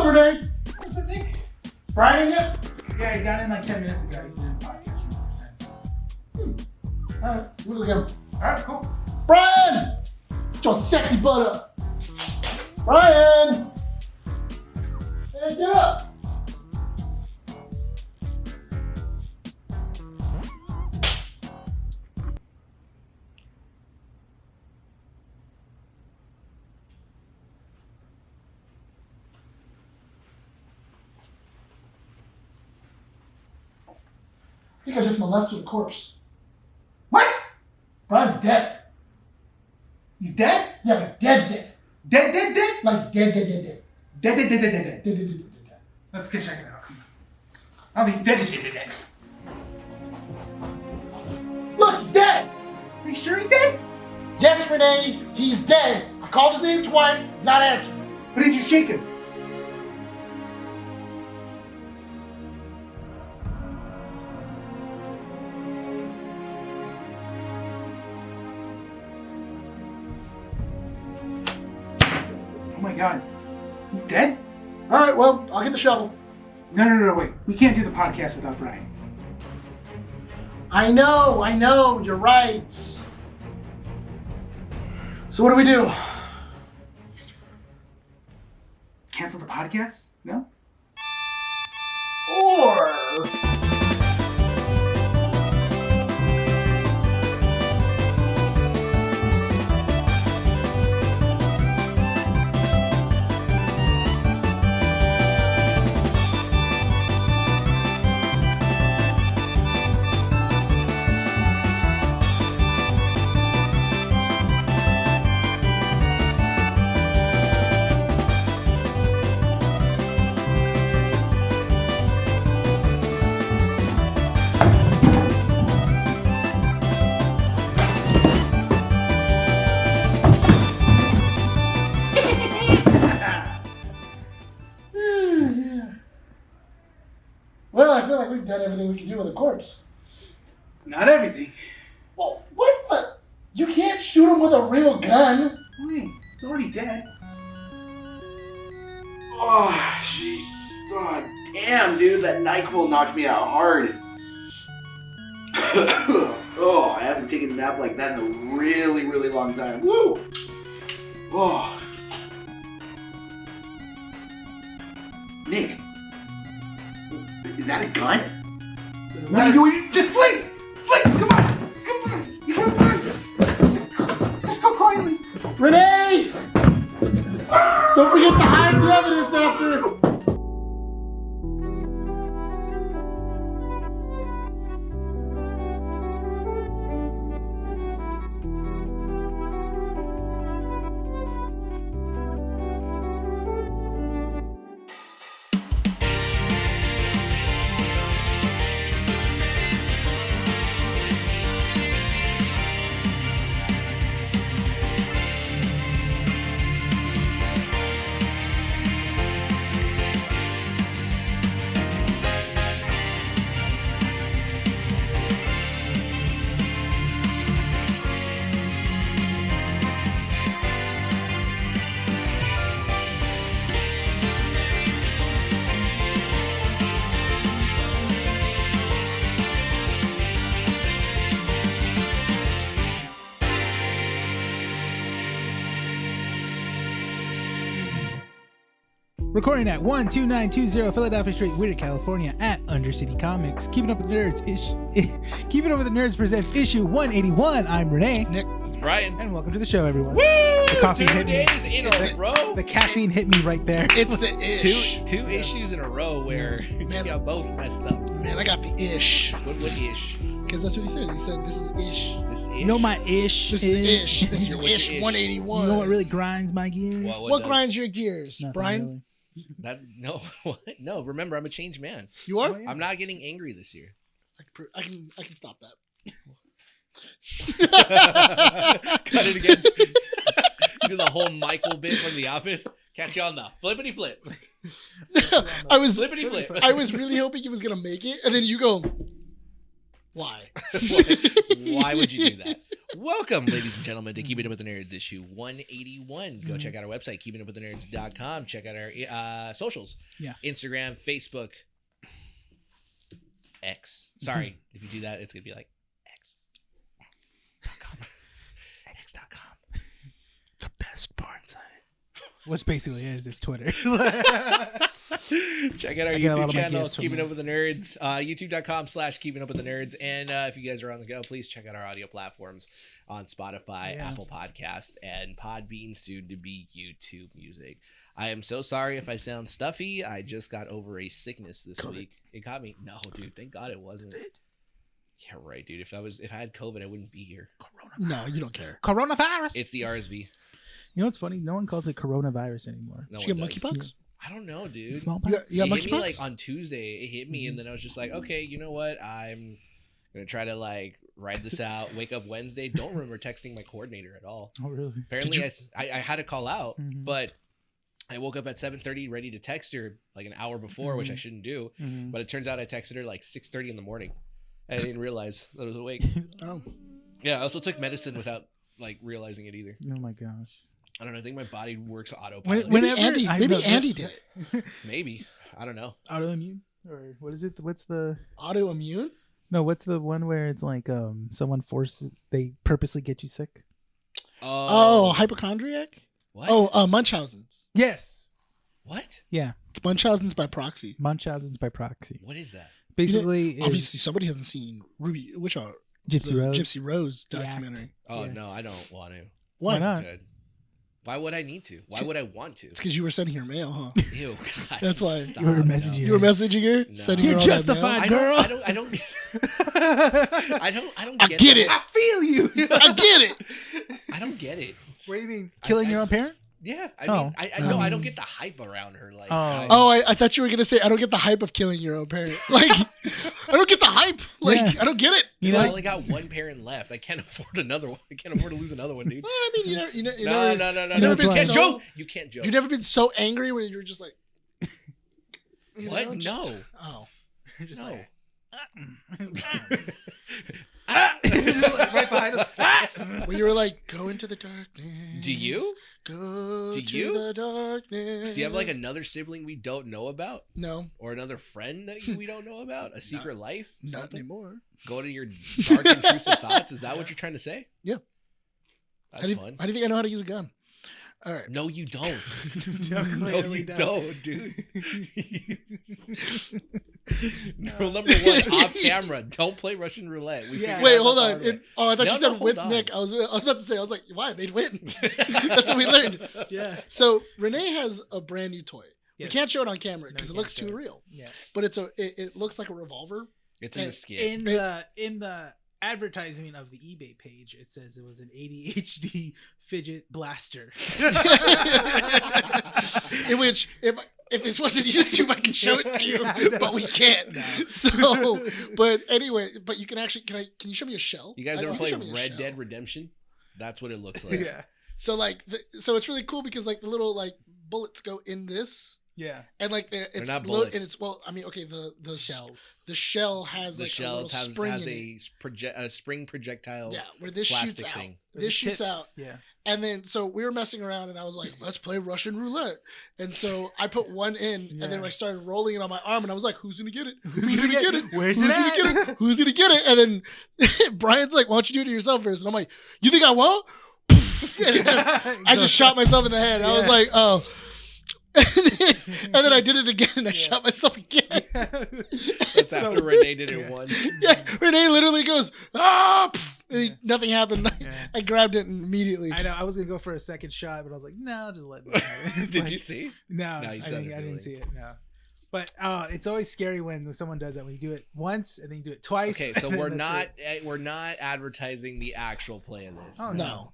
Rene? What's up, Nick? Bryan yet? Yeah, he got in like 10 minutes ago. He's been in the podcast for more sense. Alright, we'll go get him. Alright, cool. Bryan! Get your sexy butt up. Bryan! Hey, get up! I think I just molested a corpse. What? Brian's dead. He's dead? Yeah, like dead. Dead, dead, dead? Like dead. Dead, dead, dead, dead, dead, dead. Dead. Let's go check it out. Come on. Oh, he's dead, dead, dead, dead. Look, he's dead! Are you sure he's dead? Yes, Rene, he's dead. I called his name twice, he's not answering. But did you shake him? Oh my god. He's dead? Alright, well, I'll get the shovel. No, wait. We can't do the podcast without Bryan. I know, you're right. So what do we do? Cancel the podcast? No? Or... Well, I feel like we've done everything we can do with a corpse. Not everything. Well, what the? You can't shoot him with a real gun. Wait, it's already dead. Oh, jeez. God damn, dude. That NyQuil knocked me out hard. Oh, I haven't taken a nap like that in a really, really long time. Woo! Oh. Nick. Is that a gun? What are you doing? Just sleep! Sleep! Come on! Come on! Just go quietly. Rene! Don't forget to hide the evidence after. Recording at 12920 Philadelphia Street, Whittier, California at Undercity Comics. Keeping Up with the Nerds Keeping Up with the Nerds presents issue 181. I'm Rene. Nick. It's Bryan. And welcome to the show, everyone. Woo! The coffee 2 hit me. days in a row. The caffeine hit me right there. It's the ish. Two issues in a row where you got both messed up. Man, I got the ish. What ish? Because that's what he said. He said this is ish. This ish. You know my ish This is ish. This is Your ish ish. 181. You know what really grinds my gears? What What does? grinds your gears, Nothing Bryan? really. No, what? No. Remember, I'm a changed man. You are? Oh, yeah. I'm not getting angry this year. I can stop that. Cut it again. Do the whole Michael bit from The Office. Catch you on the flippity flip. I was Flippity flip. I was really hoping he was gonna make it, and then you go, why? Why would you do that? Welcome, ladies and gentlemen, to Keeping Up with the Nerds, issue 181. Go check out our website, keepingupwiththenerds.com. Check out our socials. Yeah. Instagram, Facebook, X. Sorry, if you do that, it's going to be like X.com. X.com. The best porn site. Which basically is, it's Twitter. Check out our I get a lot YouTube of my channel, gifts from Keeping there. Up with the Nerds, youtube.com/Keeping Up with the Nerds. And if you guys are on the go, please check out our audio platforms on Spotify, Yeah. Apple Podcasts, and Podbean, soon to be YouTube Music. I am so sorry if I sound stuffy. I just got over a sickness this week. It got me. No, dude, thank God it wasn't. Yeah, right, dude. If I had COVID, I wouldn't be here. No, you don't care. Coronavirus. It's the RSV. You know what's funny? No one calls it coronavirus anymore. No Did you one get does. monkeypox? I don't know, dude. Smallpox? Yeah, It hit me monkeypox? like on Tuesday. It hit me, and then I was just like, okay, you know what? I'm gonna try to like ride this out. Wake up Wednesday. Don't remember texting my coordinator at all. Oh, really? Apparently, I had to call out, Mhm. but I woke up at 7:30 ready to text her like an hour before, which I shouldn't do. Mhm. But it turns out I texted her like 6:30 in the morning. And I didn't realize that I was awake. Oh. Yeah, I also took medicine without like realizing it either. Oh my gosh. I don't know. I think my body works autopilot. Maybe Whenever Andy, I maybe know- Andy did it. Maybe. I don't know. Autoimmune? Or what is it? What's the Autoimmune? no? What's the one where it's like someone they purposely get you sick? Oh, hypochondriac? what? Oh, Munchausen's. Yes. What? Yeah. It's Munchausen's by proxy. Munchausen's by proxy. What is that? Basically, is Obviously, somebody hasn't seen Gypsy the Rose. Gypsy Rose The Act. documentary. Oh Yeah. no, I don't want to. Why? Why not? Good. Why would I need to? Why would I want to? It's because you were sending her mail, huh? Ew, God, That's why. stop, You were no. messaging You were messaging her, No. sending You're her all that justified. I Girl. don't I get get it. I feel you. mail. I get it. I don't get it. What do you mean? Killing your own parent? Yeah, I Oh. mean, I know I don't get the hype around her. Like, Oh. Oh, I thought you were gonna say I don't get the hype of killing your own parent. Like, I don't get the hype. Like, Yeah. I don't get it. You I know, only got one parent left. I can't afford another one. I can't afford to lose another one, dude. Well, I mean, you No. never, You never That's been why. can't so, joke. You can't joke. You've never been so angry where you're just like, you What? know, just- No. Oh, you're just No. like, right behind him. when you were like, go into the darkness. Do you? Go Do to you? the darkness. Do you have like another sibling we don't know about? No, Or another friend that we don't know about? A secret life? not Something? anymore. Go to your dark, intrusive thoughts? Is that what you're trying to say? Yeah. That's fun. How do you think I know how to use a gun? All right. No, you don't. No, Clearly you don't. don't, dude. Rule number one, off camera, don't play Russian roulette. We Yeah. figured Wait, out hold the on. hard way. I thought No, you no, said hold with on. Nick. I was about to say, I was like, why? They'd win. That's what we learned. Yeah. So Rene has a brand new toy. Yes. We can't show it on camera No, because we it looks can't too show it. real. Yeah. But it looks like a revolver. It's in the skit. In the advertisement of the eBay page, it says it was an ADHD fidget blaster. In which, if this wasn't YouTube, I can show it to you, but we can't. No. So, but anyway, but you can actually can you show me a shell? You guys I- ever can play show me a Red shell. Dead Redemption? That's what it looks like. Yeah. So like, so it's really cool because like the little like bullets go in this, Yeah. and like it's not low, bullets. and it's well, I mean, okay, the Shells. the shell has The like shells a little spring has in it. a spring projectile. Yeah, where this plastic shoots out. thing. This shoots out. Yeah. And then so we were messing around and I was like, let's play Russian roulette. And so I put one in and then Yeah. I started rolling it on my arm and I was like, who's gonna get it? Who's gonna get it? Where's Who's it gonna at? get it? Who's gonna get it? And then Brian's like, why don't you do it to yourself first? And I'm like, you think I won't? And I just shot myself in the head. I was Yeah. like, oh. And then I did it again and I shot myself again. That's after Rene did it once. Yeah, Rene literally goes, ah! And Yeah. nothing happened. Yeah. I grabbed it immediately. I know. I was gonna go for a second shot, but I was like, no, just let me. It's Did like- you see? No, No, I you didn't. shot it I didn't see feeling. it. No, but it's always scary when someone does that. When you do it once and then you do it twice. Okay, so and we're that's not it. we're not advertising the actual play of this. Oh, No.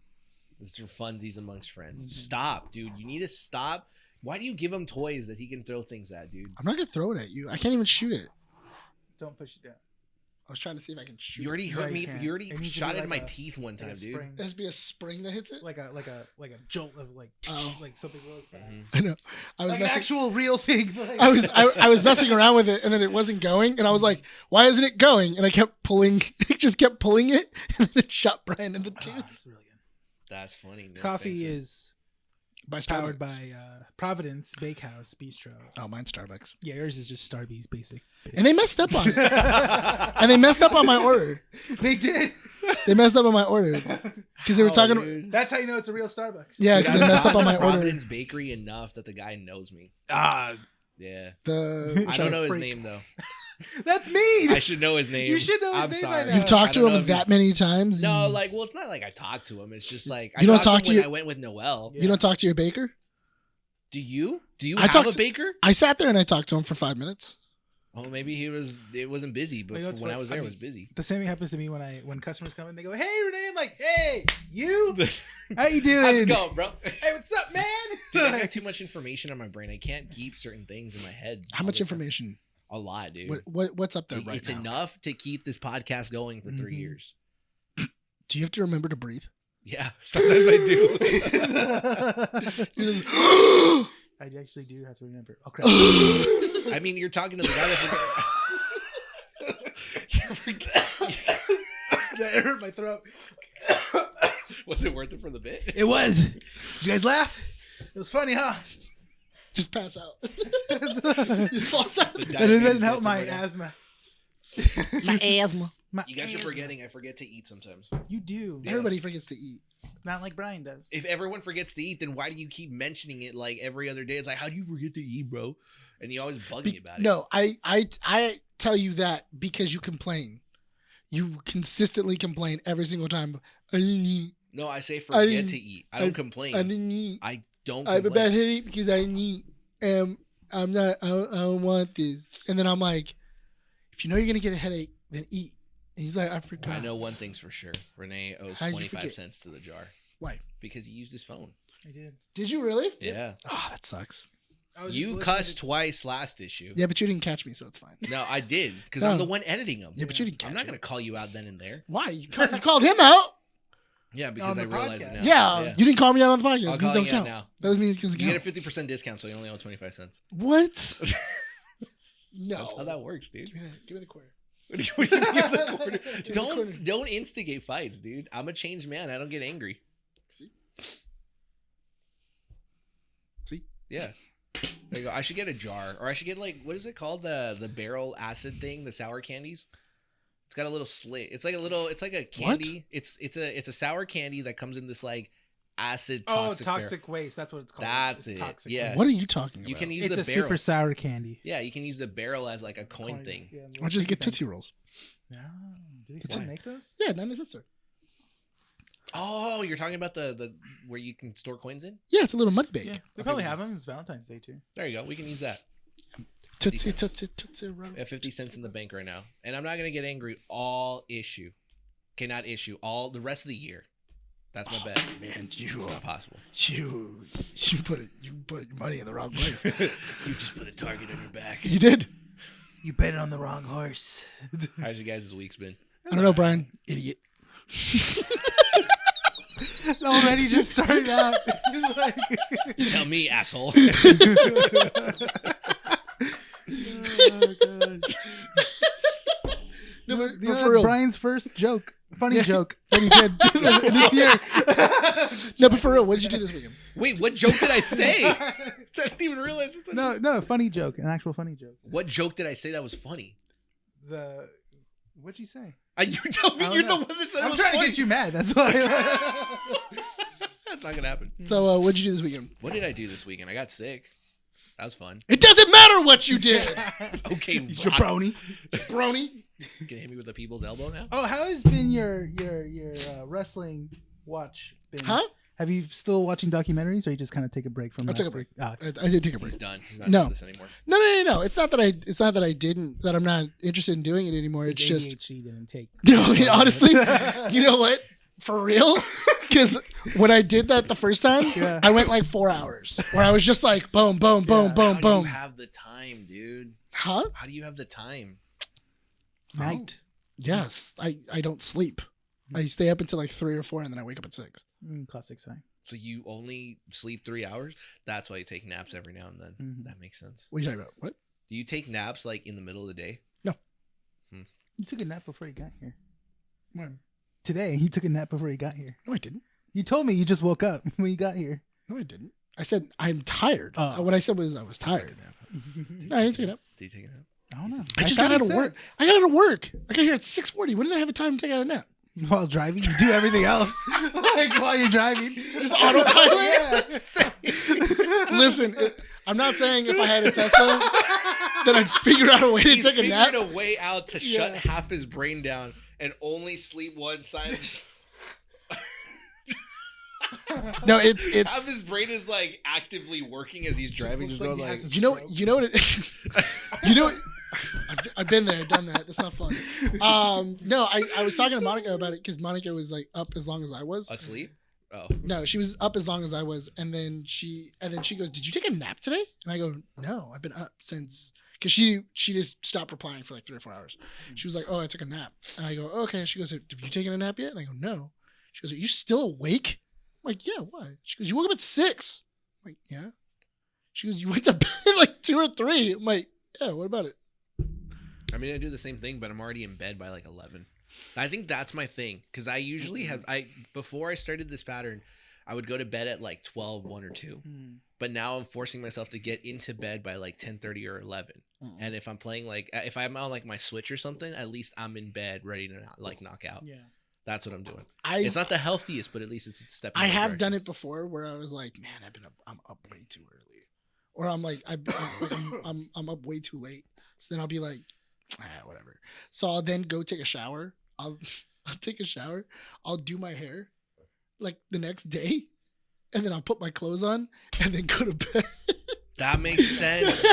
This is for funsies amongst friends. Mhm. Stop, dude. You need to stop. Why do you give him toys that he can throw things at, dude? I'm not gonna throw it at you. I can't even shoot it. Don't push it down. I was trying to see if I can shoot. You already No, hurt you me. can't. You It already needs to shot be it in like my a- teeth one like a time, dude. spring. There has to be a spring that hits it. Like a jolt of like Oh. like something really fast. Mhm. I know. I was Like an messing. actual real thing. Like, I was messing around with it, and then it wasn't going, and I was like, "Why isn't it going?" And I kept pulling, just kept pulling it, and then it shot Brian in the Ah, tooth. it's really good. That's funny. No, Coffee thanks. is By powered Starbucks. by Providence Bakehouse Bistro. Oh, mine's Starbucks. Yeah, yours is just Starbucks basic. And they messed up on it. And they messed up on my order. They did. They messed up on my order because they were Oh, talking. dude. That's how you know it's a real Starbucks. Yeah, Dude, because they messed up on my order. Providence Bakery enough that the guy knows me. Ah, Yeah. The I don't know his freak. name though. that's me. I should know his name. You should know his I'm name by sorry. now. You've talked I to don't know him if that he's- many times. No, and like, well, it's not like I talked to him. It's just like You don't talked talk to to him when your- I went with Noel. you don't talk to your baker. Do you? Do you I have talked a to- baker? I sat there and I talked to him for 5 minutes. Oh, maybe it wasn't busy, but You know what's when I funny? was there, I it mean, was busy. The same thing happens to me when customers come in. They go, "Hey, Rene," I'm like, "Hey, you? How you doing? How's it going, bro? Hey, what's up, man?" Dude, I got too much information on my brain. I can't keep certain things in my head. How all much the time. information? A lot, dude. What's up there right It's now? enough to keep this podcast going for 3 Mhm. years. Do you have to remember to breathe? Yeah, sometimes I do. You just- I actually do have to remember. Oh crap! I mean, you're talking to the guy that That hurt my throat. was it worth it for the bit? It was. Did you guys laugh? It was funny, huh? just pass out. And just falls out. it Diabetes didn't help gets my him right now. asthma. My asthma. My You guys are asthma. forgetting. I forget to eat sometimes. You do. Yeah. Everybody forgets to eat. Not like Brian does. If everyone forgets to eat, then why do you keep mentioning it like every other day? It's like, how do you forget to eat, bro? And you always bug me about it. No, I tell you that because you complain. You consistently complain every single time. I didn't eat. No, I say I forget didn't- to eat. I don't complain. I didn't eat. I don't I have a complain. bad headache because I didn't eat. I'm not. I don't want this. And then I'm like, if you know you're gonna get a headache, then eat. And he's like, I forgot. I know one thing's for sure. Rene owes How'd you 25 forget? cents to the jar Why? because he used his phone. I did. Did you really? Yeah. Oh, that sucks. I was just You looking cussed at- twice last issue. Yeah, but you didn't catch me, so it's fine. No, I did because No. I'm the one editing them. Yeah, but you didn't catch I'm not me. going to call you out then and there. Why? You called him out. Yeah, because I the realize it podcast. now. Yeah, you didn't call me out on the podcast. I'll It call don't you out count. now. That doesn't mean it doesn't You count. get a 50% discount, so you only owe 25 cents. What? No. That's how that works, dude. Give me the quarter. What do you mean give the quarter? Give me the quarter. Don't instigate fights, dude. I'm a changed man. I don't get angry. See? Yeah. There you go. I should get a jar, or I should get like, what is it called? The barrel acid thing, the sour candies. It's got a little slit. It's like a candy. It's a sour candy that comes in this like acid toxic. toxic waste. That's what it's called. That's It's it. Toxic Yeah. waste. What are you talking about? You can use It's the a barrel. super sour candy. Yeah, you can use the barrel as like a coin thing. Yeah, Why don't you just get Tootsie Rolls? No. Do they That's still it. make those? Yeah, none of that sir. Oh, you're talking about the where you can store coins in? Yeah, it's a little money bag. Yeah. They probably have them. It's Valentine's Day too. There you go. We can use that. Tootsie, 50 cents. Tootsie, Tootsie Roll. I have 50 cents in the bank right now. And I'm not going to get angry all issue. Okay, not issue. All the rest of the year. That's my bet. Man, It's you not possible. put your money in the wrong place. You just put a target on your back. You did. You bet it on the wrong horse. How's you guys' week's been? I don't know, Brian. Idiot. Already just started out. Like- Tell me, asshole. Oh, God. No, but You know, for that's real. Brian's first joke. Funny joke that he did this year. No, but for real, what did you do this weekend? Wait, what joke did I say? I didn't even realize it's No, funny joke. An actual funny joke. What joke did I say that was funny? What'd you say? You tell me. I don't You're know. the one that said it I'm was trying funny. to get you mad. That's why. That's not going to happen. So, what'd you do this weekend? What did I do this weekend? I got sick. That was fun. It doesn't matter what you did. Okay, Jabroni. Brony. You can hit me with a people's elbow now? Oh, how has been your wrestling watch? Been? Huh? Have you still watching documentaries, or you just kind of take a break from? I took a last break. week? Ah, I did take a He's break. done. He's not No. doing this anymore. No. It's not that I didn't. That I'm not interested in doing it anymore. It's his just ADHD didn't take. no. I mean, honestly, you know what? For real, because when I did that the first time, Yeah. I went like 4 hours where I was just like boom, boom, boom, Yeah. boom, How do you boom. have the time, dude? Huh? How do you have the time? Night. Yes, I don't sleep. I stay up until like 3 or 4, and then I wake up at 6. Classic sign. So you only sleep 3 hours? That's why you take naps every now and then. Mhm. That makes sense. What are you talking about? What? Do you take naps like in the middle of the day? You took a nap before you got here. When? Today, you took a nap before you got here. No, I didn't. You told me you just woke up when you got here. No, I didn't. I said I'm tired. Oh. What I said was I was tired. No, I didn't take it up. Do you take a nap? I don't know. I just thought got out you of said- work. I got out of work. I got here at 6:40. When did I have a time to take out a nap? While driving, you do everything else. Like while you're driving. Just autopilot? Yeah. Listen, I'm not saying if I had a Tesla that I'd figure out a way to He's take a nap. figured a way out to shut Yeah. half his brain down and only sleep one side. No, it's Half his brain is like actively working as he's driving, looks just like going he like. has a you know what it you know what, I've been there, done that. That's not fun. No, I was talking to Monica about it because Monica was like up as long as I was. Asleep? Oh. No, she was up as long as I was, and then she goes, "Did you take a nap today?" And I go, "No, I've been up since." Because she just stopped replying for like 3 or 4 hours. She was like, "Oh, I took a nap," and I go, "Okay." She goes, "Have you taken a nap yet?" And I go, "No." She goes, "Are you still awake?" I'm like, "Yeah, why?" She goes, "You woke up at 6." I'm like, "Yeah." She goes, "You went to bed at like 2 or 3." I'm like, "Yeah, what about it?" I mean, I do the same thing, but I'm already in bed by like 11. I think that's my thing because I usually before I started this pattern, I would go to bed at like 12, 1 or 2. But now I'm forcing myself to get into bed by like 10:30 or 11. And if I'm playing if I'm on like my Switch or something, at least I'm in bed ready to like knock out. Yeah. That's what I'm doing. It's It's not the healthiest, but at least it's a step. I have done it before where I was like, "Man, I'm up way too early," or I'm like, I'm up way too late. So then I'll be like, whatever. So I'll then go take a shower. I'll take a shower. I'll do my hair like the next day, and then I'll put my clothes on and then go to bed. That makes sense.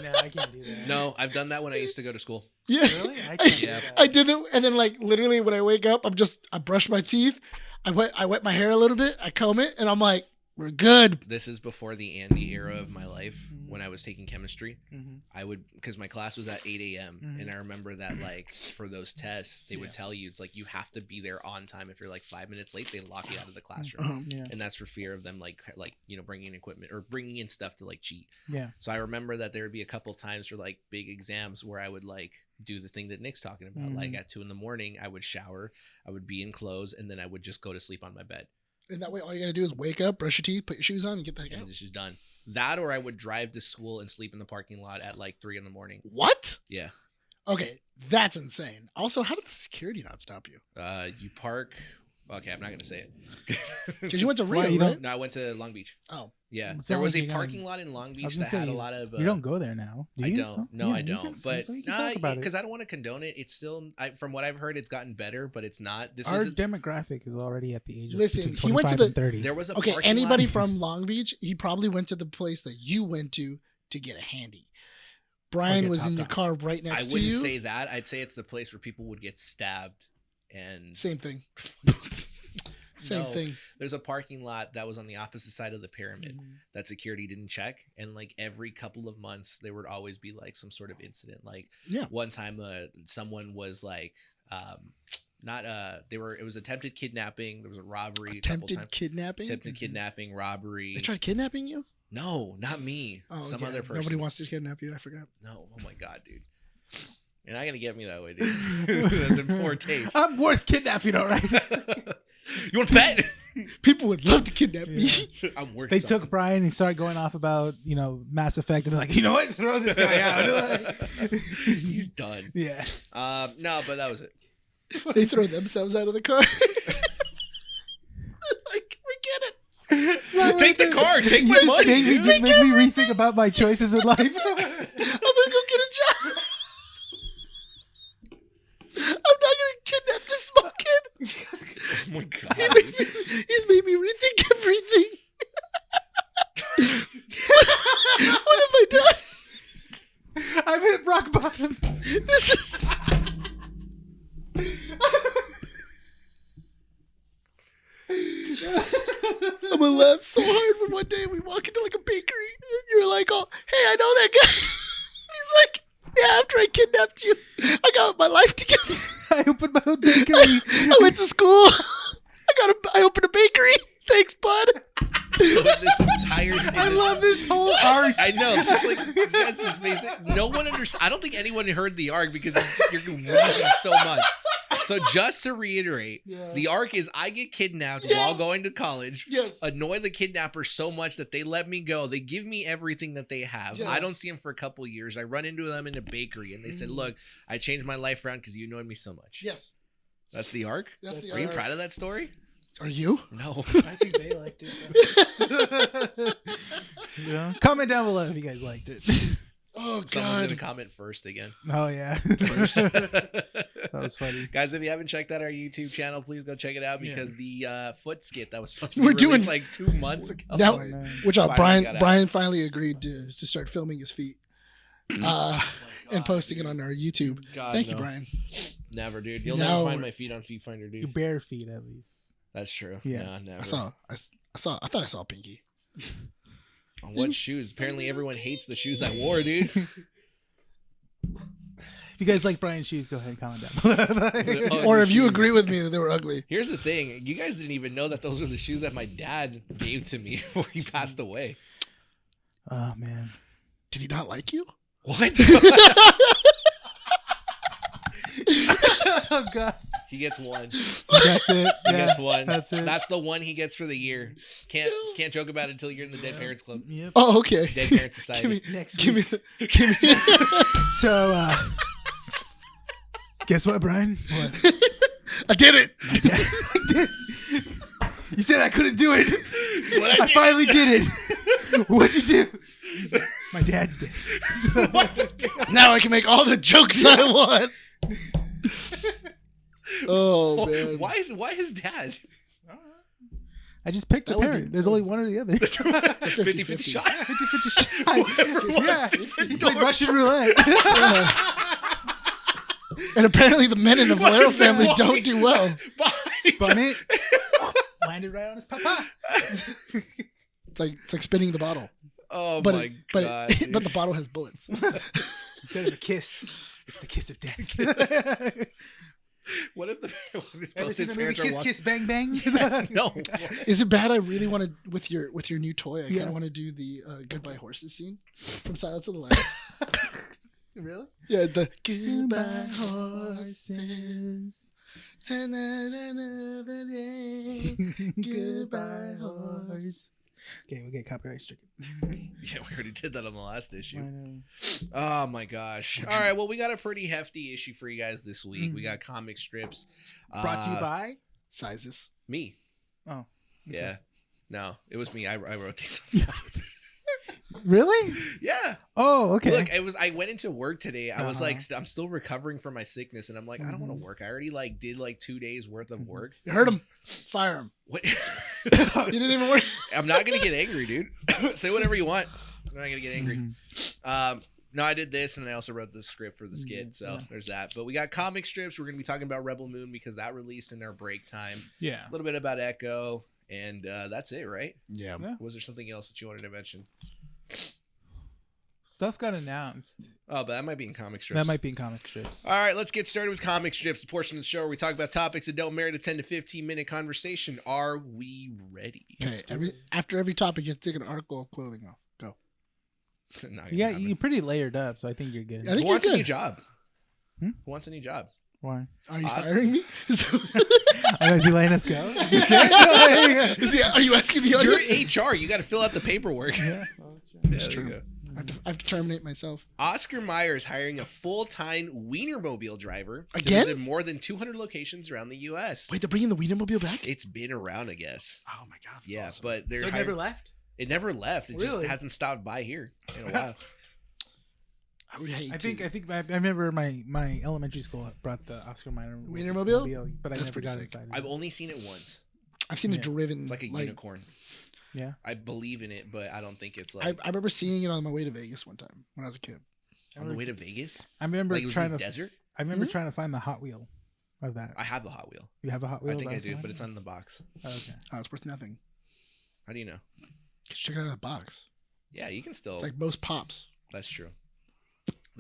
No, I can't do that. No, I've done that when I used to go to school. Yeah, Really? I can't do Yeah. that. I did it, and then like literally when I wake up, I brush my teeth, I wet my hair a little bit, I comb it, and I'm like, we're good. This is before the Andy era of my life when I was taking chemistry. Mhm. I would, because my class was at 8 a.m. And I remember that like for those tests, they would tell you, it's like you have to be there on time. If you're like 5 minutes late, they lock you out of the classroom. Yeah. And that's for fear of them like bringing in equipment or bringing in stuff to like cheat. Yeah. So I remember that there would be a couple times for like big exams where I would like do the thing that Nick's talking about. Like at 2 a.m, I would shower, I would be in clothes, and then I would just go to sleep on my bed. And that way, all you gotta do is wake up, brush your teeth, put your shoes on, and get the heck And out. this is done. That or I would drive to school and sleep in the parking lot at like 3 a.m. What? Yeah. Okay, that's insane. Also, how did the security not stop you? You park. Okay, I'm not gonna say it. Because you went to Why, Rio, you right? don't- No, I went to Long Beach. Oh, Yeah, It's there not was like a you're gonna- parking lot in Long I Beach was that gonna had a say, lot of. you don't go there now. Do I you don't. still? No, Yeah, I you don't. can- But so you can talk about it. because I don't want to condone it. It's still, from what I've heard, it's gotten better, but it's not. This Our is demographic is already at the age of Listen, between he went to 25 the- and 30. there was a okay. parking Anybody lot. from Long Beach, he probably went to the place that you went to get a handy. Brian get was in topped your off. car right I next to wouldn't you. say that. I'd say it's the place where people would get stabbed, and Same thing. Same No. thing. there's a parking lot that was on the opposite side of the pyramid Mhm. that security didn't check, and like every couple of months there would always be like some sort of incident. Like Yeah. one time someone was like it was attempted kidnapping, there was a robbery, a couple Attempted times. kidnapping. Attempted kidnapping, robbery. They tried kidnapping you? No, not me. Oh, Some yeah. other person. Nobody wants to kidnap you. I forgot. No, oh my god, dude. You're not gonna get me that way, dude. That's in poor taste. I'm worth kidnapping, all right? You want to bet? People would love to kidnap me. I'm worth They something. took Brian and started going off about, Mass Effect, and they're like, you know what? Throw this guy out. He's done. Yeah. No, but that was it. They throw themselves out of the car. Like, forget it. Take the car. Take my Just money, make me, dude. just make me rethink about my choices in life. I'm gonna go get a job. I'm not gonna kidnap this small kid. Oh my god. He's made me rethink everything. What have I done? I've hit rock bottom. This is. I'm gonna laugh so hard when one day we walk into like a bakery and you're like, "Oh, hey, I know that guy." He's like, "Yeah, after I kidnapped you, I got my life together. I opened my own bakery. I went to school. I opened a bakery. Thanks, bud. So this entire I love this whole arc. I know. It's like you guys just basic. No one understands. I don't think anyone heard the arc because you're losing so much. So just to reiterate, the arc is I get kidnapped while going to college. Yes. Annoy the kidnapper so much that they let me go. They give me everything that they have. Yes. I don't see them for a couple of years. I run into them in a bakery and they said, "Look, I changed my life around because you annoyed me so much." Yes. That's the arc. That's the Are you arc. proud of that story? Are you? No. I think they liked it. Yeah. Comment down below if you guys liked it. Oh Someone's gonna God. comment first again. Oh yeah. That was funny. Guys, if you haven't checked out our YouTube channel, please go check it out because the foot skit that was supposed to We're be released doing- like 2 months ago. Now, man. which Finally Bryan got out. Bryan finally agreed to start filming his feet, and posting it on our YouTube. God, Thank you, no. Brian. Never, dude. You'll Now- never find my feet on Feet Finder, Your dude. bare feet at least. That's true. Yeah. No, never. I thought I saw Pinky. On what shoes? Apparently everyone hates the shoes I wore, dude. If you guys like Brian's shoes, go ahead and comment down below. Oh, Or your if you shoes. agree with me that they were ugly. Here's the thing. You guys didn't even know that those were the shoes that my dad gave to me before he passed away. Oh man. Did he not like you? What? Oh god. He gets one. That's it. He Yeah, gets one. That's it. That's the one he gets for the year. Can't joke about it until you're in the Dead Parents Club. Yep. Oh, okay. Dead Parents Society. Give me, Next give me, week. give me. So guess what, Brian? What? I did it. I did. You said I couldn't do it. What I I did. finally did it. What'd you do? My dad's dead. Now I can make all the jokes I want. Oh man. Why his dad? I just picked That the would parent. be- There's only one or the other. 50-50 shot. 50-50 shot. Whoever won. Yeah. You played Russian roulette. And apparently the men in the What Valero is that family walking don't do well. Spun it. Landed right on his papa. It's like spinning the bottle. Oh But my it, but god. it, dude. but the bottle has bullets. Instead of a kiss, it's the kiss of death. What if Ever both seen his the movie parents are Kiss walking? Kiss Bang Bang? No. Is it bad? I really want to with your new toy. I kind Yeah. of want to do the goodbye horses scene from Silence of the Lambs. Really? Yeah, the goodbye horses. Tonight another day. Goodbye, horse. Okay, we'll get copyright stricken. Yeah, we already did that on the last I issue. know. Oh my gosh. All right, well, we got a pretty hefty issue for you guys this week. We got comic strips. Brought to you by. Sizes. Me. Oh. okay. Yeah. No, it was me. I wrote these on top. Really? Yeah. Oh, okay. Look, it was. I went into work today. I was Uh-huh. like, I'm still recovering from my sickness, and I'm like, I don't want to work. I already did 2 days worth of work. You heard him. Fire him. What? You didn't even work. I'm not gonna get angry, dude. Say whatever you want. I'm not gonna get angry. Mhm. No, I did this, and then I also wrote the script for the skit. So Yeah. there's that. But we got comic strips. We're gonna be talking about Rebel Moon because that released in our break time. Yeah. A little bit about Echo, and that's it, right? Yeah. Yeah. Was there something else that you wanted to mention? Stuff got announced. Oh, but that might be in comic strips. That might be in comic strips. All right, let's get started with comic strips, the portion of the show where we talk about topics that don't merit a 10 to 15 minute conversation. Are we ready? Okay. After every topic, you have to take an article of clothing off. Go. Not gonna Yeah, happen. you're pretty layered up, so I think you're good. I think Who wants you're a new good. job? Hmm? Who wants a new job? Why? Are you Awesome. firing me? I know, is he letting us go? Is he saying- Are you asking the You're audience? HR. You got to fill out the paperwork. Yeah. That's there you true. go. I have to terminate myself. Oscar Mayer is hiring a full-time Wienermobile driver to Again? visit more than 200 locations around the U.S. Wait, they're bringing the Wienermobile back? It's been around, I guess. Oh my god. That's Yeah, awesome. but they're So it hiring- never left? It never left. It Really? just hasn't stopped by here in a while. I would hate I to. think I remember my elementary school brought the Oscar Mayer Wienermobile? but I That's never pretty got sick. inside. of I've it. only seen it once. I've seen Yeah. it driven. It's like a unicorn. Yeah. I believe in it, but I don't think it's I like remember seeing it on my way to Vegas one time when I was a kid. on the way to Vegas. I remember Like it was trying in the to. desert. I remember Hmm? trying to find the Hot Wheel of that. I have the Hot Wheel. You have a Hot Wheel? I think of I Oscar do, Mayer? but it's on the box. Oh, okay. Oh, it's worth nothing. How do you know? Check it out of the box. Yeah, you can still. It's like most pops. That's true.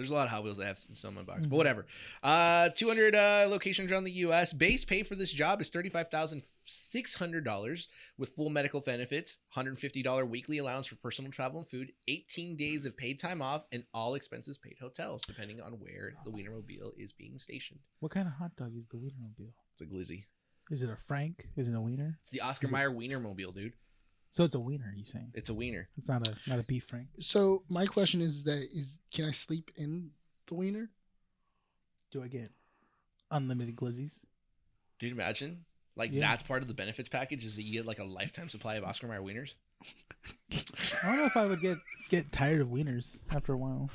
There's a lot of Hot Wheels that have some in box, but whatever. 200 locations around the U.S. Base pay for this job is $35,600 with full medical benefits, $150 weekly allowance for personal travel and food, 18 days of paid time off, and all expenses paid hotels, depending on where the Wienermobile is being stationed. What kind of hot dog is the Wienermobile? It's a glizzy. Is it a Frank? Is it a wiener? It's the Oscar Mayer Wienermobile, dude. So it's a wiener, you saying? It's a wiener. It's not a beef Frank. So my question is can I sleep in the wiener? Do I get unlimited glizzies? Dude, imagine. Like, that's part of the benefits package is that you get, like, a lifetime supply of Oscar Mayer wieners. I don't know if I would get tired of wieners after a while.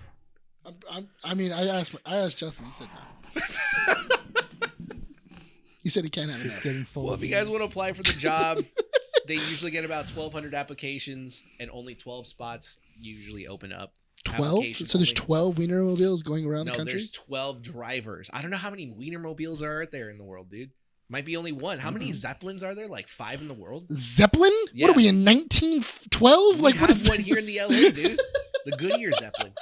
I asked Justin. He said no. He said he can't have Just it. getting full. Well, of if you guys wieners. want to apply for the job, they usually get about 1,200 applications, and only 12 spots usually open up. 12? Applications So there's only. 12 Wienermobiles going around No, the country? there's 12 drivers. I don't know how many Wienermobiles are out there in the world, dude. Might be only one. How many Zeppelins are there? Like 5 in the world? Zeppelin? Yeah. What are we in 1912? We Like what have is one here in the LA, dude. The Goodyear Zeppelin.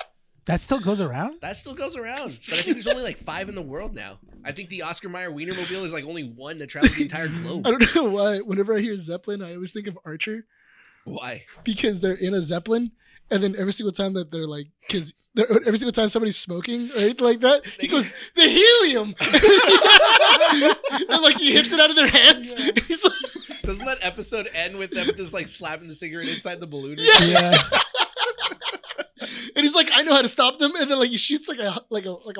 That still goes around? That still goes around. But I think there's only like 5 in the world now. I think the Oscar Mayer Wienermobile is like only one that travels the entire globe. I don't know why. Whenever I hear Zeppelin, I always think of Archer Why? because they're in a Zeppelin, and then every single time that they're like, every single time somebody's smoking or anything like that, he goes, "The helium!" And like he hits it out of their hands. Yeah. He's like, Doesn't that episode end with them just like slapping the cigarette inside the balloon? Or Yeah. something? Yeah. and he's like, "I know how to stop them," and then like he shoots like a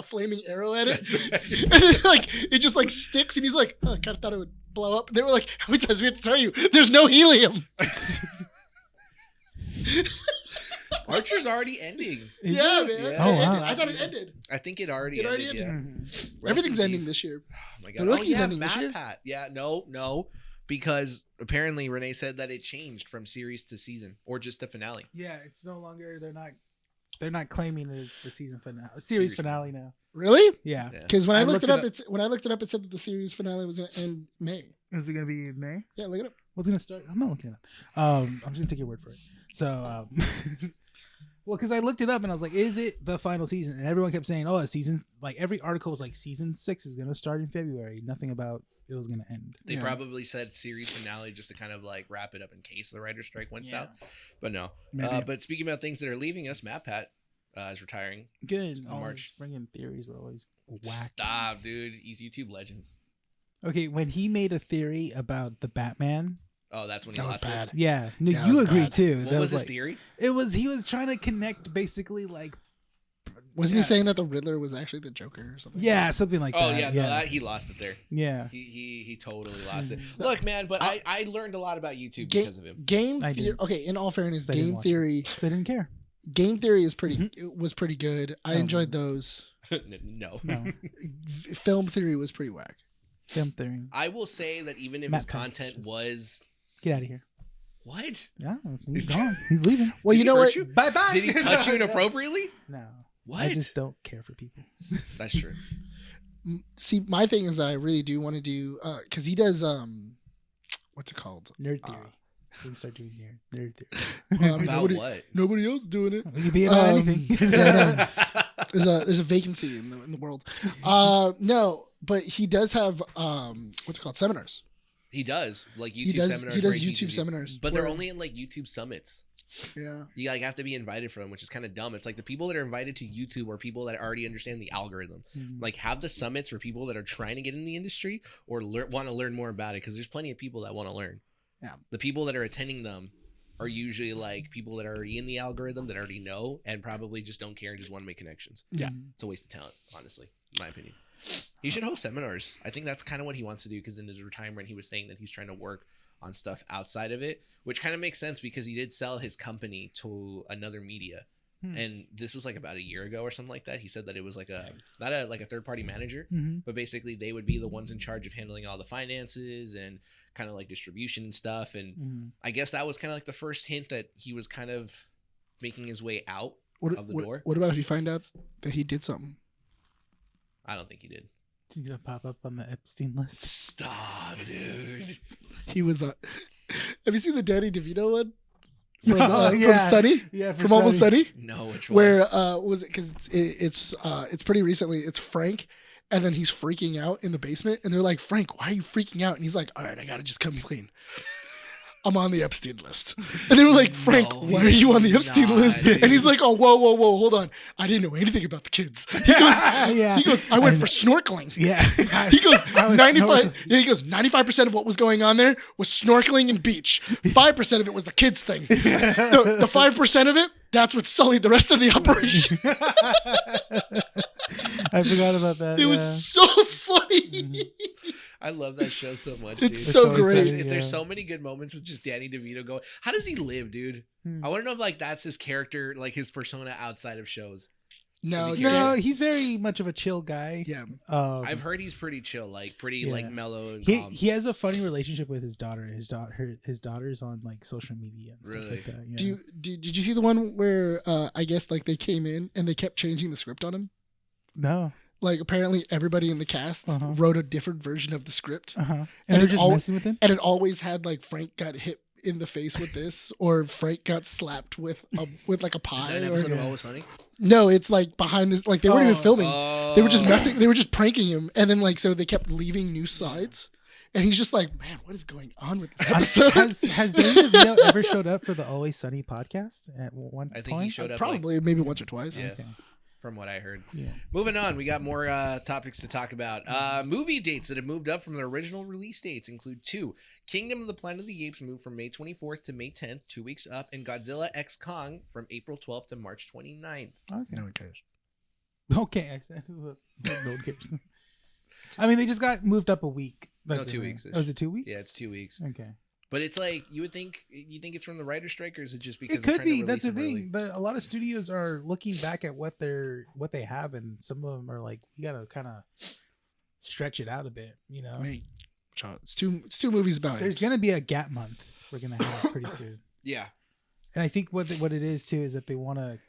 flaming arrow at it, That's right. and then like it just like sticks, and he's like, "Oh, I kind of thought it would blow up." They were like, "How many times do we have to tell you? There's no helium." Archer's already ending. Is Yeah, it? man. Yeah. Oh, wow. I thought it ended. I think it already It already ended. Yeah. Mhm. Rest Everything's in ending peace. this year. Oh my The god. Rookie's yeah, ending this Matt year? Pat. Yeah, no. Because apparently Rene said that it changed from series to season or just the finale. Yeah, it's no longer. They're not claiming that it's the season finale, series finale now. Really? Yeah. Yeah. Because when I looked it up, up. it said that the series finale was going to end May. Is it gonna be in May? Yeah, look it up. What's gonna start? I'm not looking it up. I'm just gonna take your word for it. So, well, because I looked it up and I was like, "Is it the final season?" And everyone kept saying, "Oh, a season." Like every article was like, "Season 6 is gonna start in February." Nothing about it was gonna end. They Yeah. probably said series finale just to kind of like wrap it up in case the writer's strike went Yeah. south. But no. Maybe. But speaking about things that are leaving us, Matt Pat is retiring. Good. All March. these bringing theories were always whack. Stop, dude. He's YouTube legend. Okay, when he made a theory about the Batman, Oh, that's when he That was lost bad. it. yeah, no, Yeah, it you was agreed bad. too. What That was his like, theory? It was he was trying to connect basically like. Wasn't Yeah. he saying that the Riddler was actually the Joker or something? Yeah, something like Oh that. yeah, no, that he lost it there. Yeah. He totally lost it. Look, man, but I learned a lot about YouTube Ga- because of him. Game I theory. did. Okay, in all fairness, I didn't game watch it. theory. Because I didn't care. Game theory is pretty. It was pretty good. I Oh, enjoyed man. those. No. No. Film theory was pretty whack. Film theory. I will say that even if Matt his Pat's content just- was Get out of here. what? Yeah, he's gone. He's leaving. Well, Did you he know hurt what? you? Bye bye. Did he touch you inappropriately? No. What? I just don't care for people. That's true. See, my thing is that I really do want to do because he does what's it called? Nerd theory. We can start doing here. Nerd theory. Well, I mean, About nobody, what? nobody else is doing it. We can be about anything. Yeah, there's a vacancy in the world. No, but he does have what's it called, seminars. He does like YouTube He does seminars. he does where YouTube teaches you. seminars, but they're where- only in like YouTube summits. yeah. You like have to be invited for them, which is kind of dumb. It's like the people that are invited to YouTube are people that already understand the algorithm. Mhm. Like have the summits for people that are trying to get in the industry or want to learn more about it because there's plenty of people that want to learn. Yeah. The people that are attending them are usually like people that are already in the algorithm that already know and probably just don't care and just want to make connections. Yeah. It's a waste of talent, honestly, in my opinion. He should host seminars. I think that's kind of what he wants to do because in his retirement, he was saying that he's trying to work on stuff outside of it, which kind of makes sense because he did sell his company to another media. Hmm. And this was like about a year ago or something like that. He said that it was like not a third party manager, Mhm. but basically they would be the ones in charge of handling all the finances and kind of like distribution and stuff. And Mhm. I guess that was kind of like the first hint that he was kind of making his way out What, of the what, door. what about if you find out that he did something? I don't think he did. He's gonna pop up on the Epstein list. Stop, dude. He was have you seen the Danny DeVito one? from Sunny, Yeah, from Almost Sunny, No, which one? where was it? Because it's pretty recently. It's Frank, and then he's freaking out in the basement, and they're like, "Frank, why are you freaking out?" And he's like, "All right, I gotta just come clean. I'm on the Epstein list." And they were like, "Frank, No, why are you on the he's Epstein not, list?" dude. And he's like, "Oh, whoa, hold on. I didn't know anything about the kids." He goes, Yeah. I went for snorkeling. Yeah. He goes, I was 95. snorkeling. Yeah, he goes, 95% of what was going on there was snorkeling and beach. 5% of it was the kids thing. The 5% of it, that's what sullied the rest of the operation. I forgot about that. It was so funny. I love that show so much. It's dude. so always great. Sunny. There's Yeah. so many good moments with just Danny DeVito going. How does he live, dude? Hmm. I want to know if like that's his character, like his persona outside of shows. No, No, he's very much of a chill guy. Yeah. I've heard he's pretty chill, like pretty like Yeah. mellow and He calm. he has a funny relationship with his daughter. His daughter's on like social media and stuff Really? like that. Yeah. Did you see the one where I guess like they came in and they kept changing the script on him? No. Like apparently everybody in the cast Uh-huh. wrote a different version of the script. Uh-huh. And And they're it just al- messing with him? And it always had like Frank got hit in the face with this, or Frank got slapped with like a Is that pie. an Or, episode of Always Sunny? no, it's like behind this. Like they weren't even filming. They were just Oh. messing. They were just pranking him, and then like so they kept leaving new sides, and he's just like, man, what is going on with this episode? Has Danny DeVito ever showed up for the Always Sunny podcast at one I think point? he showed up. Probably maybe once or twice. Yeah. Okay. From what I heard. Yeah. Moving on, we got more topics to talk about. Movie dates that have moved up from their original release dates include 2. Kingdom of the Planet of the Apes moved from May 24th to May 10th, 2 weeks up, and Godzilla X Kong from April 12th to March 29th. Okay. No one cares. Okay. I said no one cares. I mean, they just got moved up a week. No, That's 2 it. weeks. Oh, is it 2 weeks? Yeah, it's 2 weeks. Okay. But it's like you think it's from the writer's strike, or is it just because It they're could trying to be. That's release the them thing. But a lot of studios are looking back at what they have, and some of them are like, you gotta kind of stretch it out a bit. You know, Wait, Sean, it's two movies about there's it. gonna be a gap month we're gonna have pretty soon. Yeah. And I think what it is too is that they want to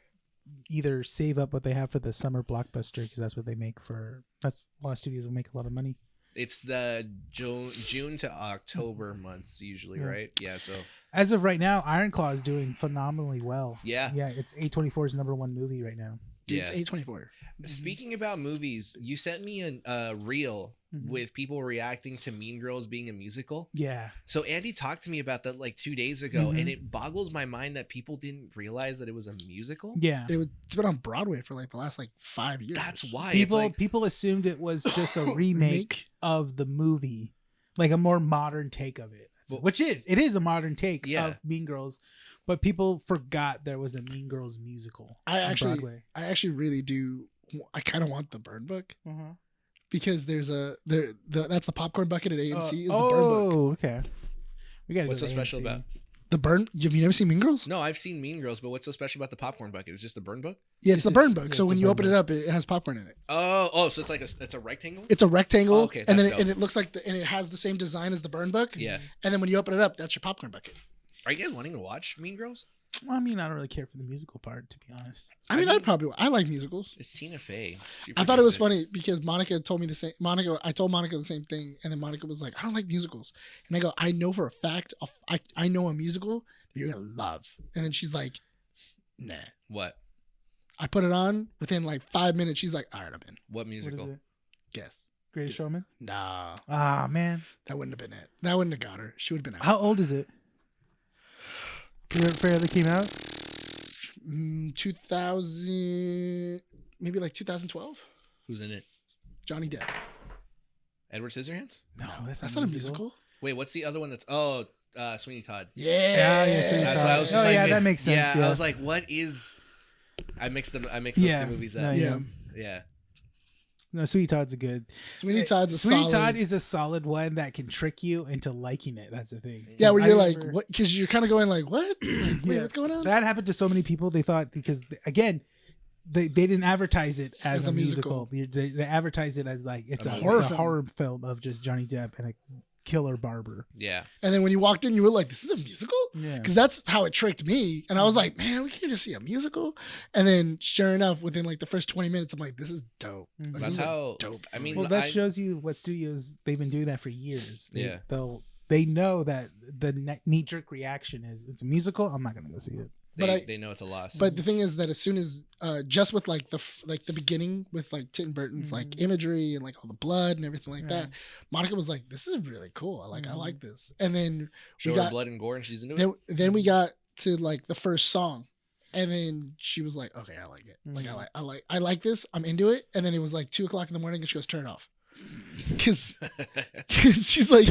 either save up what they have for the summer blockbuster, because that's what they make for. That's a lot of studios will make a lot of money. It's the June to October months usually, Yeah. right? Yeah, so As of right now, Iron Claw is doing phenomenally well. yeah. Yeah, it's A24's #1 movie right now. It's Yeah. A24. Speaking about movies, you sent me a reel Mhm. with people reacting to Mean Girls being a musical. Yeah. So Andy talked to me about that like 2 days ago, Mhm. and it boggles my mind that people didn't realize that it was a musical. Yeah. It's been on Broadway for like the last like 5 years. That's why People it's like people assumed it was just a remake of the movie, like a more modern take of it. Well- Which it is a modern take Yeah. of Mean Girls, but people forgot there was a Mean Girls musical. I on actually Broadway. really do. I kind of want the Burn Book because there's that's the popcorn bucket at AMC is the Burn Book. Oh, okay. We gotta What's go so to special AMC. about? The Burn. Have you never seen Mean Girls? No, I've seen Mean Girls, but what's so special about the popcorn bucket? It's just the burn book. Yeah, it's It's the just- Burn Book. yeah, So it's when the you Burn open it Book. up, it has popcorn in it. Oh, so it's a rectangle. It's a rectangle, Oh, okay, and then that's dope. it looks like and it has the same design as the Burn Book. Yeah. And then when you open it up, that's your popcorn bucket. Are you guys wanting to watch Mean Girls? Well, I mean, I don't really care for the musical part, to be honest. I mean, I like musicals. It's Tina Fey. She I thought it was produced funny because Monica told me the same. I told Monica the same thing, and then Monica was like, "I don't like musicals," and I go, "I know for a fact, I know a musical that you're gonna love," and then she's like, "Nah." What? I put it on within like 5 minutes. She's like, "All right, I'm in." What What musical? is it? Guess. Greatest Showman? Nah, Ah, man. that wouldn't have been it. That wouldn't have got her. She would have been out. How old is it? Fairly came out? 2000, maybe like 2012. Who's in it? Johnny Depp. Edward Scissorhands? No, That's not a musical. Wait, what's the other one that's Sweeney Todd? Yeah, Yeah, Sweeney That's Todd. why I was just Oh, like, yeah, that it's- makes sense, I yeah. was like, what is? I mixed those Yeah, two movies no, up. Yeah. Yeah. No, Sweeney Todd's a good. Sweeney Todd's a Sweeney solid. Todd is a solid one that can trick you into liking it. That's the thing. Yeah, where I you're like, remember- what? Because you're kind of going like, what? Like, wait, Yeah. what's going on? That happened to so many people. They thought because again, they didn't advertise it as a musical. They advertised it as like it's A a movie. horror, Film. horror film of just Johnny Depp and a killer barber. Yeah. And then when you walked in, you were like, this is a musical? Yeah. Because that's how it tricked me. And I was like, man, we can't just see a musical. And then sure enough, within like the first 20 minutes, I'm like, this is dope. Like, That's this is a how. dope. I mean, Well, that I- shows you what studios they've been doing that for years. Yeah. They'll they know that the knee-jerk reaction is it's a musical. I'm not gonna go see it. They know it's a loss. But the thing is that as soon as just with like the beginning with like Tim Burton's like imagery and like all the blood and everything like that, Monica was like, "This is really cool. I like this." And then Show we her got blood and gore, and she's into it. then we got to like the first song, and then she was like, "Okay, I like it. Like I like this. I'm into it." And then it was like 2:00 in the morning, and she goes, "Turn it off." Because she's like,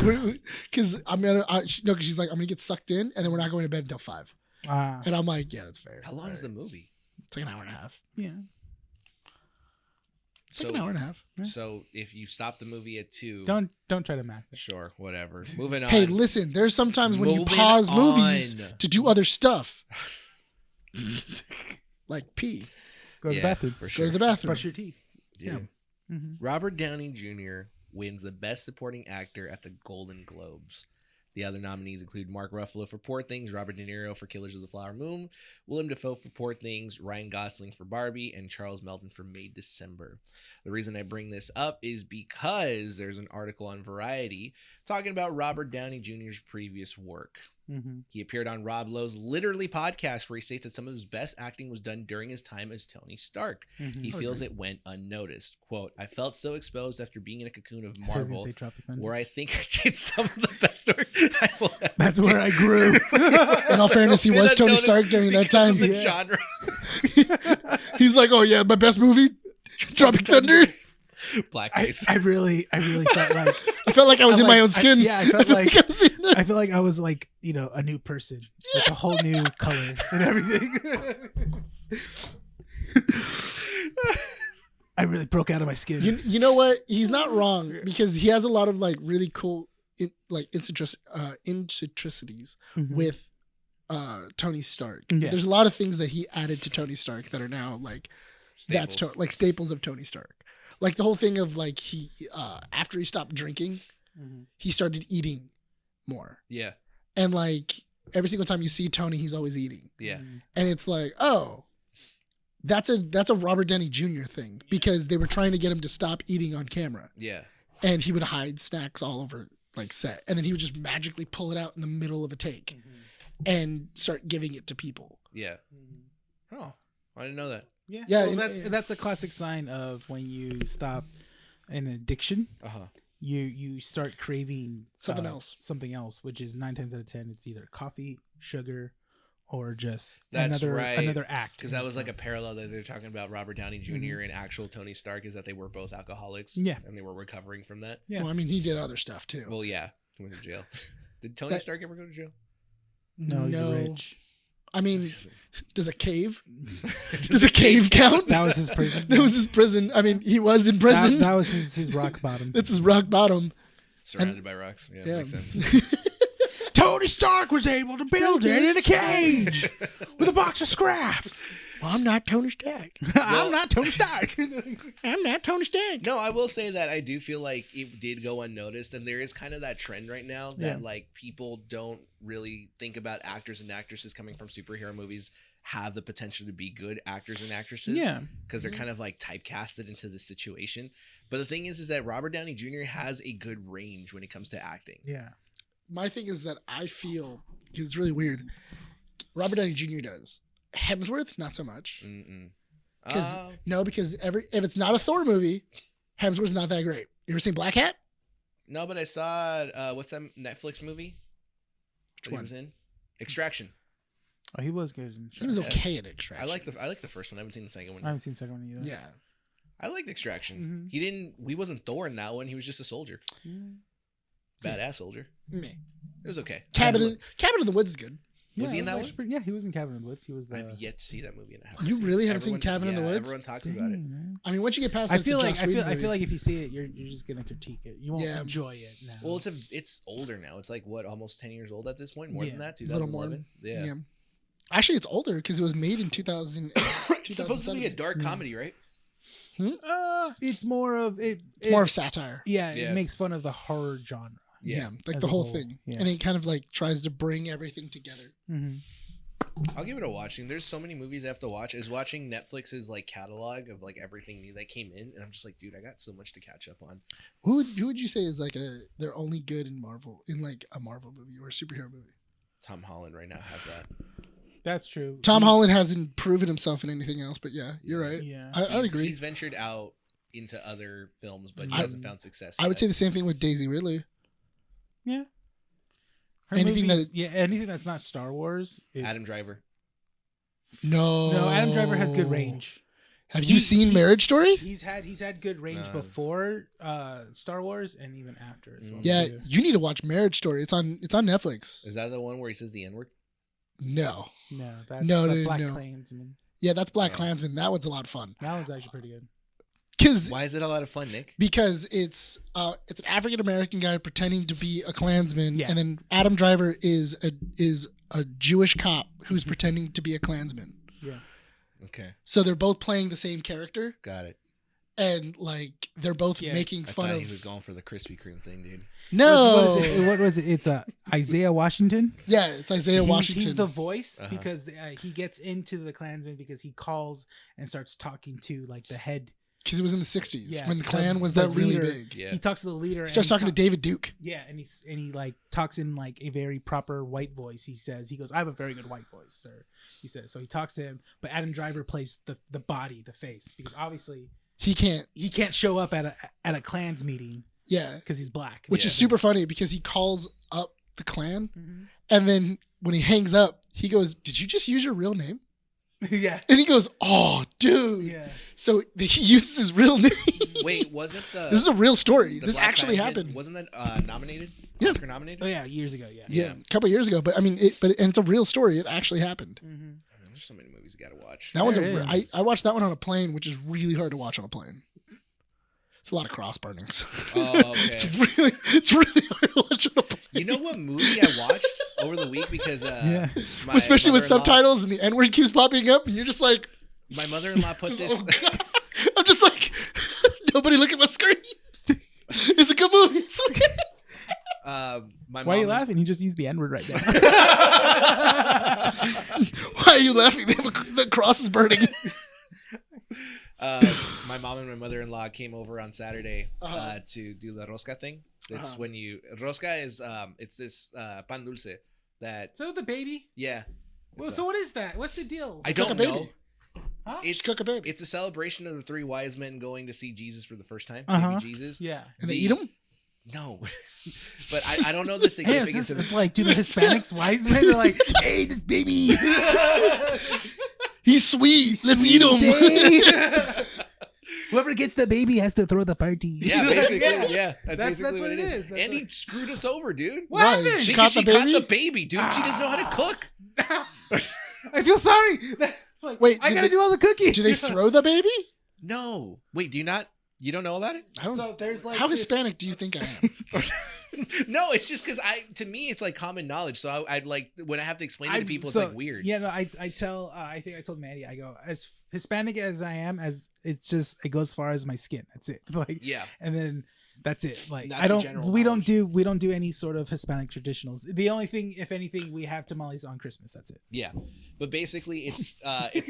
because I'm gonna no, because she's like, I'm gonna get sucked in, and then we're not going to bed until 5. And I'm like, yeah, that's fair. How long is the movie? It's like an hour and a half. Yeah, It's like an hour and a half. So if you stop the movie at 2, don't try to math it. sure, whatever. Moving on. Hey, listen, there's sometimes when you Moving pause on. movies to do other stuff, like pee, Go to the bathroom. for go sure. to the bathroom. Brush your teeth. Yeah. Robert Downey Jr. wins the Best Supporting Actor at the Golden Globes. The other nominees include Mark Ruffalo for Poor Things, Robert De Niro for Killers of the Flower Moon, Willem Dafoe for Poor Things, Ryan Gosling for Barbie, and Charles Melton for May December. The reason I bring this up is because there's an article on Variety talking about Robert Downey Jr.'s previous work. He appeared on Rob Lowe's Literally podcast, where he states that some of his best acting was done during his time as Tony Stark. He feels it went unnoticed. Quote, "I felt so exposed after being in a cocoon of Marvel, where I think I did some of the best work I will ever That's do." where I grew. In all fairness, he was Tony Stark during that time. The genre. He's like, oh yeah, my best movie, Tropic Thunder. Blackface. I really felt like I felt like I was in my own skin. I felt like I was in there. I feel like I was like, a new person with a whole new color and everything. I really broke out of my skin. You know what? He's not wrong, because he has a lot of like really cool intricacies with Tony Stark. Yeah. There's a lot of things that he added to Tony Stark that are now like like staples of Tony Stark. Like the whole thing of like he after he stopped drinking, he started eating more. Yeah. And like every single time you see Tony, he's always eating. Yeah. And it's like, oh, that's a Robert Downey Jr. thing, because they were trying to get him to stop eating on camera. Yeah. And he would hide snacks all over like set, and then he would just magically pull it out in the middle of a take and start giving it to people. Yeah. Oh, I didn't know that. Yeah, Yeah, well, and- that's a classic sign of when you stop an addiction. Uh-huh. You start craving Something else, which is 9 times out of 10 it's either coffee, sugar, or just That's right. another act. Because that was like a parallel that they're talking about Robert Downey Jr. and actual Tony Stark, is that they were both alcoholics. Yeah. And they were recovering from that. Yeah. Well, I mean, he did other stuff too. Well, yeah. He went to jail. Did Tony Stark ever go to jail? No, he's rich. I mean, does a cave count? That was his prison. That was his prison. I mean, he was in prison. That was his rock bottom. That's his rock bottom. Surrounded by rocks. Yeah, Yeah. makes sense. Tony Stark was able to build it in a cage with a box of scraps. Well, I'm not Tony Stark. I'm not Tony Stark. I'm not Tony Stark. No, I will say that I do feel like it did go unnoticed, and there is kind of that trend right now that like people don't really think about actors and actresses coming from superhero movies have the potential to be good actors and actresses. Yeah. Because they're kind of like typecasted into this situation. But the thing is that Robert Downey Jr. has a good range when it comes to acting. Yeah. My thing is that I feel, because it's really weird, Robert Downey Jr. does. Hemsworth, not so much. Because if it's not a Thor movie, Hemsworth's not that great. You ever seen Black Hat? No, but I saw what's that Netflix movie? Which that one? He was in Extraction. Oh, he was good. In He was okay at Extraction. I like the first one. I haven't seen the second one. I haven't seen the second one either. Yeah. I liked Extraction. He wasn't Thor in that one. He was just a soldier. Badass soldier. Me. It was okay. Cabin in the Woods is good. Was he in that one? Yeah, he was in Cabin in the Woods. He was the. I've yet to see that movie, and I You really haven't seen Cabin in the Woods? Everyone talks about it. I mean, once you get past I that, feel it's a like Joss Whedon I feel movie. like if you see it, you're just gonna critique it. You won't Yeah. enjoy it now. Well, it's older now. It's like what, almost 10 years old at this point. More than that, a little more. 2011. Yeah. Actually, it's older because it was made in 2000. It's supposed to be a dark comedy, right? It's more of it. It's more of satire. Yeah, Yeah. it makes fun of the horror genre. Yeah, like As the a whole whole, thing, yeah. and it kind of like tries to bring everything together. I'll give it a watching. There's so many movies I have to watch. Is watching Netflix's like catalog of like everything new that came in, and I'm just like, dude, I got so much to catch up on. Who would you say is like they're only good in Marvel, in like a Marvel movie or a superhero movie? Tom Holland right now has that. That's true. Tom Holland hasn't proven himself in anything else, but yeah, you're right. Yeah. I'd agree. He's ventured out into other films, but he hasn't found success. I would say the same thing with Daisy Ridley. Yeah. Her Anything movies- anything that's not Star Wars. Adam Driver. No, Adam Driver has good range. Have you seen Marriage Story? He's had good range No. before Star Wars and even after as well. Yeah, too. you need to watch Marriage Story. It's on Netflix. Is that the one where he says the N-word? No. No, that's No, the no, Black no. Klansman. Yeah, that's Black Oh. Klansman. That one's a lot of fun. That one's actually pretty good. Why is it a lot of fun, Nick? Because it's an African American guy pretending to be a Klansman, Yeah. and then Adam Driver is a Jewish cop who's pretending to be a Klansman. Yeah. Okay, So they're both playing the same character, got it. and like they're both Yeah. making I fun thought of. he was going for the Krispy Kreme thing, dude. No, What was it? It's Isaiah Washington. yeah, it's Isaiah Washington. He's the voice Uh-huh. because he gets into the Klansman because he calls and starts talking to like the head. Because it was in the '60s Yeah, when the Klan was the like really leader. big. Yeah. He talks to the leader. He starts talking to David Duke. Yeah, and he like talks in like a very proper white voice. He goes, "I have a very good white voice, sir." He says. So he talks to him, but Adam Driver plays the body, the face, because obviously He can't. show up at a Klans meeting Yeah, because he's black. which Yeah. is super funny because he calls up the Klan, Mhm. and then when he hangs up, he goes, "Did you just use your real name?" yeah, And he goes, "Oh, dude." yeah. So he uses his real name. Wait, wasn't the This is a real story. the This Black actually Klansman- happened. Wasn't that nominated? Yeah. Oscar nominated. Oh yeah, years ago. Yeah. Yeah, a couple of years ago. But I mean, and it's a real story. It actually happened. Mhm. I mean, there's so many movies you gotta watch. That one's There is. I watched that one on a plane, which is really hard to watch on a plane. It's a lot of cross burnings. Oh, okay. It's really hard to watch on a plane. You know what movie I watched over the week because Yeah. my Especially with mother-in-law- subtitles and the N word keeps popping up, and you're just like, My mother-in-law put just, this. oh, God. I'm just like, nobody look at my screen. It's a good movie. It's okay. My Why are you mom- laughing? He just used the N-word right now. Why are you laughing? The cross is burning. My mom and my mother-in-law came over on Saturday Uh-huh. to do the rosca thing. It's Uh-huh. when you rosca is it's this pan dulce that So the baby. yeah. Well, It's so what is that? What's the deal? I Cook a don't baby. know. Huh? It's cook a baby. It's a celebration of the three wise men going to see Jesus for the first time. Uh-huh. Baby Jesus. Yeah. And they eat them? No, but I don't know the Hey, significance is of this the. like do the Hispanics wise men? They're like, hey, this baby. He's sweet. Let's eat him. Day. Whoever gets the baby has to throw the party. Yeah, basically, Yeah. yeah. That's basically that's what it is. That's And what- he screwed us over, dude. What Why? happened? She Because caught the baby? the baby, dude. She doesn't know how to cook. I feel sorry. Like, Wait, I do gotta they- do all the cooking. Do they throw the baby? No. Wait, do you not? You don't know about it? I don't. So there's like How this- Hispanic do you think I am? No, it's just because to me, it's like common knowledge. So I'd like, when I have to explain it to people, so, it's like weird. Yeah, no, I tell I think I told Maddie, I go, as Hispanic as I am, as it's just it goes as far as my skin. That's it. Like Yeah. and then that's it. Like That's I the don't general we knowledge. don't do any sort of Hispanic traditionals. The only thing, if anything, we have tamales on Christmas. That's it. Yeah. But basically, it's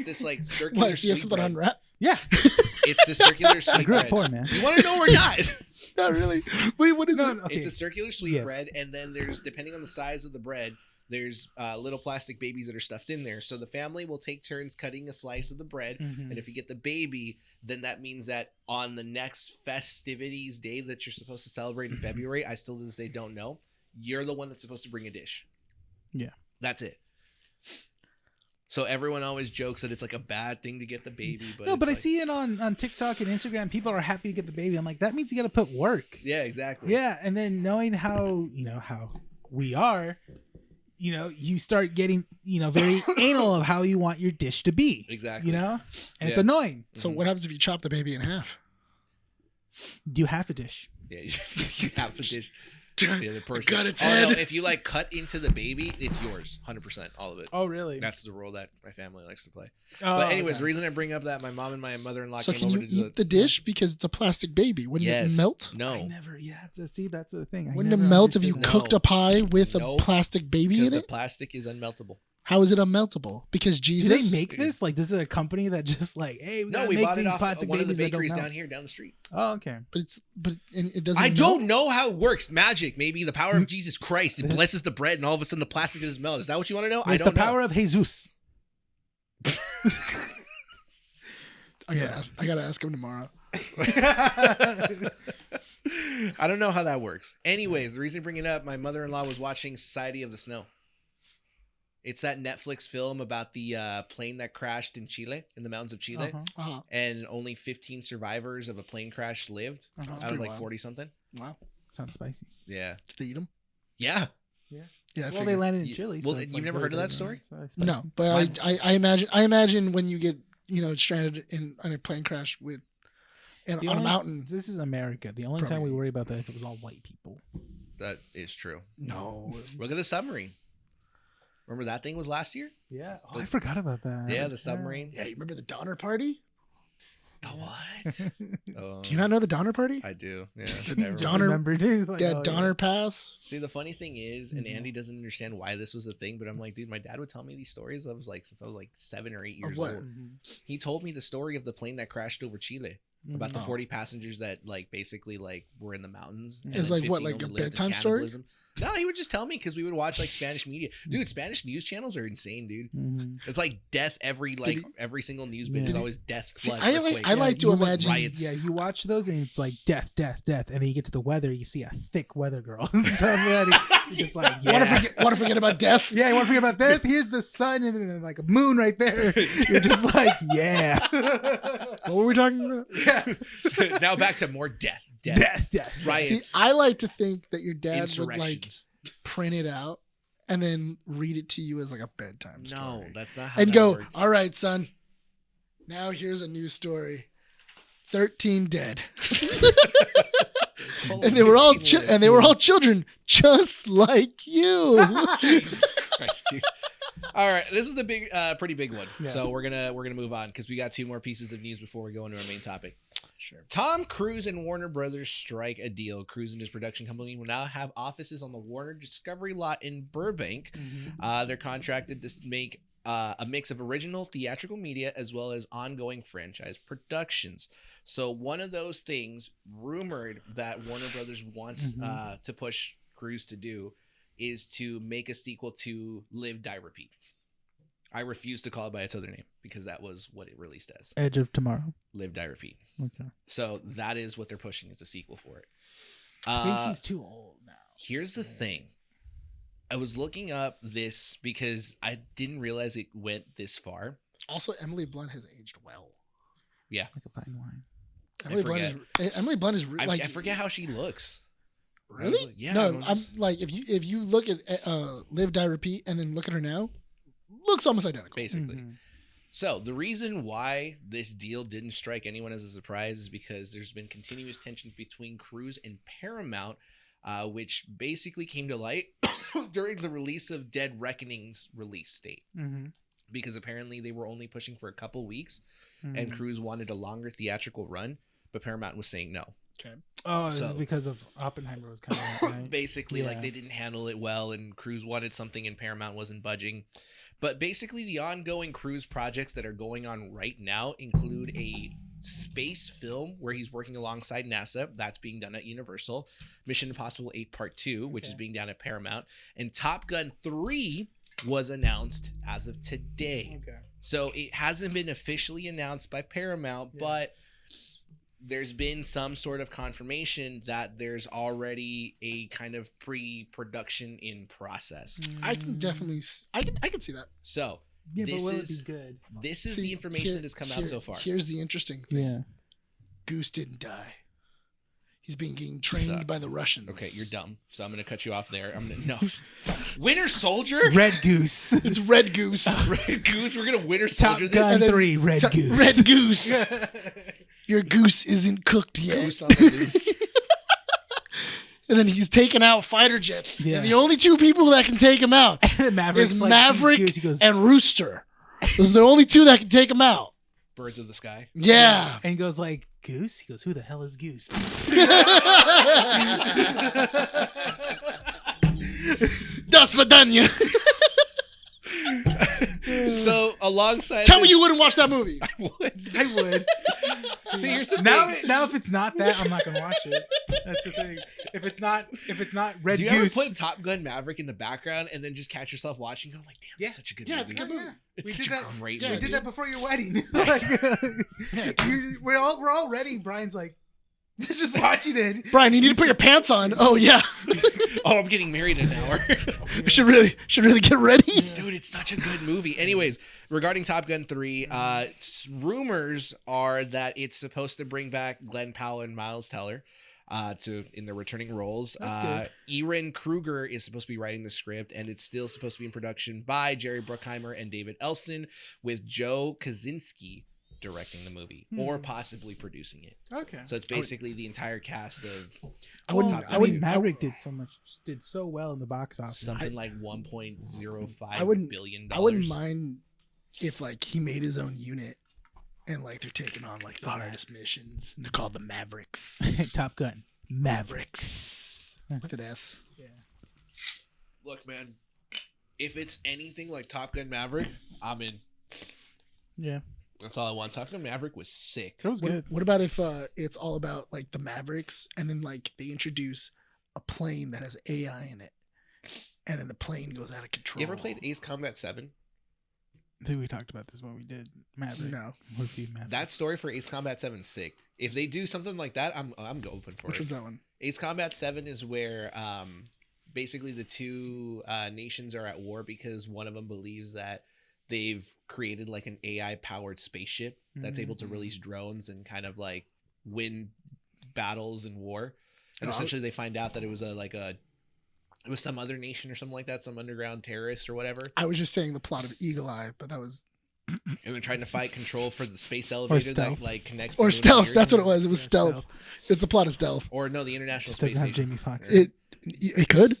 this like circular What? So you have sweet something bread. on wrap? Yeah. It's the circular I sweet grew up bread. poor, man. You want to know or not? Not really. Wait, what is No, it? no, okay. It's a circular sweet Yes. bread, and then there's, depending on the size of the bread, there's little plastic babies that are stuffed in there. So the family will take turns cutting a slice of the bread, Mhm. and if you get the baby, then that means that on the next festivities day that you're supposed to celebrate in February, I still to this day don't know, you're the one that's supposed to bring a dish. Yeah. That's it. So everyone always jokes that it's like a bad thing to get the baby, but No, it's but I like- see it on TikTok and Instagram. People are happy to get the baby. I'm like, that means you got to put work. Yeah, exactly. Yeah, and then knowing how how we are, you start getting very anal of how you want your dish to be. Exactly. And it's Yeah. annoying. So what happens if you chop the baby in half? Do half a dish. Yeah, you have to dish the other person. got its Oh, no, head. if you like cut into the baby, it's yours, 100%, all of it. Oh, really? That's the role that my family likes to play. Oh, But anyways, okay. the reason I bring up that my mom and my mother-in-law So came can over you to do eat the dish because it's a plastic baby? Wouldn't Yes. it melt? I No, never. Yeah, see, that's the thing. I Wouldn't it never melt if you understood No. cooked a pie with a No. plastic baby because in the it? plastic is unmeltable. How is it unmeltable? Because Do Jesus. they make this? Like, this is a company that just like, hey, we No, gotta we make bought it these off plastic one of the babies that don't bakeries melt. down here, down the street. Oh, okay. but it doesn't. I melt? don't know how it works. Magic, maybe the power of Jesus Christ. It blesses the bread, and all of a sudden the plastic doesn't melt. Is that what you want to know? I It's don't the power of Jesus. I gotta ask him tomorrow. I don't know how that works. Anyways, the reason I bring it up, my mother-in-law was watching Society of the Snow. It's that Netflix film about the plane that crashed in Chile, in the mountains of Chile, Uh-huh. and only 15 survivors of a plane crash lived Uh-huh. out of pretty like wild. 40 something. Wow. Sounds spicy. Yeah, Did they eat him? yeah. Yeah. I Well, they figured. landed in You- Chile. well, so it's you've like never very heard of that big, story? so it's No, spicy. but I imagine when you get stranded in a plane crash with on a mountain. This is America. The only time we Probably. worry about that if it was all white people. That is true. No. Look at the submarine. Remember that thing was last year? Yeah. Oh, I forgot about that. Yeah, the submarine. Yeah, you remember the Donner Party? The what? Oh, Do you not know the Donner Party? I do. Yeah. The Never Donner- mind. Remember, dude? Like, Yeah, oh, Donner Pass. See, the funny thing is, and Mhm. Andy doesn't understand why this was a thing, but I'm like, dude, my dad would tell me these stories. Since I was like 7 or 8 years Of what? old. Mhm. He told me the story of the plane that crashed over Chile. About the Oh. 40 passengers that like basically like were in the mountains. and It's then like what, 15 like only your lived in bedtime story? cannibalism. No, he would just tell me because we would watch like Spanish media. Dude, Spanish news channels are insane, dude. Mhm. It's like death every every single news bit Yeah. is Did he- always death. See, Flood, I earthquake. like to you watch imagine. riots. Yeah, you watch those and it's like death, death, death, and then you get to the weather, you see a thick weather girl and stuff already. You're just like, yeah. Want to forget about death? Yeah, you want to forget about death? Here's the sun and then like a moon right there. You're just like, yeah. What were we talking about? Yeah. Now back to more death. Death, death. Riots. See, I like to think that your dad would like Insurrections. print it out and then read it to you as like a bedtime No, story. that's not how And that go, works. all right, son. Now here's a new story. 13 dead. and they were all children just like you. Jesus Christ, dude. All right, this is the big, pretty big one. Yeah. So we're gonna move on because we got 2 more pieces of news before we go into our main topic. Sure. Tom Cruise and Warner Brothers strike a deal. Cruise and his production company will now have offices on the Warner Discovery lot in Burbank. Mhm. They're contracted to make a mix of original theatrical media as well as ongoing franchise productions. So one of those things rumored that Warner Brothers wants Mhm. to push Cruise to do is to make a sequel to Live, Die, Repeat. I refuse to call it by its other name because that was what it released as. Edge of Tomorrow. Live, Die, Repeat. Okay. So that is what they're pushing as a sequel for it. I think he's too old now. Here's the thing. I was looking up this because I didn't realize it went this far. Also, Emily Blunt has aged well. Like a fine wine. Emily Blunt is I, like I forget how she looks. I was Really? like, yeah. I No, was I'm just- like if you look at Live, Die, Repeat, and then look at her now, looks almost identical. basically. Mhm. So the reason why this deal didn't strike anyone as a surprise is because there's been continuous tensions between Cruise and Paramount, which basically came to light during the release of Dead Reckoning's release date. Mhm. Because apparently they were only pushing for a couple weeks, Mhm. and Cruise wanted a longer theatrical run, but Paramount was saying no. Oh, it's So- because of Oppenheimer was coming out, right? Basically, like Yeah. they didn't handle it well, and Cruise wanted something, and Paramount wasn't budging. But basically, the ongoing Cruise projects that are going on right now include a space film where he's working alongside NASA. That's being done at Universal. Mission Impossible 8 Part 2, which is Okay. being done at Paramount. And Top Gun 3 was announced as of today. Okay. So it hasn't been officially announced by Paramount, Yeah. but there's been some sort of confirmation that there's already a kind of pre-production in process. I can definitely, I can see that. So Yeah, but this will is- it be good? this is See, the information here- that has come out here- so far. Here's the interesting thing: Yeah. Goose didn't die. He's being getting trained Stop. by the Russians. Okay, you're dumb. So I'm gonna cut you off there. I'm gonna no. Winter Soldier. Red Goose. It's Red Goose. Red Goose. We're gonna Winter Top Soldier Gun this. then 3, Red Goose. Red Goose. Your goose isn't cooked yet. Goose on the loose. And then he's taking out fighter jets. Yeah. And the only 2 people that can take him out And Maverick's is like, Maverick sees Goose, he goes, and Rooster. Those are the only 2 that can take him out. Birds of the Sky. Yeah. and he goes like, Goose? He goes, who the hell is Goose? Das Vidania. alongside. Tell me you wouldn't watch that movie. I would. I would. See, here's the now, thing. now, if it's not that, I'm not gonna watch it. That's the thing. If it's not Red Do you Goose, ever put Top Gun Maverick in the background and then just catch yourself watching, going like, "Damn, Yeah. it's such a good Yeah, movie." it's a good movie. It's We such did a that- great yeah, we movie. did that before your wedding. Like, we're all ready. Brian's like, just watching it. Brian, you need to put your pants on. Oh yeah, Oh, I'm getting married in an hour. should really get ready. Dude, it's such a good movie. Anyways, regarding Top Gun 3, rumors are that it's supposed to bring back Glenn Powell and Miles Teller in their returning roles. That's Erin Kruger is supposed to be writing the script, and it's still supposed to be in production by Jerry Bruckheimer and David Elson, with Joe Kaczynski directing the movie or possibly producing it. Okay. So it's basically the entire cast of I wouldn't. I mean, Maverick did so well in the box office. something like $1.05 I wouldn't- billion. I wouldn't mind if like he made his own unit and like they're taking on like the hardest missions. And they're called the Mavericks. Top Gun Mavericks. With an S. Yeah. Look, man, if it's anything like Top Gun Maverick, I'm in. Yeah. That's all I want. Top Gun Maverick was sick. That was good. What about if it's all about like the Mavericks and then like they introduce a plane that has AI in it, and then the plane goes out of control? You ever played Ace Combat 7? I think we talked about this when we did Maverick. No. Movie Maverick. That story for Ace Combat 7 is sick. If they do something like that, I'm open for Which it. one's that one? Ace Combat 7 is where basically the two nations are at war because one of them believes that they've created like an AI powered spaceship that's able to release drones and kind of like win battles in war. And essentially they find out that it was it was some other nation or something like that, some underground terrorist or whatever. I was just saying the plot of Eagle Eye, but that was And they're trying to fight control for the space elevator stealth. that like connects. or the moon Stealth. and the That's what it Earth. was. It was Yeah, Stealth. Stealth. It's the plot of Stealth. Or no, the International Just Space doesn't have Station. Jamie Foxx. It could.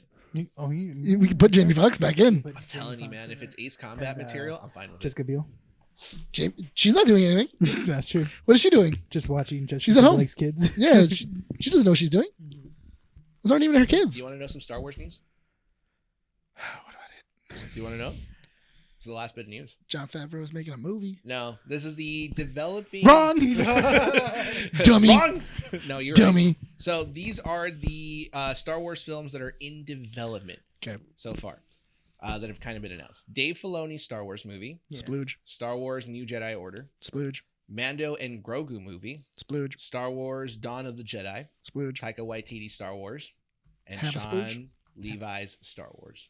We could put Jamie Foxx back in. I'm telling you, man, if it's Ace Combat material, I'm fine with it. Jessica Biel. She's not doing anything. That's true. What is she doing? Just watching Jessica She's at home. Biel's kids. Yeah, she doesn't know what she's doing. Those aren't even her Do kids. you want to know some Star Wars news? What about it? Do you want to know? It's the last bit of news. John Favreau is making a movie. No, this is the developing. Wrong. Dummy. Wrong. No, you're Dummy. right. So these are the Star Wars films that are in development Okay. so far that have kind of been announced. Dave Filoni's Star Wars movie, Yes. Splooge. Star Wars New Jedi Order, Splooge. Mando and Grogu movie, Splooge. Star Wars Dawn of the Jedi, Splooge. Taika Waititi Star Wars, and Have a splooge? Sean Levi's Star Wars.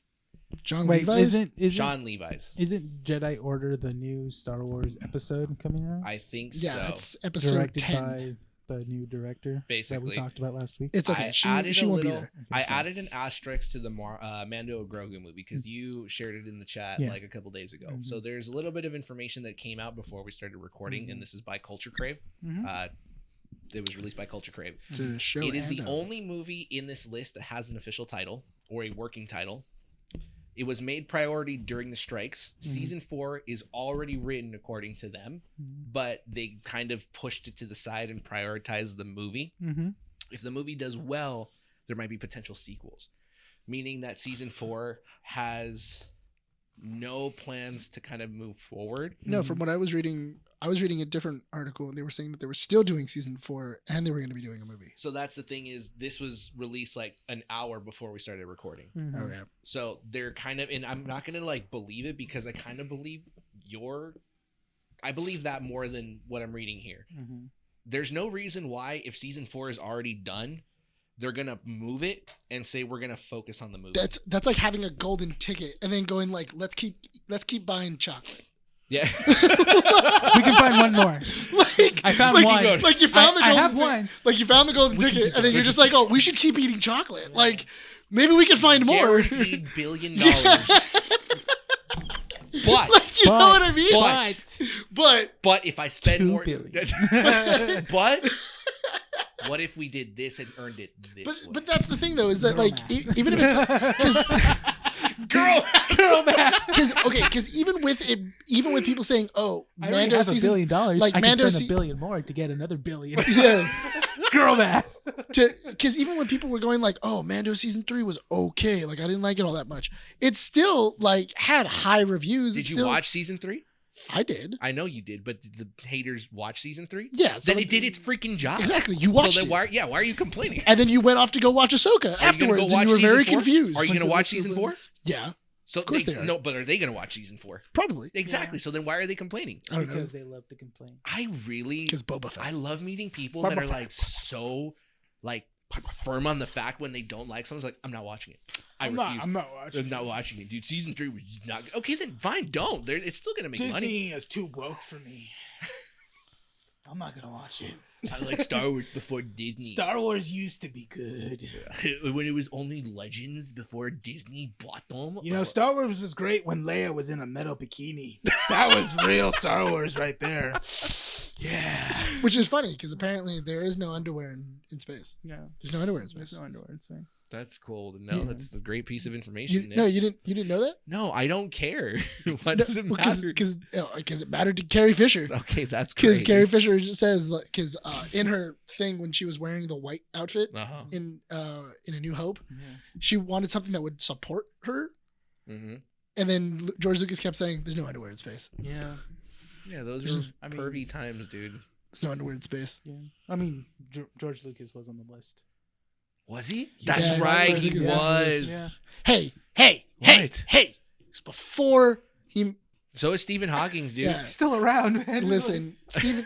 John Wait, Levi's. Sean Levi's. Isn't Jedi Order the new Star Wars episode coming out? I think Yeah, so. that's episode Directed 10. by the new director that Basically. we talked about last week. It's okay. I She added a won't be little- there. I It's fine. added an asterisk to the Mando Grogu movie because you shared it in the chat Yeah. like a couple days ago. Mhm. So there's a little bit of information that came out before we started recording, and this is by Culture Crave. Mhm. It was released by Culture Crave. To show It is the Ando. only movie in this list that has an official title or a working title. It was made priority during the strikes. Season 4 is already written according to them, but they kind of pushed it to the side and prioritized the movie. Mm-hmm. If the movie does well, there might be potential sequels, meaning that season 4 has no plans to kind of move forward. No, from what I was reading a different article, and they were saying that they were still doing season 4 and they were going to be doing a movie. So that's the thing is this was released like an hour before we started recording. Mm-hmm. Okay. So they're kind of, and I'm not going to like believe it because I kind of believe I believe that more than what I'm reading here. Mm-hmm. There's no reason why if season 4 is already done, they're going to move it and say we're going to focus on the movie. That's like having a golden ticket and then going like, let's keep buying chocolate. Yeah. We can find one more. Like I found like, one. Like you found the I golden have ticket. one. Like you found the golden We can ticket, keep and then it. you're just like, oh, we should keep eating chocolate. Like maybe we can find more. Guaranteed $1 billion. Yeah. But Like, you know what I mean? But- But But if I spend $2 more, billion. but what if we did this and earned it this way? but that's the thing though, is that Girl like math. even if it's girl math. because even with people saying, oh, I already Mando have season, $1 billion. like I can Mando spend $1 billion more to get another billion. yeah, Girl math. because even when people were going like, oh, Mando season 3 was okay, like I didn't like it all that much. It still like had high reviews. Did It's you still, watch season 3? I did. I know you did, but did the haters watch season 3? Yeah. Then it did its freaking job. Exactly. You watched so then it. why are you complaining? And then you went off to go watch Ahsoka Are you gonna afterwards, go and you watch were very season 4? confused. Are you Like, going to watch season 4? Yeah, So Of course they are. No, but are they going to watch season 4? probably. Exactly. So then why are they complaining? I don't know. Because they love to complain. I really Because Boba Fett. I love meeting people Boba that are Fett. like so like firm on the fact when they don't like something. It's like, I'm not watching it. I refuse. I'm not watching. I'm not watching it, dude. Season 3 was not good. Okay, then fine, don't. It's still gonna make Disney money. is too woke for me. I'm not gonna watch it. I like Star Wars before Disney. Star Wars used to be good. When it was only Legends before Disney bought them. You know, Star Wars was great when Leia was in a metal bikini. That was real Star Wars right there. Yeah. Which is funny because apparently there is no underwear in space. Yeah. There's no underwear in space. There's no underwear in space. That's cool to know. Yeah. That's a great piece of information. You, Nick. no, you didn't know that? No, I don't care. What does it matter? Because it mattered to Carrie Fisher. Okay, that's Because great. Carrie Fisher just says, because in her thing when she was wearing the white outfit Uh-huh. in A New Hope, Yeah. she wanted something that would support her, Mm-hmm. and then George Lucas kept saying, "There's no underwear in space. Yeah. Yeah, those There's- are I mean- pervy times, dude. There's no underwear in space." Yeah. I mean, George Lucas was on the list. Was he? Yeah, That's George right, Lucas he is on the list. was. Yeah. Hey! What? It's before he. So is Stephen Hawking's, dude. Yeah. Still around, man. Listen, Steven.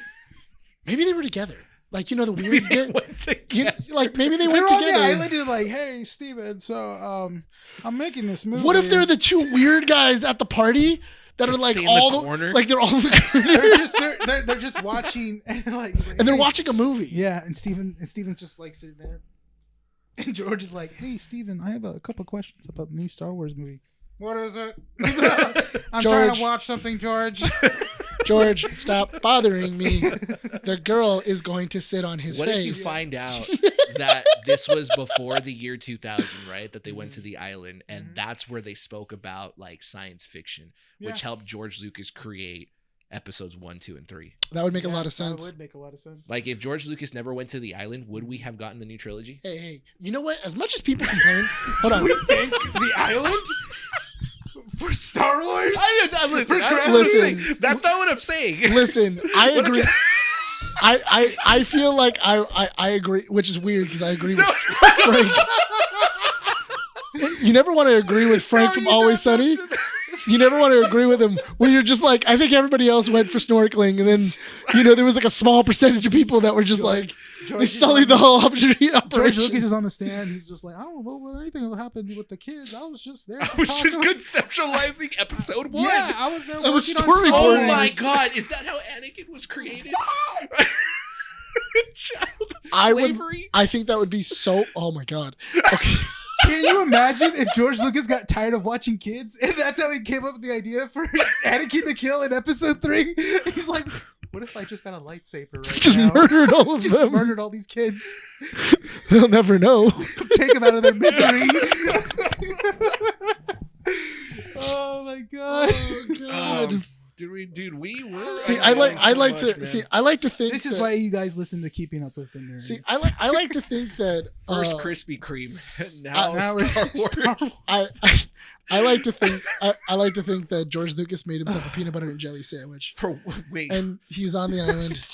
Maybe they were together. Like the weird. They went together. Like maybe they They went were on the together. island and like, hey, Steven, so I'm making this movie. What if they're the two weird guys at the party that are like Stay in the all corner? like they're all in the corner they're just watching and like, he's like, and they're hey. watching a movie. Yeah, and Steven's just like sitting there. And George is like, hey Steven, I have a couple questions about the new Star Wars movie. What is it? I'm trying George. to watch something, George. George, stop bothering me. The girl is going to sit on his What face. if you find out that this was before the year 2000, right? That they went to the island, and that's where they spoke about like science fiction, which helped George Lucas create episodes 1, 2, and 3. That would make a lot of That sense. would make a lot of sense. Like if George Lucas never went to the island, would we have gotten the new trilogy? Hey, you know what? As much as people complain, hold on. think the island for Star Wars? Listen, That's not what I'm saying. listen. I What agree. I'm- I feel like I agree, which is weird because I agree with Frank. You never want to agree with Frank from Always Sunny. You never want to agree with him when you're just like, I think everybody else went for snorkeling, and then there was like a small percentage of people that were just like they sullied the whole operation. George Lucas is on the stand. He's just like, I don't know what anything happened with the kids. I was just there. I was just conceptualizing episode 1. Yeah, I was there. I was working on storyboarding. Star Oh Boring. my Wars. god, is that how Anakin was created? Child of I would. slavery? I think that would be so. Oh my god. Okay. Can you imagine if George Lucas got tired of watching kids and that's how he came up with the idea for Anakin to kill in episode 3? He's like, what if I just got a lightsaber right Just now? murdered all of Just them. murdered all these kids. They'll never know. Take them out of their misery. Oh my god. God. Dude, we were. See, I like to think. This is that- why you guys listen to Keeping Up with the Nerds. See, I like to think that. First Krispy Kreme, now we're Star Star Wars. I like to think. I like to think that George Lucas made himself a peanut butter and jelly sandwich, Wait, and he's on the island.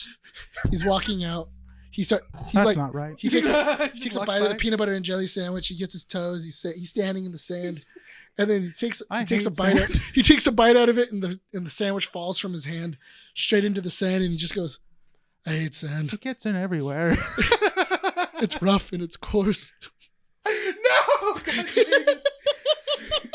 He's walking out. He's That's like. not right. He takes a Just bite walks of the by. peanut butter and jelly sandwich. He gets his toes. He's standing in the sand, and then he takes I a hate bite. sand. He takes a bite out of it, and the sandwich falls from his hand straight into the sand, and he just goes, "I hate sand. It gets in everywhere. It's rough and it's coarse." No!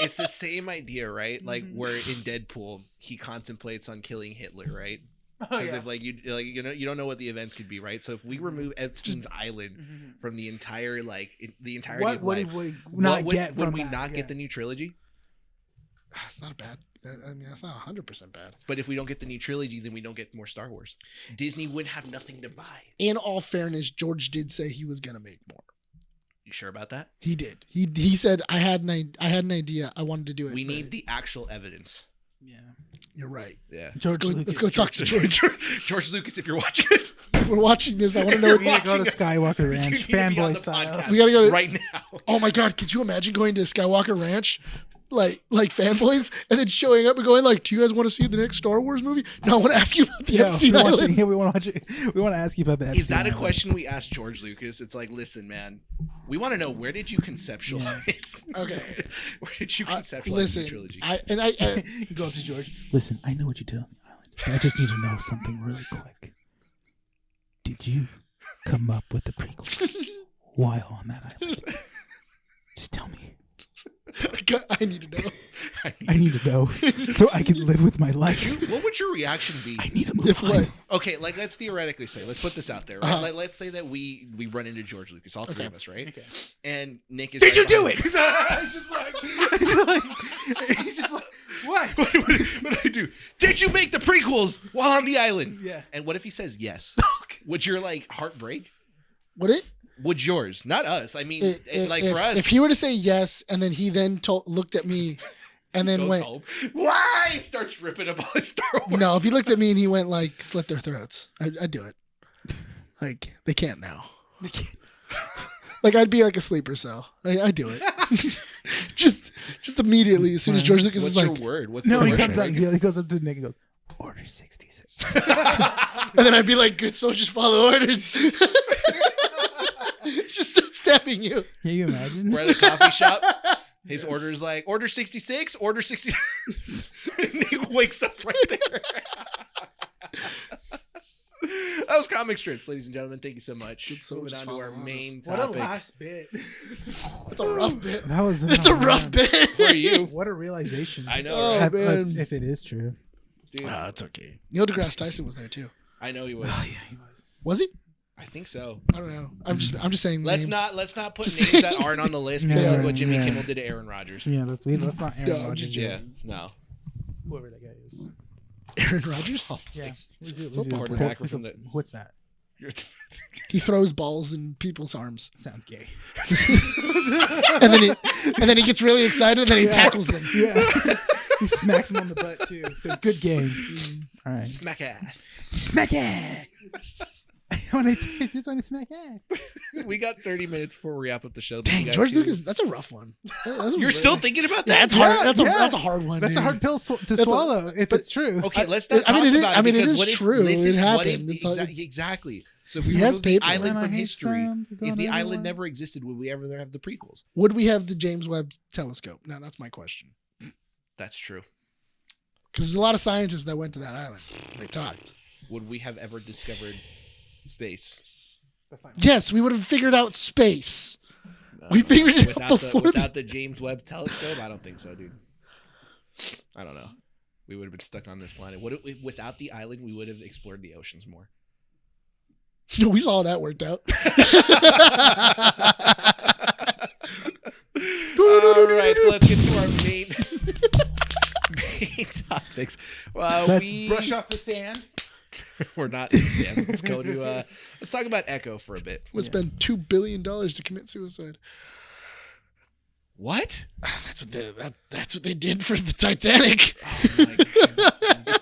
it's the same idea, right? Like where in Deadpool he contemplates on killing Hitler, right? Because if you don't know what the events could be, right? So if we remove Epstein's Island from the entire the entirety What of would life, we not get would from we that? not Yeah. get the new trilogy? That's not bad. I mean, that's not 100% bad. But if we don't get the new trilogy, then we don't get more Star Wars. Disney would have nothing to buy. In all fairness, George did say he was gonna make more. You sure about that? He did. He said I had an idea. I wanted to do it. We but need the actual evidence. Yeah. You're right. Yeah. George Let's go talk to George. George Lucas, if you're watching it, If we're watching this, I want to know. We need to go to Skywalker Ranch, you need to be on fanboy the style. podcast We gotta go to- right now. Oh my God! Could you imagine going to Skywalker Ranch like fanboys, and then showing up and going like, "Do you guys want to see the next Star Wars movie?" No, I want to ask you about the Epstein Island. We want to watch it. We want to ask you about the Epstein Is that a Island. question we asked George Lucas? It's like, listen, man, we want to know, where did you conceptualize? Okay. Where did you conceptualize the Listen, trilogy? You go up to George. Listen, I know what you did on the island, but I just need to know something really quick. Did you come up with the prequels while on that island? Just tell me. I need to know. I need to know so I can live with my life. What would your reaction be? I need to move If on. what? Okay, like let's theoretically say, let's put this out there, right? Uh-huh. Let's say that we run into George Lucas, all three Okay. of us, right? Okay. And Nick is. Did you right do behind it? Just like, he's just like, what? what did I do? Did you make the prequels while on the island? Yeah. And what if he says yes? Would your like heart break? Would it? Would yours, not us? I mean, like if, for us, if he were to say yes, and then he then looked at me, and then goes went, home. Why? Starts ripping up all his Star Wars. no, if he looked at me and he went like, slit their throats, I'd do it. Like they can't now. Like I'd be like a sleeper cell. I'd do it. just immediately as soon as George Lucas What's is your like, word? What's No, the he word? comes out. He goes up to Nick and goes, "Order 66." and then I'd be like, good soldiers follow orders. Just start stabbing you. Can you imagine? We're at a coffee shop. His order is like, order 66, order 60. Nick wakes up right there. That was comic strips, ladies and gentlemen. Thank you so much. Good Moving soldiers on to our follow main What a topic. last bit. That's a rough bit. That was. It's a rough man. bit. For you. What a realization. I know, Oh, right? man. If it is true. Dude, It's okay. Neil deGrasse Tyson was there too. I know he was. Oh yeah, he was. Was he? I think so. I don't know. I'm just saying. Let's names. not put Just names that aren't on the list because Yeah, of what Jimmy yeah. Kimmel did to Aaron Rodgers. Yeah, let's not Aaron No, I'm Rodgers. just Yeah, no. Whoever that guy is. Aaron Rodgers. Yeah. He's a Was it football a- quarterback what's from a- the- What's that? He throws balls in people's arms, Sounds gay. and then he gets really excited, and then he tackles them. Yeah. He smacks him on the butt too. Says, "Good game." All right. Smack ass. Smack ass. I just want to smack ass. We got 30 minutes before we wrap up the show. Dang, George Lucas, that's a rough one. You're still thinking about Yeah, that? that's hard. Yeah, That's a hard one. That's dude. a hard pill to That's a- swallow if but- it's true. Okay, I- let's not I mean, talk it is- about I mean, it because is what if- true. It what if happened. It's all- it's- exactly. So if we He has remove the paper. island When I from hate history, some, if don't the ever island want- never existed, would we ever have the prequels? Would we have the James Webb Telescope? Now that's my question. That's true. Because there's a lot of scientists that went to that island. They talked. Would we have ever discovered space? Yes, we would have figured out space. We figured it out without before without the James Webb Telescope. I don't think so, dude. I don't know. We would have been stuck on this planet. Without the island, we would have explored the oceans more. No, we saw how that worked out. All right, so let's get to our main topics. Let's brush off the sand. We're not in sand. Let's go to let's talk about Echo for a bit. We'll spend $2 billion to commit suicide. What? That's what they did for the Titanic. Oh my God.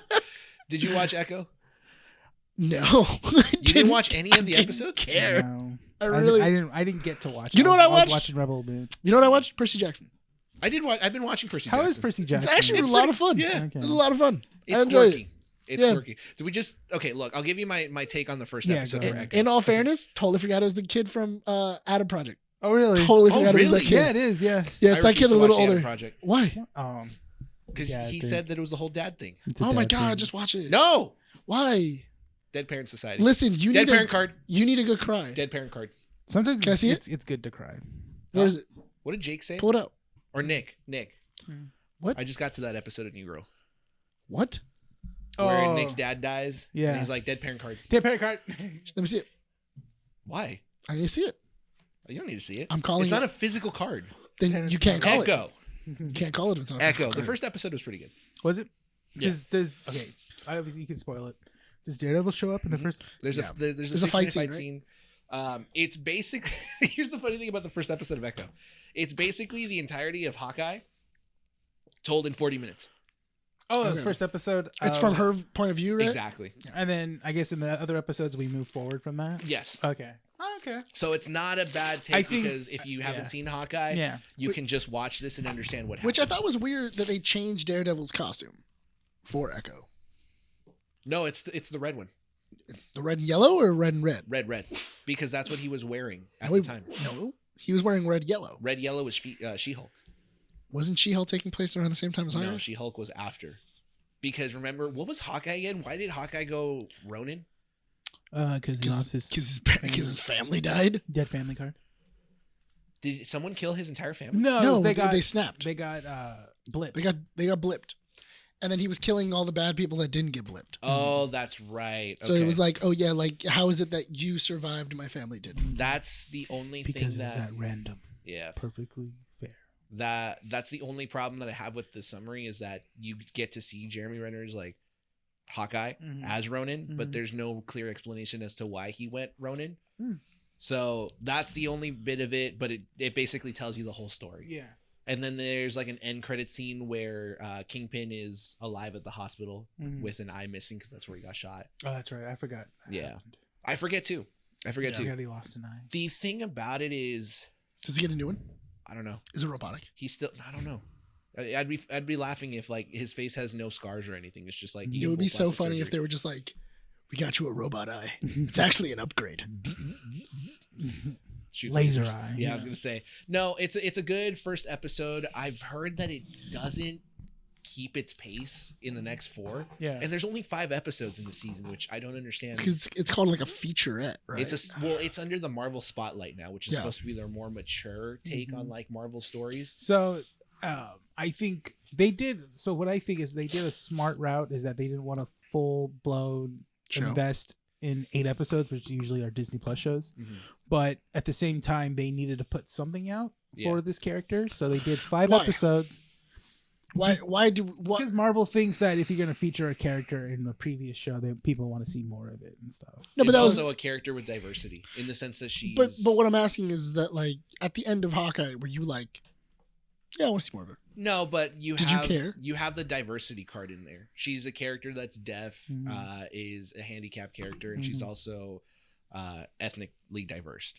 Did you watch Echo? No, You didn't watch any of the didn't episodes? care. No. I really. I didn't get to watch. You know what I was watched? watching Rebel Moon. You know what I watched? Percy Jackson. I did watch. I've been watching Percy How Jackson. is Percy Jackson? It's actually It's a lot of fun. Yeah. Okay. It's a lot of fun. It's I enjoyed quirky. it. It's Yeah. quirky. Do we just okay? Look, I'll give you my take on the first Yeah, episode go for ahead. Echo. In all fairness, totally forgot it was the kid from Adam Project. Oh really? Totally Oh, forgot it was that really? kid. Yeah, it is. Yeah. Yeah, it's I that kid refuse a to little watch the Adam older. Project Why? because Yeah, he dude. said that it was the whole dad thing. It's a Oh my dad god, thing. just watch it. No, Why? Dead Parent Society. Listen, you Dead need Parent a, card. you need a good cry. Dead Parent card. Sometimes Can I see it's good to cry. Where is it? What did Jake say? Pull it up. Or Nick? What? I just got to that episode of New Girl What? where Oh. Nick's dad dies. Yeah. And he's like, Dead Parent card. Dead parent card. Let me see it. Why? I need to see it. You don't need to see it. I'm calling It's not it. a physical card. Then you can't call it. Echo. You can't call it if it's not a Echo. physical The card. first episode was pretty good. Was it? Yeah. Does okay? Obviously, you can spoil it. Does Daredevil show up in the first? There's Yeah. a there's There's a fight fight scene, scene. It's basically here's the funny thing about the first episode of Echo. It's basically the entirety of Hawkeye told in 40 minutes. Oh, Okay. the first episode. It's from her point of view, right? Exactly. And then I guess in the other episodes we move forward from that. Yes. Okay. Oh, okay. So it's not a bad take I think- because if you haven't yeah. seen Hawkeye, Yeah. you can just watch this and understand what happened. Which I thought was weird that they changed Daredevil's costume for Echo. No, it's the red one. The red and yellow or red and red? Red. Because that's what he was wearing at No, the time. No, he was wearing red yellow. Red yellow was She-Hulk. Wasn't She-Hulk taking place around the same time as Hawkeye? No, She-Hulk was after. Because remember, what was Hawkeye again? Why did Hawkeye go Ronin? Because he lost his Because his family died. dead family card. Did someone kill his entire family? No, they snapped. They got blip. They got blipped, and then he was killing all the bad people that didn't get blipped. Oh, that's right. So it was like, oh yeah, like how is it that you survived and my family didn't? That's the only because thing it was that at random. yeah. Perfectly fair. That's the only problem that I have with the summary is that you get to see Jeremy Renner's like Hawkeye as Ronin, but there's no clear explanation as to why he went Ronin. So that's the only bit of it, but it basically tells you the whole story. Yeah. And then there's like an end credit scene where Kingpin is alive at the hospital with an eye missing because that's where he got shot. Oh, that's right. I forgot. That Yeah. happened. I forget too. I forgot he lost an eye. The thing about it is, Does he get a new one? I don't know. Is it robotic? He's still, I don't know. I'd be laughing if like his face has no scars or anything. It's just like It would be so funny if they were just like, "We got you a robot eye. It's actually an upgrade." Shoots Laser lasers. eye. Yeah, I was gonna say no. It's a good first episode. I've heard that it doesn't keep its pace in the next 4. Yeah. And there's only 5 episodes in the season, which I don't understand. It's called like a featurette, right? It's under the Marvel spotlight now, which is Yeah. supposed to be their more mature take on like Marvel stories. So I think they did. So what I think is they did a smart route is that they didn't want a full blown Show. invest in 8 episodes, which usually are Disney Plus shows. But at the same time, they needed to put something out for this character, so they did 5 Why? episodes. Why do what? Because Marvel thinks that if you're going to feature a character in a previous show, that people want to see more of it and stuff. No, but It's that was. also a character with diversity in the sense that she's. But what I'm asking is that like at the end of Hawkeye, were you like, yeah, I want to see more of her? No, but Did you care? You have the diversity card in there. She's a character that's deaf, Mhm. is a handicapped character, and she's also ethnically diverse.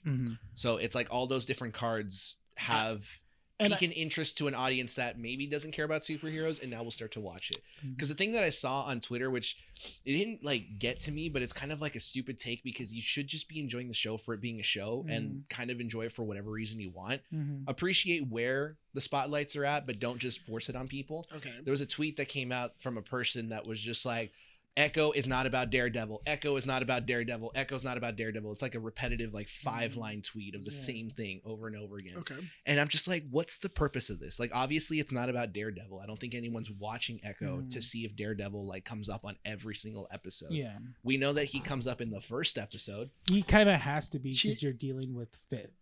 So it's like all those different cards have And pique an interest to an audience that maybe doesn't care about superheroes and now will start to watch it. Because the thing that I saw on Twitter, which it didn't like get to me, but it's kind of like a stupid take because you should just be enjoying the show for it being a show and kind of enjoy it for whatever reason you want. Appreciate where the spotlights are at, but don't just force it on people. Okay. There was a tweet that came out from a person that was just like, Echo is not about Daredevil. Echo is not about Daredevil. Echo's not about Daredevil. It's like a repetitive, like 5-line tweet of the same thing over and over again. Okay. And I'm just like, what's the purpose of this? Like, obviously, it's not about Daredevil. I don't think anyone's watching Echo to see if Daredevil like comes up on every single episode. Yeah. We know that he comes up in the first episode. He kind of has to be because Here- you're dealing with Fist.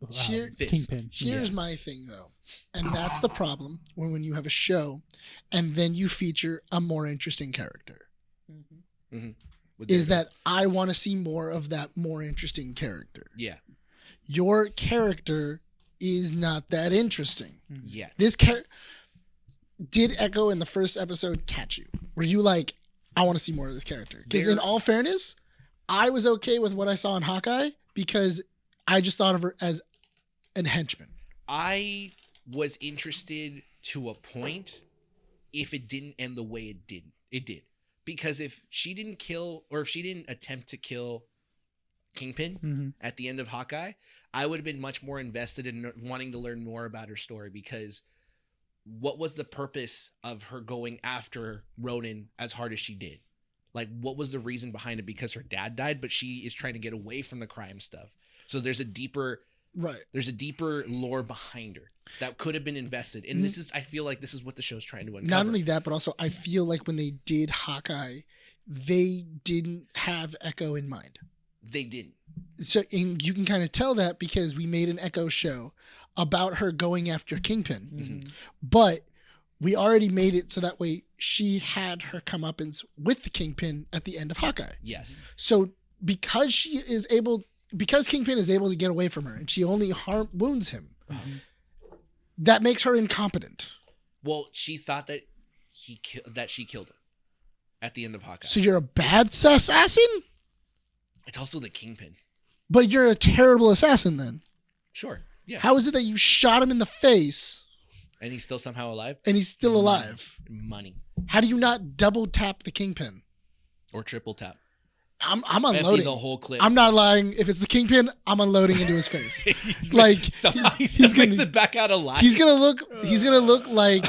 Kingpin. Here's my thing though, and that's the problem when you have a show, and then you feature a more interesting character. With Is Daredevil. that I want to see more of that more interesting character. Yeah. Your character is not that interesting. Yeah. This did Echo in the first episode catch you? Were you like, I want to see more of this character? Because in all fairness, I was okay with what I saw in Hawkeye because I just thought of her as an henchman. I was interested to a point if it didn't end the way it did. It did. Because if she didn't kill or if she didn't attempt to kill Kingpin at the end of Hawkeye, I would have been much more invested in wanting to learn more about her story because what was the purpose of her going after Ronin as hard as she did? Like, what was the reason behind it? Because her dad died, but she is trying to get away from the crime stuff. So there's a deeper lore behind her that could have been invested. And I feel like this is what the show's trying to uncover. Not only that, but also I feel like when they did Hawkeye, they didn't have Echo in mind. They didn't. So and you can kind of tell that because we made an Echo show about her going after Kingpin, but we already made it so that way she had her comeuppance with the Kingpin at the end of Hawkeye. Yes. So because Kingpin is able to get away from her and she only wounds him, that makes her incompetent. Well, she thought that she killed him at the end of Hawkeye. So you're a bad assassin? It's also the Kingpin. But you're a terrible assassin then. Sure. Yeah. How is it that you shot him in the face And he's still somehow alive? and he's still alive? Money. How do you not double tap the Kingpin? Or triple tap. I'm That'd be unloading. the whole clip. I'm not lying. If it's the Kingpin, I'm unloading into his face. He's Like, somehow he's he's gonna- makes it back out alive. He's gonna look like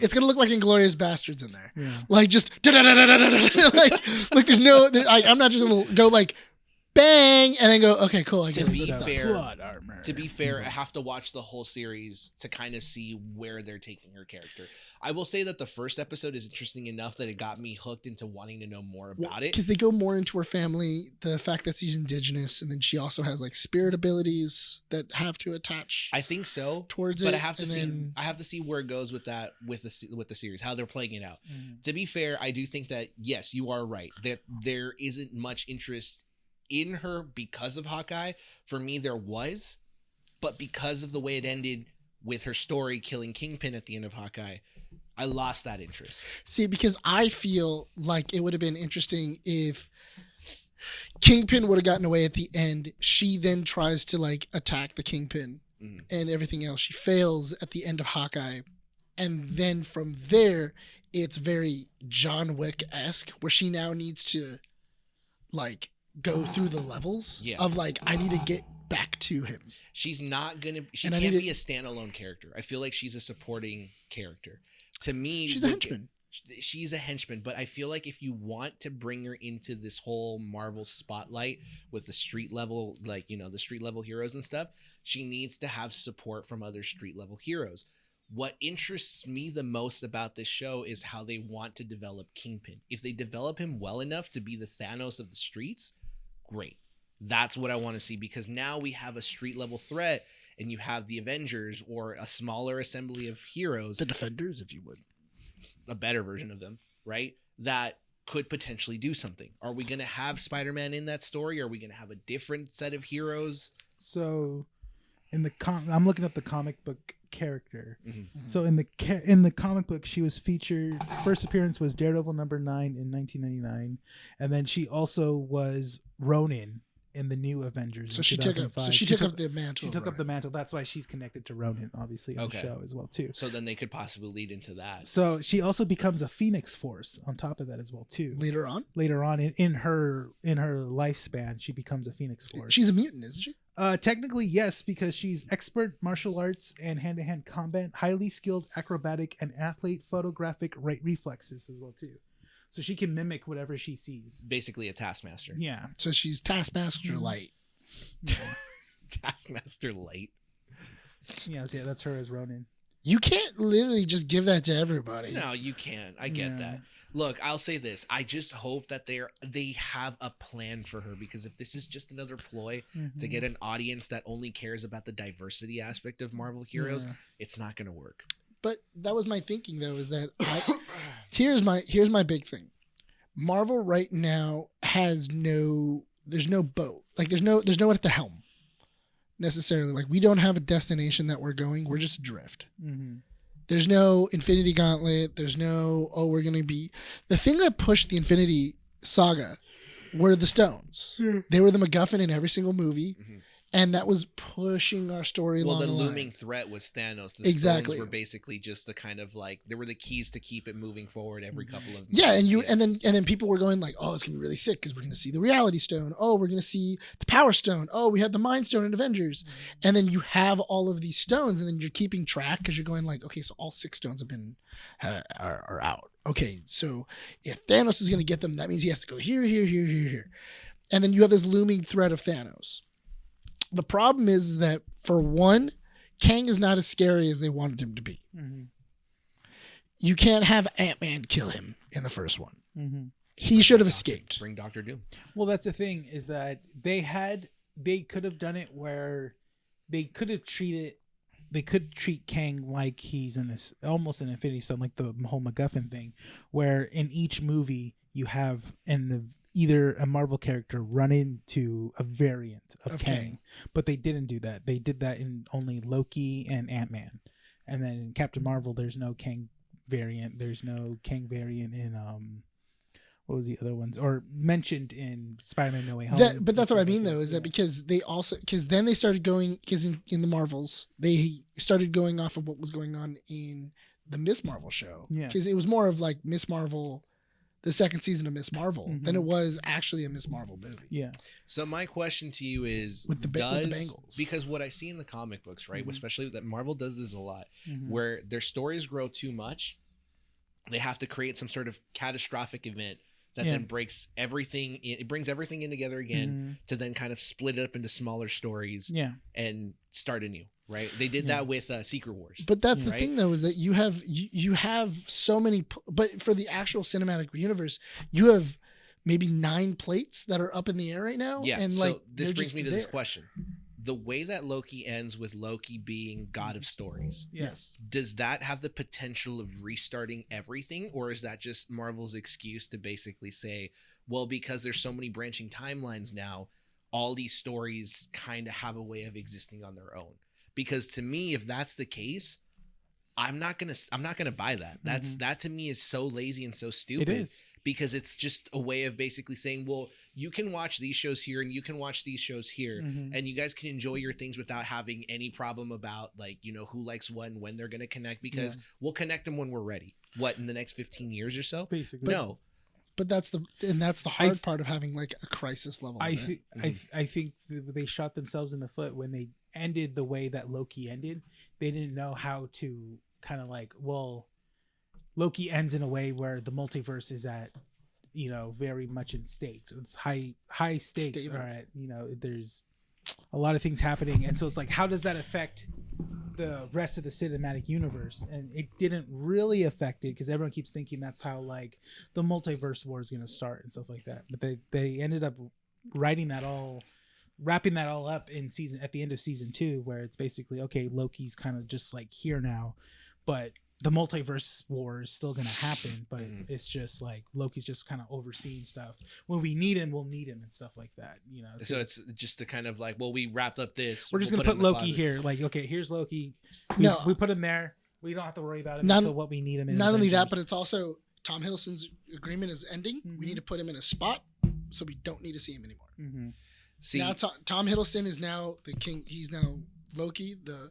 it's gonna look like Inglourious Bastards in there. Yeah. Like just like there's no. I'm not just gonna go like bang and then go okay cool. I To guess be that's fair- done. Plot armor. To be fair, I have to watch the whole series to kind of see where they're taking her character. I will say that the first episode is interesting enough that it got me hooked into wanting to know more about it. Because they go more into her family, the fact that she's indigenous, and then she also has like spirit abilities that have to attach I think so, towards but it. I have to and see. then- I have to see where it goes with that with the series, how they're playing it out. Mhm. To be fair, I do think that yes, you are right that there isn't much interest in her because of Hawkeye. For me, there was, but because of the way it ended with her story killing Kingpin at the end of Hawkeye, I lost that interest. See, because I feel like it would have been interesting if Kingpin would have gotten away at the end. She then tries to like attack the Kingpin Mhm. and everything else. She fails at the end of Hawkeye. And then from there, it's very John Wick-esque where she now needs to like go through the levels Yeah. of like, I need to get back to him. She's not gonna. She And I can't need be a standalone character. I feel like she's a supporting character. To me, She's a henchman. She's a henchman, but I feel like if you want to bring her into this whole Marvel spotlight with the street level, like, you know, the street level heroes and stuff, she needs to have support from other street level heroes. What interests me the most about this show is how they want to develop Kingpin. If they develop him well enough to be the Thanos of the streets, great. That's what I want to see, because now we have a street level threat and you have the Avengers or a smaller assembly of heroes, The Defenders, if you would. a better version of them, right? That could potentially do something. Are we going to have Spider-Man in that story? Are we going to have a different set of heroes? So, in the I'm looking up the comic book character. Mhm. So in the comic book, she was featured. First appearance was Daredevil #9 in 1999, and then she also was Ronin in the new Avengers. So in she took up. 2005. So she took up the mantle. She of took up the Ronin. mantle. That's why she's connected to Ronin, obviously, on Okay. the show as well too. So then they could possibly lead into that. So she also becomes a Phoenix Force on top of that as well too. Later on, Later on in her lifespan, she becomes a Phoenix Force. she's a mutant, isn't she? Technically, yes, because she's expert martial arts and hand-to-hand combat, highly skilled acrobatic and athlete photographic right reflexes as well too. So she can mimic whatever she sees. Basically a Taskmaster. Yeah. So she's Taskmaster Light. Taskmaster Light. Yes, yeah, that's her as Ronin. You can't literally just give that to everybody. No, you can't. I get Yeah. that. Look, I'll say this. I just hope that they have a plan for her, because if this is just another ploy to Mhm. get an audience that only cares about the diversity aspect of Marvel heroes, Yeah. it's not going to work. But that was my thinking though, is that here's my big thing. Marvel right now has there's no boat. Like there's no one at the helm necessarily. Like we don't have a destination that we're going. We're just adrift. Mhm. There's no Infinity Gauntlet. There's no, we're going to be. The thing that pushed the Infinity Saga were the stones. They were the MacGuffin in every single movie. Mhm. And that was pushing our story Well, along the the looming line. threat was Thanos. The Exactly. stones were basically just the kind of like, they were the keys to keep it moving forward every couple of Yeah, and months. and then people were going like, oh, it's gonna be really sick because we're gonna see the Reality Stone. Oh, we're gonna see the Power Stone. Oh, we had the Mind Stone in Avengers, and then you have all of these stones, and then you're keeping track because you're going like, okay, so all 6 stones have been are out. Okay, so if Thanos is gonna get them, that means he has to go here, here, here, here, here, and then you have this looming threat of Thanos. The problem is that for one, Kang is not as scary as they wanted him to be. Mhm. You can't have Ant-Man kill him in the first one. Mhm. He should have Doctor- escaped. Bring Doctor Doom. Well, that's the thing, is that they could have done it where they could treat Kang like he's in this almost an Infinity Stone, like the whole MacGuffin thing, where in each movie you have either a Marvel character run into a variant of Okay. Kang, but they didn't do that. They did that in only Loki and Ant-Man, and then in Captain Marvel, there's no Kang variant. There's no Kang variant in what was the other ones or mentioned in Spider-Man No Way Home. But that's what I mean though, is that because then they started going, because in the Marvels they started going off of what was going on in the Miss Marvel show. Yeah. Because it was more of like Miss Marvel, the second season of Miss Marvel, than it was actually a Miss Marvel movie. Yeah. So my question to you is, With the Bengals. because what I see in the comic books, right, especially that Marvel does this a lot, Mhm. where their stories grow too much, they have to create some sort of catastrophic event that then breaks everything. It brings everything in together again to then kind of split it up into smaller stories. Yeah. And start anew. Right? They did that with Secret Wars. But that's the right? thing though, is that you have so many, but for the actual cinematic universe, you have maybe 9 plates that are up in the air right now. Yeah. And So like this brings me to this question. The way that Loki ends with Loki being God of stories, Yes. does that have the potential of restarting everything? Or is that just Marvel's excuse to basically say, well, because there's so many branching timelines now, all these stories kind of have a way of existing on their own? Because to me, if that's the case, I'm not gonna buy that. That to me is so lazy and so stupid. It is. Because it's just a way of basically saying, well, you can watch these shows here and you can watch these shows here, and you guys can enjoy your things without having any problem about, like, you know, who likes what and when they're gonna connect, because we'll connect them when we're ready. What, in the next 15 years or so? Basically. No. But that's the hard part of having like a crisis level. I think they shot themselves in the foot when they ended the way that Loki ended. They didn't know how to kind of like, well, Loki ends in a way where the multiverse is at, you know, very much in stake. It's high stakes. Stable. All right, you know, there's a lot of things happening, and so it's like, how does that affect the rest of the cinematic universe? And it didn't really affect it because everyone keeps thinking that's how like the multiverse war is going to start and stuff like that. But they ended up wrapping that all up at the end of season 2, where it's basically, okay, Loki's kind of just like here now, but the multiverse war is still going to happen, but it's just like Loki's just kind of overseeing stuff. When we need him, we'll need him and stuff like that, you know. So it's just to kind of like, well, we wrapped up this. We're just we'll going to put it in the Loki closet. here. Like, okay, here's Loki. No. We put him there. We don't have to worry about him Not- until what we need him in. Not only that, Avengers. but it's also Tom Hiddleston's agreement is ending. We need to put him in a spot so we don't need to see him anymore. See, Now Tom Hiddleston is now the king. He's now Loki, the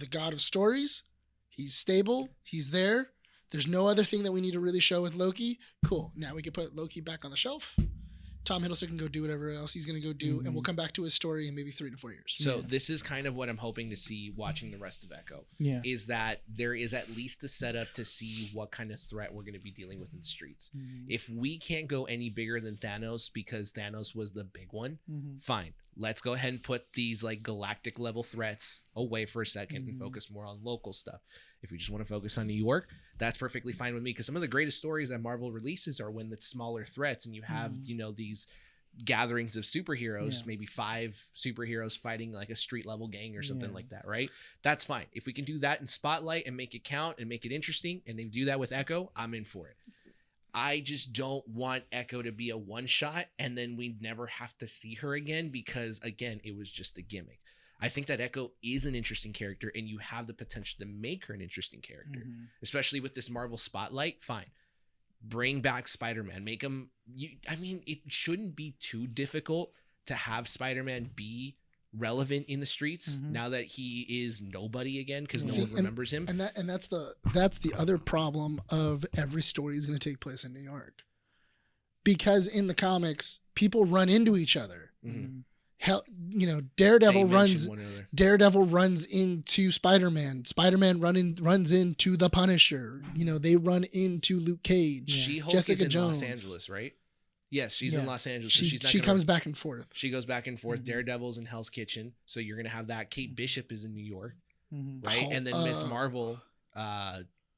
god of stories. He's stable. He's there. There's no other thing that we need to really show with Loki. Cool. Now we can put Loki back on the shelf. Tom Hiddleston can go do whatever else he's going to go do, and we'll come back to his story in maybe 3 to 4 years. So this is kind of what I'm hoping to see watching the rest of Echo. Yeah. Is that there is at least a setup to see what kind of threat we're going to be dealing with in the streets. If we can't go any bigger than Thanos because Thanos was the big one, fine. Let's go ahead and put these like galactic level threats away for a second and focus more on local stuff. If we just want to focus on New York, that's perfectly fine with me, because some of the greatest stories that Marvel releases are when it's smaller threats and you have, you know, these gatherings of superheroes, maybe 5 superheroes fighting like a street level gang or something like that, right? That's fine. If we can do that in Spotlight and make it count and make it interesting, and they do that with Echo, I'm in for it. I just don't want Echo to be a one shot and then we never have to see her again, because again, it was just a gimmick. I think that Echo is an interesting character, and you have the potential to make her an interesting character, especially with this Marvel Spotlight. Fine. Bring back Spider-Man. Make him, I mean, it shouldn't be too difficult to have Spider-Man be relevant in the streets now that he is nobody again, because no one remembers him. And that's the other problem of every story is going to take place in New York, because in the comics people run into each other. Hell, you know, Daredevil runs into Spider-Man. Spider-Man runs into the Punisher. You know, they run into Luke Cage. She-Hulk Jessica is in Jones. Los Angeles, right? Yes, she's in Los Angeles. So She comes back and forth. She goes back and forth. Daredevil's in Hell's Kitchen, so you're gonna have that. Kate Bishop is in New York, right? And then Miss Marvel,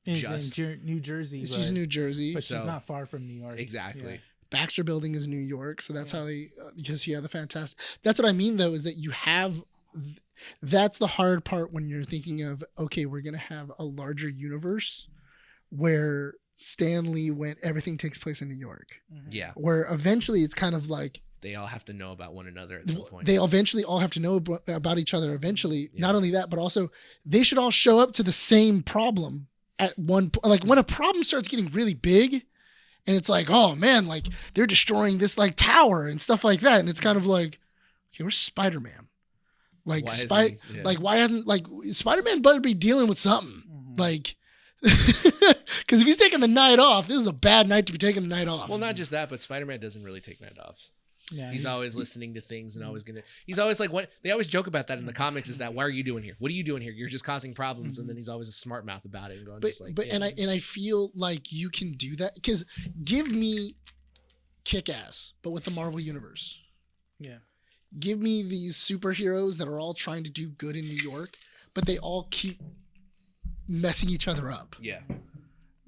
is in New Jersey. She's in New Jersey, but she's not far from New York. Exactly. Yeah. Baxter Building is New York, so that's how they, because you have the fantastic. That's what I mean, though, is that you have. That's the hard part when you're thinking of, okay, we're gonna have a larger universe where Stan Lee went, everything takes place in New York. Yeah. Where eventually it's kind of like they all have to know about one another at some point. They eventually all have to know about each other eventually. Not only that, but also they should all show up to the same problem at one point. Like when a problem starts getting really big And it's like, oh man, like they're destroying this like tower and stuff like that. And it's kind of like, okay, where's Spider-Man? Like why hasn't like Spider-Man better be dealing with something? Like, because if he's taking the night off, this is a bad night to be taking the night off. Well, not just that, but Spider-Man doesn't really take night offs. Yeah, he's always listening to things and he's always like, what they always joke about that in the comics is that, why are you doing here? What are you doing here? You're just causing problems. And then he's always a smart mouth about it and going, I feel like you can do that because give me Kick-Ass, but with the Marvel universe. Yeah. Give me these superheroes that are all trying to do good in New York, but they all keep messing each other up. Yeah.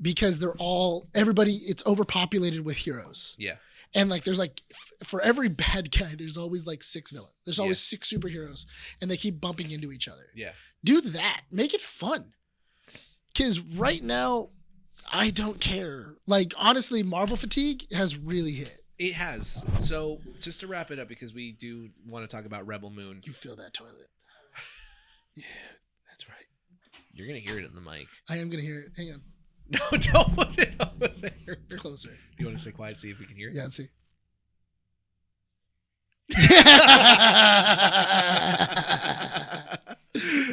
Because it's overpopulated with heroes. Yeah. And like, there's like, for every bad guy, there's always like 6 villains. There's always 6 superheroes, and they keep bumping into each other. Yeah. Do that. Make it fun. Because right now, I don't care. Like, honestly, Marvel fatigue has really hit. It has. So, just to wrap it up, because we do want to talk about Rebel Moon. You feel that toilet. Yeah, that's right. You're going to hear it in the mic. I am going to hear it. Hang on. No, don't put it over there. It's closer. Do you want to stay quiet, see if we can hear it? Yeah, let's see.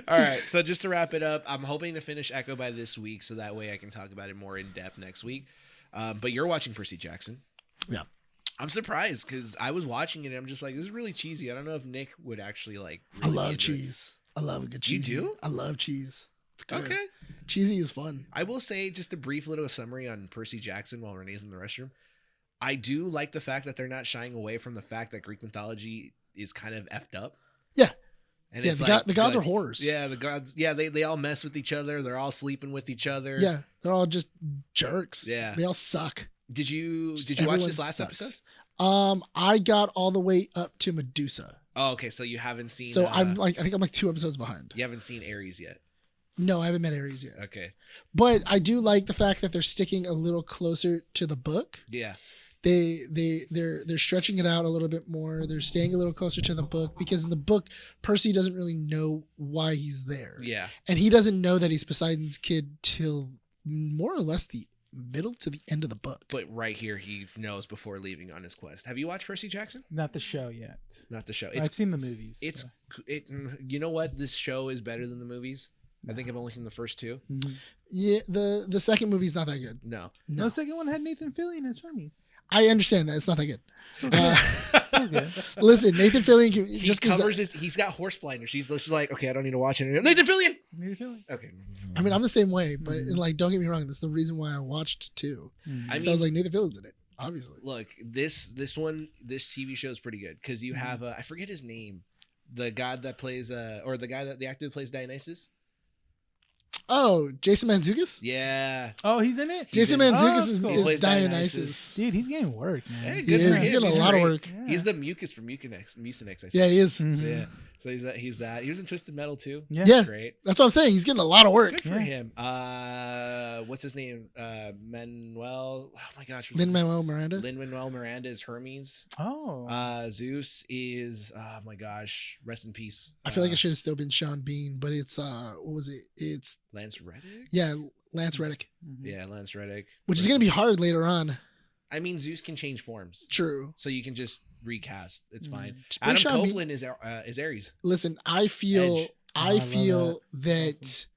All right, so just to wrap it up, I'm hoping to finish Echo by this week, so that way I can talk about it more in depth next week. But you're watching Percy Jackson. Yeah. I'm surprised because I was watching it and I'm just like, this is really cheesy. I don't know if Nick would actually like. I Really love cheese. I love a good cheese. You do? I love cheese. It's good. Okay. Cheesy is fun. I will say just a brief little summary on Percy Jackson while Renee's in the restroom. I do like the fact that they're not shying away from the fact that Greek mythology is kind of effed up. Yeah. And yeah, it's the gods are whores. Yeah, the gods. Yeah, they all mess with each other. They're all sleeping with each other. Yeah, they're all just jerks. Yeah, they all suck. Did you watch this last episode? I got all the way up to Medusa. Oh, okay. So you haven't seen. So I think I'm like 2 episodes behind. You haven't seen Ares yet. No, I haven't met Ares yet. Okay. But I do like the fact that they're sticking a little closer to the book. Yeah. They're stretching it out a little bit more. They're staying a little closer to the book because in the book, Percy doesn't really know why he's there. Yeah. And he doesn't know that he's Poseidon's kid till more or less the middle to the end of the book. But right here, he knows before leaving on his quest. Have you watched Percy Jackson? Not the show yet. Not the show. I've seen the movies. You know what? This show is better than the movies. I think I've only seen the first 2. Mm-hmm. Yeah, the second movie's not that good. No. The second one had Nathan Fillion as Hermes. I understand that it's not that good. Still good. Listen, Nathan Fillion he's got horse blinders. He's just like, okay, I don't need to watch it. Nathan Fillion. Okay. I mean, I'm the same way, but like, don't get me wrong. That's the reason why I watched 2. I was like, Nathan Fillion's in it, obviously. Look, this TV show is pretty good because you have I forget his name, the god that plays the actor who plays Dionysus. Oh, Jason Mantzoukas? Yeah. Oh, he's in it? Jason Mantzoukas is Dionysus. Dionysus. Dude, he's getting work, man. Hey, He is. He's getting a lot of work. Yeah. He's the mucus from Mucinex, I think. Yeah, he is. Mhm. Yeah. So he's that. He was in Twisted Metal too. Yeah. Great. That's what I'm saying. He's getting a lot of work. Good for him. What's his name? Manuel. Oh my gosh. Lin-Manuel Miranda. Lin-Manuel Miranda is Hermes. Oh. Zeus is oh my gosh. Rest in peace. I feel like it should have still been Sean Bean, but it's what was it? It's Lance Reddick. yeah, Lance Reddick, Yeah, Lance Reddick. which is gonna be hard later on. I mean, Zeus can change forms, True. so you can just recast. It's fine. Just bring Adam Sean Bean. Copeland is Ares. Listen, I feel Edge. I love feel that Awesome.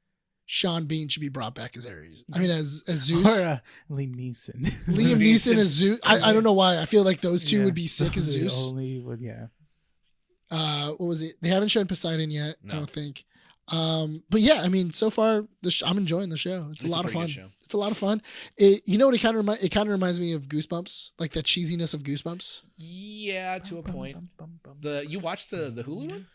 Sean Bean should be brought back as Ares. I mean, as Zeus. Or Liam Neeson. Liam Neeson as Zeus. I don't know why. I feel like those two Yeah. would be sick as Those are the Zeus. only would, yeah. What was it? They haven't shown Poseidon yet. No. I don't think. But yeah, I mean, so far I'm enjoying the show. It's a lot of pretty fun. good show. It's a lot of fun. You know what? It kind of reminds me of Goosebumps, like that cheesiness of Goosebumps. Yeah, to a point. You watched the Hulu one?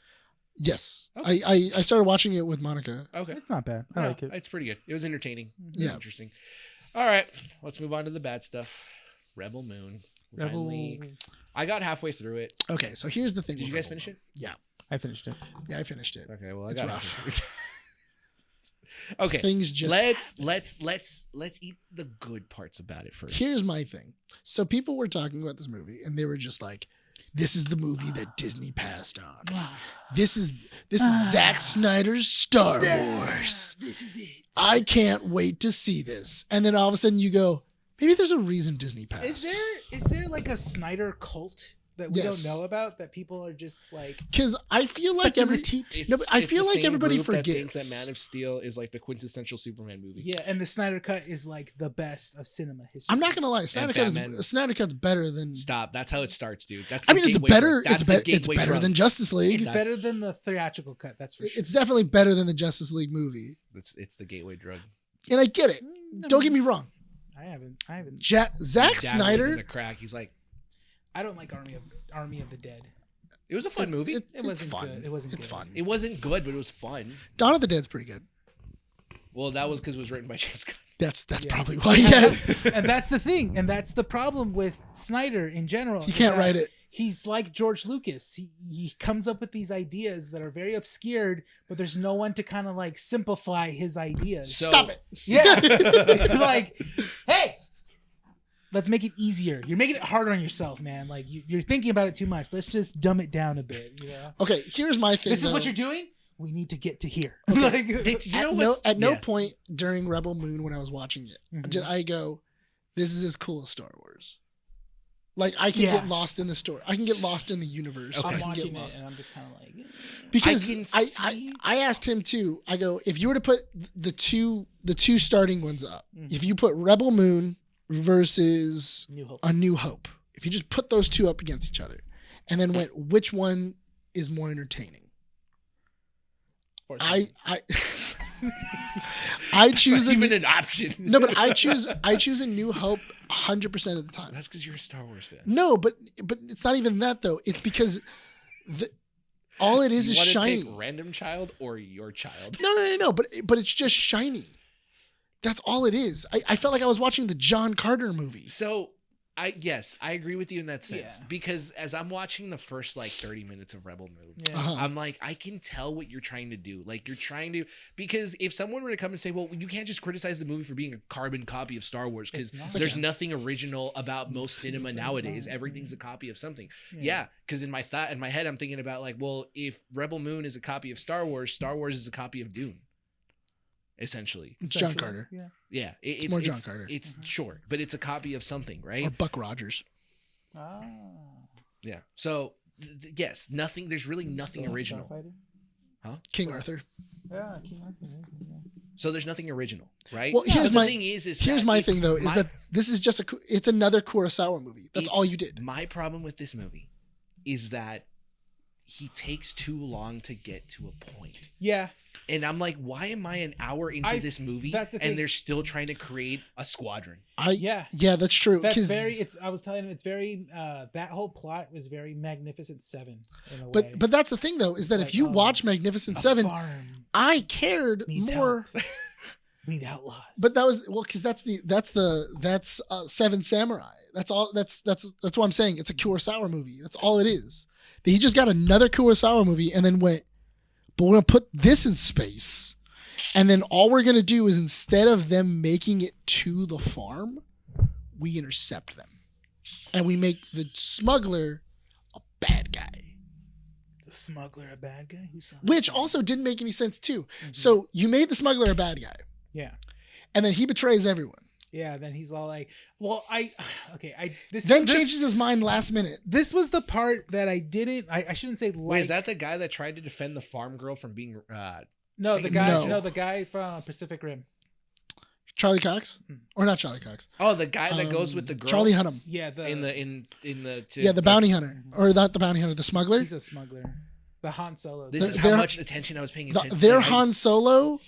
Yes, Okay. I started watching it with Monica. Okay. It's not bad. I No, like it. It's pretty good. It was entertaining. It was Yeah. interesting. All right, let's move on to the bad stuff. Rebel Moon. Rebel. Finally, I got halfway through it. Okay, so here's the thing. Did with you guys Rebel finish Moon. it? Yeah, I finished it. yeah, I finished it. Okay, well, I It's got rough. halfway through it. Okay, Things just. let's eat the good parts about it first. Here's my thing. So people were talking about this movie, and they were just like, "This is the movie that Disney passed on. This is Zack Snyder's Star Wars. This is it. I can't wait to see this." And then all of a sudden you go, Maybe there's a reason Disney passed. Is there like a Snyder cult that we Yes. don't know about that people are just like Because I feel like sucking every the teat? no, but I It's feel the like same everybody group that forgets. thinks that Man of Steel is like the quintessential Superman movie. Yeah, and the Snyder Cut is like the best of cinema history. I'm not gonna lie, Batman. Snyder Cut's better than. Stop. That's how it starts, dude. That's I the mean, it's gateway better. drug. That's the It's gateway better drug. than Justice League. It's That's- better than the theatrical cut, that's for sure. It's definitely better than the Justice League movie, It's the gateway drug. and I get it. Don't get me wrong. I haven't. Zack He's dabbling in Snyder. the crack. He's like, I don't like Army of the Dead. it was a fun movie. It It's wasn't fun. good. It wasn't It's good. fun. It wasn't good, but it was fun. Dawn of the Dead's pretty good. Well, that was because it was written by James Gunn. That's Yeah. probably why. Yeah, And that's the thing, and that's the problem with Snyder in general. you is can't that write it. He's like George Lucas. He comes up with these ideas that are very obscured, but there's no one to kind of like simplify his ideas. So, Stop it. Yeah. Like, hey, let's make it easier. You're making it harder on yourself, man. Like you're thinking about it too much. Let's just dumb it down a bit. You know, Okay, here's my thing. this is what though. you're doing. We need to get to here. Okay. Like, You know at no, what's- at no yeah. point during Rebel Moon when I was watching it Mhm. did I go, "This is as cool as Star Wars." Like I can Yeah. get lost in the story. I can get lost in the universe. Okay. I I'm can get watching it, lost. and I'm just kind of like, Because I can I see- asked him too. I go, if you were to put the two starting ones up, Mhm. if you put Rebel Moon versus New Hope. A New Hope, if you just put those two up against each other, and then went, which one is more entertaining? Force I Awakens. I choose Not a even an option. no, but I choose A New Hope 100% of the time. That's because you're a Star Wars fan. No, but it's not even that though. It's because all it is You is wanna shiny. pick random child or your child. No. But it's just shiny. That's all it is. I felt like I was watching the John Carter movie. So I agree with you in that sense. Yeah. Because as I'm watching the first like 30 minutes of Rebel Moon, Yeah. Uh-huh. I'm like, I can tell what you're trying to do. Like you're trying to, because if someone were to come and say, well, you can't just criticize the movie for being a carbon copy of Star Wars because It's not. there's nothing original about most cinema It's nowadays. not. Everything's a copy of something. Yeah, because in my head, I'm thinking about like, well, if Rebel Moon is a copy of Star Wars is a copy of Dune. Essentially, It's John Carter Yeah. yeah, It's more John Carter. It's short, but it's a copy of something, right? or Buck Rogers. Ah. Yeah. So yes, nothing. There's really nothing The Last original. Starfighter? King Arthur. Yeah, King Arthur. Yeah. So there's nothing original, right? Well, here's But my- the thing is Here's that my it's thing though, is my- that this is just it's another Kurosawa movie. That's all it's- you did. My problem with this movie is that he takes too long to get to a point. Yeah. And I'm like, why am I an hour into this movie that's the thing. and they're still trying to create a squadron? Yeah. Yeah, that's true. That's 'cause- very. I was telling him it's very. That whole plot was very Magnificent Seven in a way. But that's the thing though, is that It's if like, you oh, watch Magnificent A Seven, farm I cared needs more. help. We need outlaws. But that was because that's Seven Samurai. That's all. That's what I'm saying. It's a Kurosawa movie. That's all it is. He just got another Kurosawa movie and then went, but we're gonna put this in space, and then all we're gonna do is instead of them making it to the farm, we intercept them, and we make the smuggler a bad guy. the smuggler a bad guy. Who saw Which that? also didn't make any sense too. Mhm. So you made the smuggler a bad guy, Yeah. and then he betrays everyone. Yeah. Then he's all like, "Well, this Then this, changes his mind last minute. This was the part that I didn't. I shouldn't say like. Wait, is that the guy that tried to defend the farm girl from being no the guy? No. No, the guy from Pacific Rim. Charlie Cox, Hmm. or not Charlie Cox? Oh, the guy that goes with the girl Charlie Hunnam. Yeah. The in the Yeah, the bounty hunter, Mhm. or not the bounty hunter, the smuggler. He's a smuggler. The Han Solo. This The- is how their- much attention I was paying attention. Their I- Han Solo.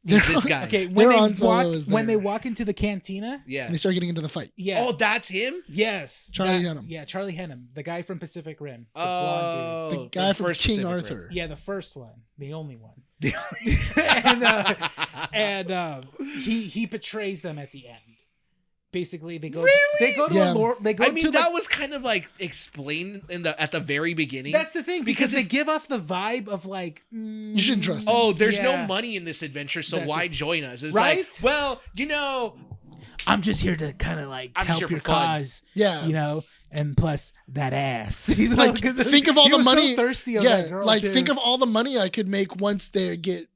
is this guy. Okay, Their when they Han Solo walk is when they there. walk into the cantina. Yeah. And they start getting into the fight. Yeah. Oh, that's him. Yes. Charlie that- Hunnam. Yeah, Charlie Hunnam, the guy from Pacific Rim. The blonde Oh, The guy from first King Pacific Arthur. Rim. dude. Yeah, the first one, the only one. The- and he betrays them at the end. Basically, they go. Really? They go to Yeah. a lore. They go I to mean, the. that was kind of like explained at the very beginning. That's the thing because because they it's- give off the vibe of like You shouldn't trust him. Oh, there's no yeah. money in this adventure, so That's why it. join us? It's Right? like, well, you know, I'm just here to kind of like I'm just help here your for fun. cause, Yeah. you know. And plus that ass. He's Like, 'cause think of all he the was money. So thirsty of Yeah, that girl like too. think of all the money I could make once they you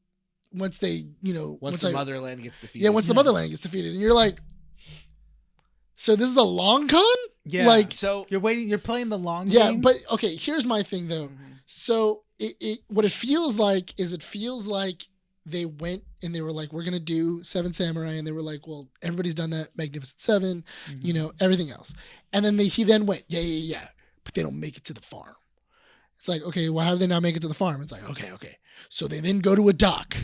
know, once the motherland gets defeated. yeah, once the Yeah. motherland gets defeated, and you're like, So this is a long con? Yeah. Like, So You're waiting. You're playing the long yeah, game. but okay, here's my thing though. Mhm. So what it feels like is it feels like they went and they were like, we're gonna do Seven Samurai, and they were like, well, everybody's done that, Magnificent Seven, you know, everything else. And then he then went, yeah, but they don't make it to the farm. It's like, okay, well, how do they not make it to the farm? It's like, okay. So they then go to a dock,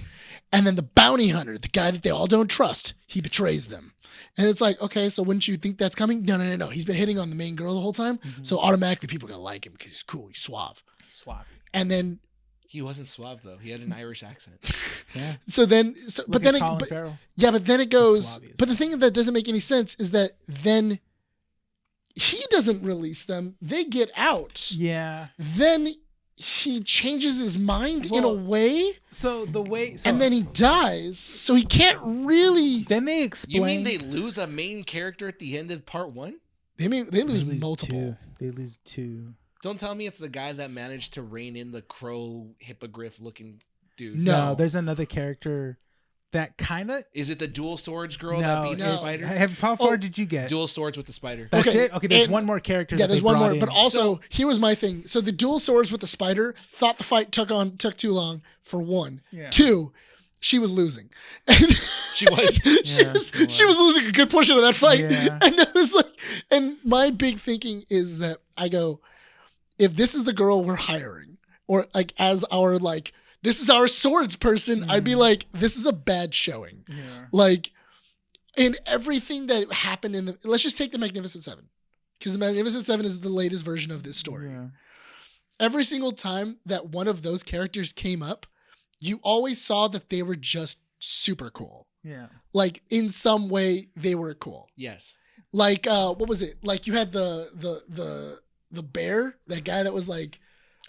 and then the bounty hunter, the guy that they all don't trust, he betrays them. And it's like, okay, so wouldn't you think that's coming? No. He's been hitting on the main girl the whole time. So automatically people are going to like him because he's cool. He's suave. Suave. And then, he wasn't suave though. He had an Irish accent. Yeah. but then it goes, Suave as but the thing that doesn't make any sense is that then he doesn't release them. They get out. Yeah. Then he changes his mind in a Well, way, So the way. So and then he dies. So he can't really. then they explain. You mean they lose a main character at the end of part 1? They lose multiple. They lose 2. Don't tell me it's the guy that managed to rein in the crow hippogriff looking dude. No. There's another character that kind of. Is it the dual swords girl that beats the No. spider? How far did you get? Dual swords with the spider. That's Okay, it. Okay, there's and- one more character. Yeah, that there's they one brought more. in. But also, here was my thing. So the dual swords with the spider thought the fight took too long for one. Yeah. 2, she was losing. And She was. she was losing a good portion of that fight. Yeah. And I was like, and my big thinking is that I go, if this is the girl we're hiring, or like as our like, this is our swords person, I'd be like, this is a bad showing. Yeah. Like, in everything that happened in the, let's just take the Magnificent Seven, because the Magnificent Seven is the latest version of this story. Yeah. Every single time that one of those characters came up, you always saw that they were just super cool. Yeah. Like in some way they were cool. Yes. Like what was it? Like you had the bear, that guy that was like,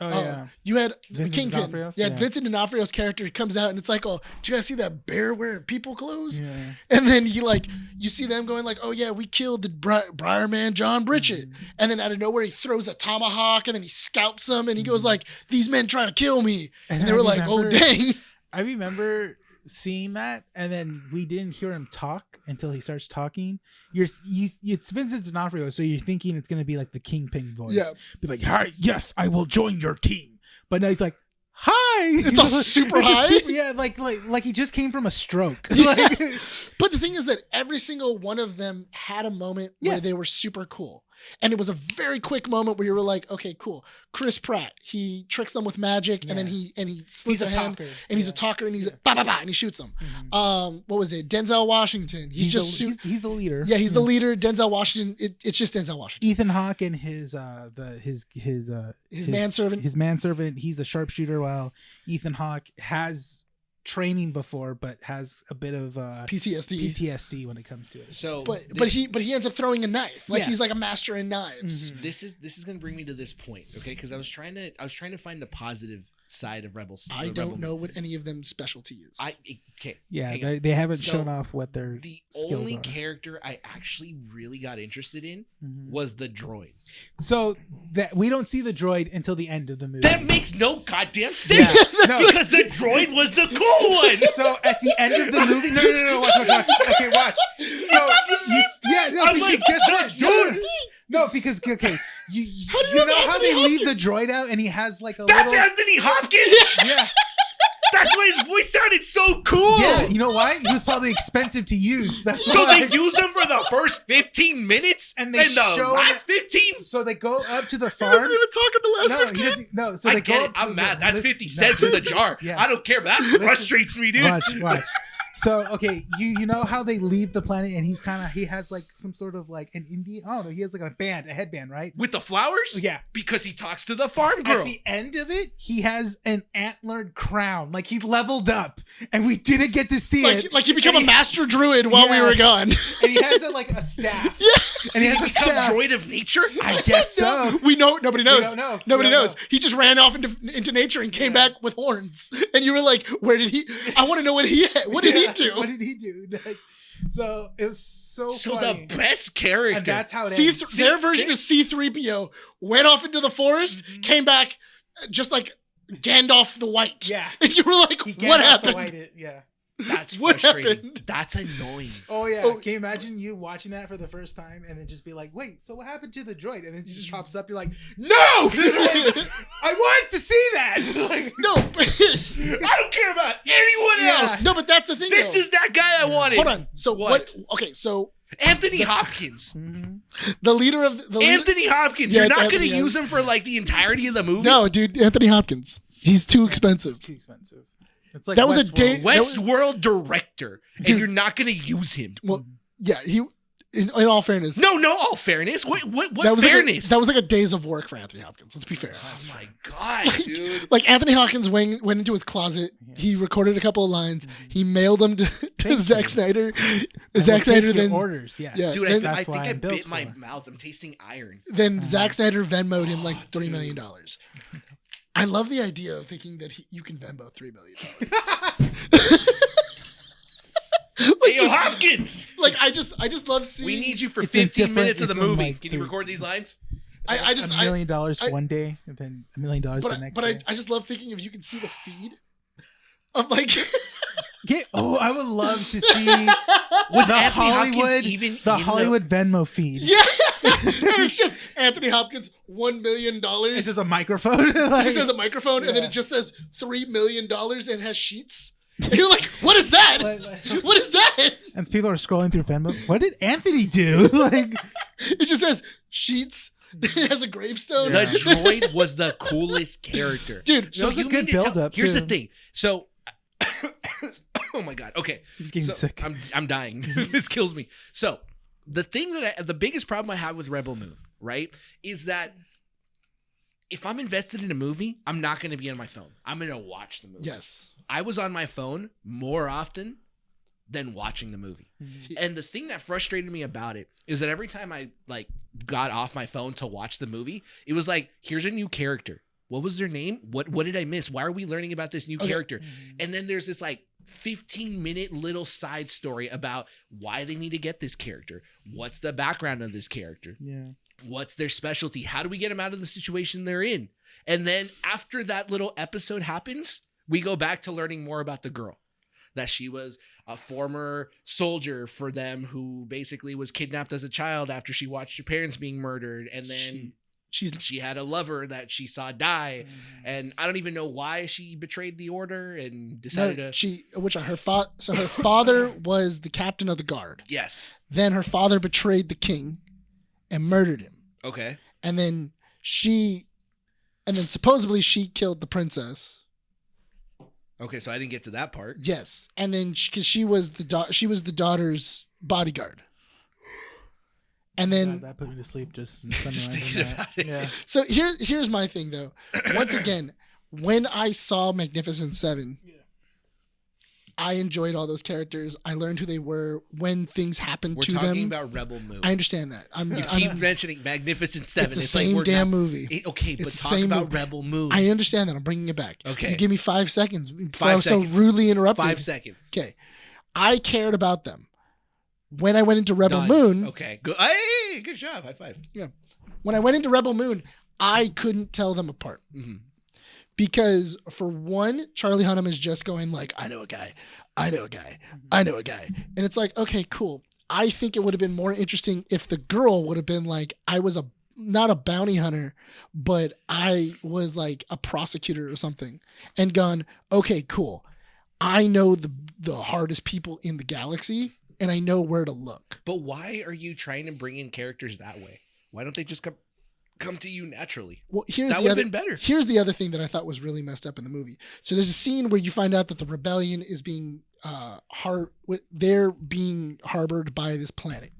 Oh yeah. you had Vincent Kingpin. D'Onofrio's? Yeah, Yeah. Vincent D'Onofrio's character comes out and it's like, oh, did you guys see that bear wearing people clothes? Yeah. And then you see them going like, oh yeah, we killed the Briar Man, John Bridget. And then out of nowhere, he throws a tomahawk and then he scalps them and he goes like, these men trying to kill me. And they I were like, oh remember- dang. I remember seeing that, and then we didn't hear him talk until he starts talking. It's Vincent D'Onofrio, so you're thinking it's gonna be like the Kingpin voice. Yeah. Be like, hi, yes, I will join your team. But now he's like, hi. It's all super high? Yeah, like he just came from a stroke. Yeah. Like, But the thing is that every single one of them had a moment where Yeah. they were super cool. And it was a very quick moment where you were like, okay, cool. Chris Pratt, he tricks them with magic and then he slits he's a a hand talker. and he's a Yeah. talker and he's ba ba ba and he shoots them. Mhm. What was it? Denzel Washington. He's just he's the leader. he's the leader. Denzel Washington. It's just Denzel Washington. Ethan Hawke and his manservant. His manservant. He's the sharpshooter, while Ethan Hawke has training before, but has a bit of PTSD. PTSD when it comes to it. So, But he ends up throwing a knife. Like Yeah. he's like a master in knives. Mhm. this is gonna bring me to this point, okay? Because I was trying to find the positive side of Rebels. I don't know what any of them specialty is. Okay. Yeah, hang on. they haven't So, shown off what their The skills only are. character I actually really got interested in Mhm. was the droid. So that we don't see the droid until the end of the movie. That makes no goddamn sense. No. Because the droid was the cool one. So at the end of the movie, no, watch. Okay, watch. So I'm like, guess what, dude. No, because okay, you do you know have how Anthony they leave the Hopkins? droid out and he has like a That's little Anthony Hopkins. yeah. That's why his voice sounded so cool. Yeah, you know why? He was probably expensive to use. That's So why. they use them for the first 15 minutes, And they the show last 15. So they go up to the He farm. doesn't even talk in the last No, he 15. doesn't. No, so I they get go it. up to I'm the- mad. That's listen- 50 cents in the jar. Yeah. I don't care. That frustrates me, dude. Watch. So okay, you know how they leave the planet and he has like some sort of like an Indian. I don't know. He has like a headband, right? With the flowers? Yeah. Because he talks to the farm girl. At the end of it, he has an antlered crown. Like he leveled up, and we didn't get to see it. Like he became And a master druid while we Yeah. were gone. And he has a staff. Yeah. And he has a Become staff. droid of nature? I guess so. We know nobody knows. don't know. Nobody We don't knows. know. He just ran off into nature and came Yeah. back with horns. And you were like, "Where did he? I want to know what he had. What did he Yeah, do?" What did he do? Like, so it was so funny. the best character. And that's how it C ends. their version of C-3PO went off into the forest, came back just like Gandalf the White. Yeah. And you were like, He "What Gandalf the happened?" White, yeah. That's What frustrating. happened? That's annoying. Oh yeah. Oh. Can you imagine you watching that for the first time and then just be like, wait, so what happened to the droid? And then it just pops up, you're like, no! I wanted to see that. Like, No, I don't care about anyone else. no, but that's the thing. This though. is that guy I wanted. Hold on. So what? Okay, so Anthony Hopkins. the leader of the leader, Anthony Hopkins. Yeah, You're it's not going to Anthony use him for like the entirety of the movie? No, dude, Anthony Hopkins. He's too expensive. It's too expensive. It's like That was a Westworld. day- Westworld director. Dude. And you're not going to use him. Well, yeah, he. In all fairness, No, all fairness. What that was fairness? that was like a days of work for Anthony Hopkins. Let's be fair. Oh my God, dude. Like Anthony Hopkins went into his closet. He recorded a couple of lines. He mailed them to Thank Zack you. Snyder. I Zack will Snyder take your then orders. Yes. Yeah. Dude, Then- I That's think why I I'm built bit my for. mouth. I'm tasting iron. then Zack Snyder Venmoed him like $3 dude. million. I love the idea of thinking that you can Venmo $3 million. Like, Hey, yo, just- Hopkins! like I just love seeing. We need you for It's in 15 different- minutes of the it's in, movie. like, Can you three- record these lines? I just $1 million I- one day and then $1 million the but next but day. I just love thinking if you can see the feed of like I would love to see Was the Anthony Hopkins Hollywood, even the in Hollywood Venmo feed. yeah, and it's just Anthony Hopkins $1 million. It's just a microphone. It Like, just has a microphone, and then Yeah. it just says $3 million and has sheets. And you're like, what is that? like- What is that? and people are scrolling through Venmo. What did Anthony do? Like, It just says sheets. It has a gravestone. The droid was the coolest character. Dude, That was a you good mean to tell- build-up, Here's the too. thing. So, oh my God. Okay. he's getting So, sick. I'm dying. This kills me. So the thing the biggest problem I have with Rebel Moon, right, is that if I'm invested in a movie, I'm not going to be on my phone. I'm going to watch the movie. yes. I was on my phone more often than watching the movie. And the thing that frustrated me about it is that every time I like got off my phone to watch the movie, it was like, here's a new character. What was their name? What did I miss? Why are we learning about this new Okay. character? And then there's this like 15-minute little side story about why they need to get this character. What's the background of this character? Yeah. What's their specialty? How do we get them out of the situation they're in? And then after that little episode happens, we go back to learning more about the girl. That she was a former soldier for them who basically was kidnapped as a child after she watched her parents being murdered. And then she had a lover that she saw die. And I don't even know why she betrayed the order and decided to. Her father was the captain of the guard. Yes. Then her father betrayed the king and murdered him. Okay. And then supposedly she killed the princess. Okay, so I didn't get to that part. Yes, and then because she was the daughter's bodyguard. And then that put me to sleep just Just thinking about it. Yeah. so here's my thing though. Once again, when I saw Magnificent Seven, I enjoyed all those characters. I learned who they were when things happened We're to talking them. about Rebel Moon. I understand that. You keep mentioning Magnificent Seven. It's the same we're damn not- movie. Okay, It's but the talk same about movie. Rebel Moon. I understand that. I'm bringing it back. Okay. You give me 5 seconds before 5 I was so seconds. rudely interrupted. 5 seconds. Okay. I cared about them. When I went into Rebel Done. Moon, Okay. Good. Hey, good job. High five. when I went into Rebel Moon, I couldn't tell them apart. Mm-hmm. Because for one, Charlie Hunnam is just going like, I know a guy. And it's like, okay, cool. I think it would have been more interesting if the girl would have been like, I was not a bounty hunter, but I was like a prosecutor or something, and gone, okay, cool. I know the hardest people in the galaxy, and I know where to look. But why are you trying to bring in characters that way? Why don't they just come to you naturally? Well, That would have been better. Here's the other thing that I thought was really messed up in the movie. So there's a scene where you find out that the rebellion is being they're being harbored by this planet.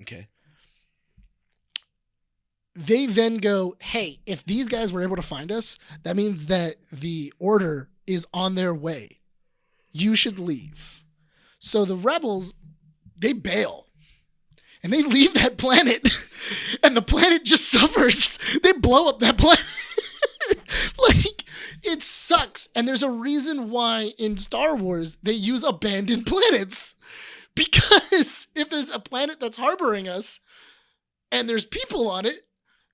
Okay. They then go, hey, if these guys were able to find us, that means that the order is on their way. You should leave. So the rebels, they bail. And they leave that planet. And the planet just suffers. They blow up that planet. Like, it sucks. And there's a reason why in Star Wars they use abandoned planets. Because if there's a planet that's harboring us and there's people on it,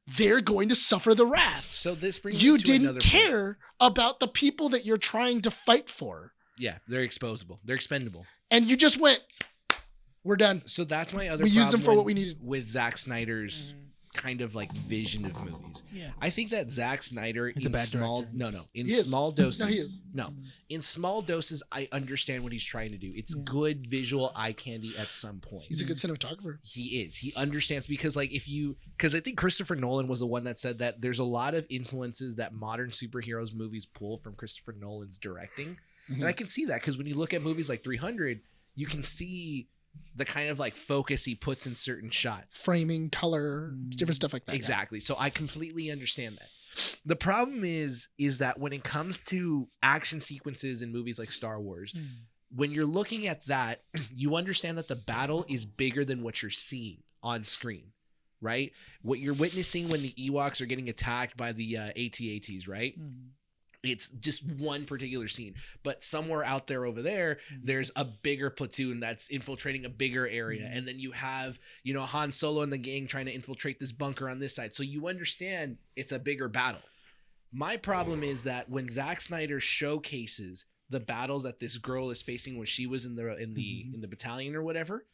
they're going to suffer the wrath. So this brings You me to didn't another care about the people that you're trying to fight for. Yeah, they're exposable. They're expendable. And you just went, we're done. So that's my other. We used them for problem what we needed. with Zack Snyder's kind of like vision of movies. Yeah. I think that Zack Snyder He's a in bad small director. in He is. small doses. No, he is. No, in small doses, I understand what he's trying to do. It's Yeah. good visual eye candy at some point. He's a good cinematographer. He is. He understands because like because I think Christopher Nolan was the one that said that there's a lot of influences that modern superheroes movies pull from Christopher Nolan's directing. And I can see that because when you look at movies like 300, you can see the kind of like focus he puts in certain shots. Framing, color, different stuff like that. Exactly. So I completely understand that. The problem is that when it comes to action sequences in movies like Star Wars, when you're looking at that, you understand that the battle is bigger than what you're seeing on screen, right? What you're witnessing when the Ewoks are getting attacked by the AT-ATs, right? It's just one particular scene, but somewhere out there over there, there's a bigger platoon that's infiltrating a bigger area. And then you have, you know, Han Solo and the gang trying to infiltrate this bunker on this side. So you understand it's a bigger battle. My problem is that when Zack Snyder showcases the battles that this girl is facing when she was in the battalion or whatever,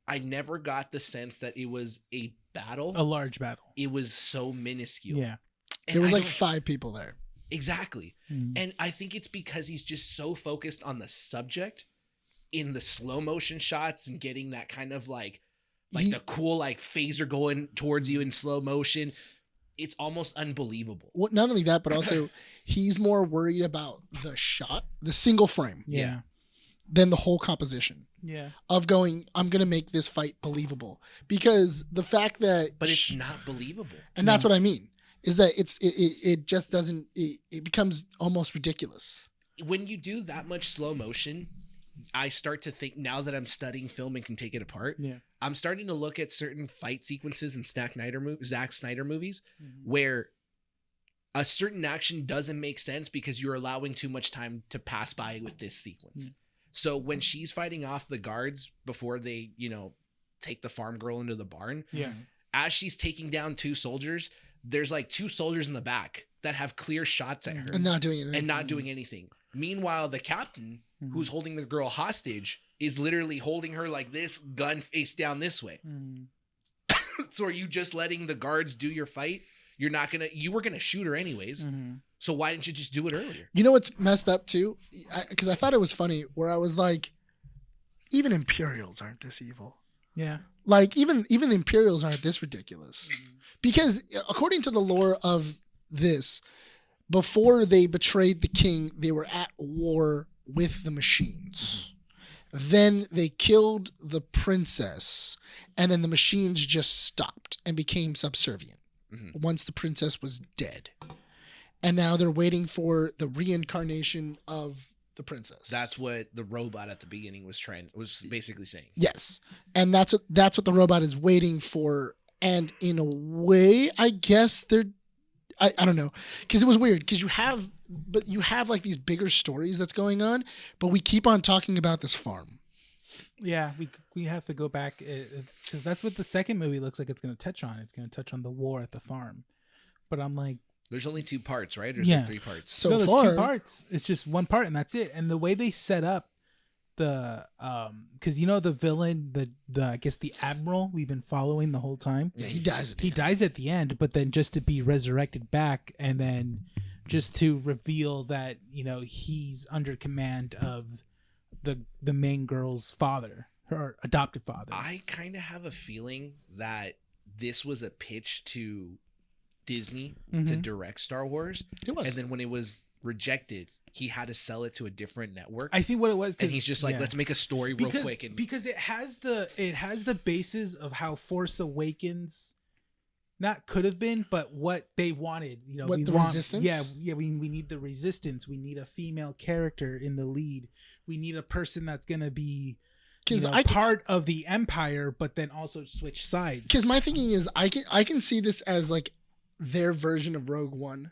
I never got the sense that it was a battle. A large battle. It was so minuscule. Yeah. And There was I like don't- 5 people there. Exactly. And I think it's because he's just so focused on the subject in the slow motion shots and getting that kind of like the cool like phaser going towards you in slow motion. It's almost unbelievable. Well, not only that, but also he's more worried about the shot, the single frame, Yeah. than the whole composition Yeah. of going, I'm going to make this fight believable. Because the fact that... But it's not believable. And that's what I mean. Is that it just doesn't, it becomes almost ridiculous. When you do that much slow motion, I start to think, now that I'm studying film and can take it apart, Yeah. I'm starting to look at certain fight sequences in Zack Snyder movies where a certain action doesn't make sense because you're allowing too much time to pass by with this sequence. So when she's fighting off the guards before they, you know, take the farm girl into the barn, Yeah. as she's taking down 2 soldiers, there's like 2 soldiers in the back that have clear shots at her And not doing it. and not doing anything. Meanwhile, the captain who's holding the girl hostage is literally holding her like this, gun face down this way. So are you just letting the guards do your fight? You were gonna shoot her anyways. So why didn't you just do it earlier? You know what's messed up too? Because I thought it was funny where I was like, even Imperials aren't this evil. Yeah. Like even the Imperials aren't this ridiculous. Because according to the lore of this, before they betrayed the king, they were at war with the machines. Then they killed the princess, and then the machines just stopped and became subservient once the princess was dead. And now they're waiting for the reincarnation of the princess. That's what the robot at the beginning was basically saying. Yes. And that's what the robot is waiting for. And in a way, I guess I don't know, because it was weird because you have like these bigger stories that's going on, but we keep on talking about this farm. Yeah, we have to go back because that's what the second movie looks like it's going to touch on. It's going to touch on the war at the farm. But I'm like, there's only 2 parts, right? There's Yeah. like 3 parts. So no, there's far, 2 parts. It's just 1 part, and that's it. And the way they set up the because you know the villain, the I guess the admiral we've been following the whole time. yeah, he dies. At the He end. dies at the end, but then just to be resurrected back, and then just to reveal that, you know, he's under command of the main girl's father, her adopted father. I kind of have a feeling that this was a pitch to Disney to direct Star Wars, It was. and then when it was rejected, he had to sell it to a different network. I think what it was, And because he's just like, let's make a story real quick. And because it has the basis of how Force Awakens not could have been, but what they wanted. You know, What, we the want, Resistance? Yeah, we need the resistance. We need a female character in the lead. We need a person that's gonna be Because part of the Empire, but then also switch sides. Because my thinking is, I can see this as like their version of Rogue One.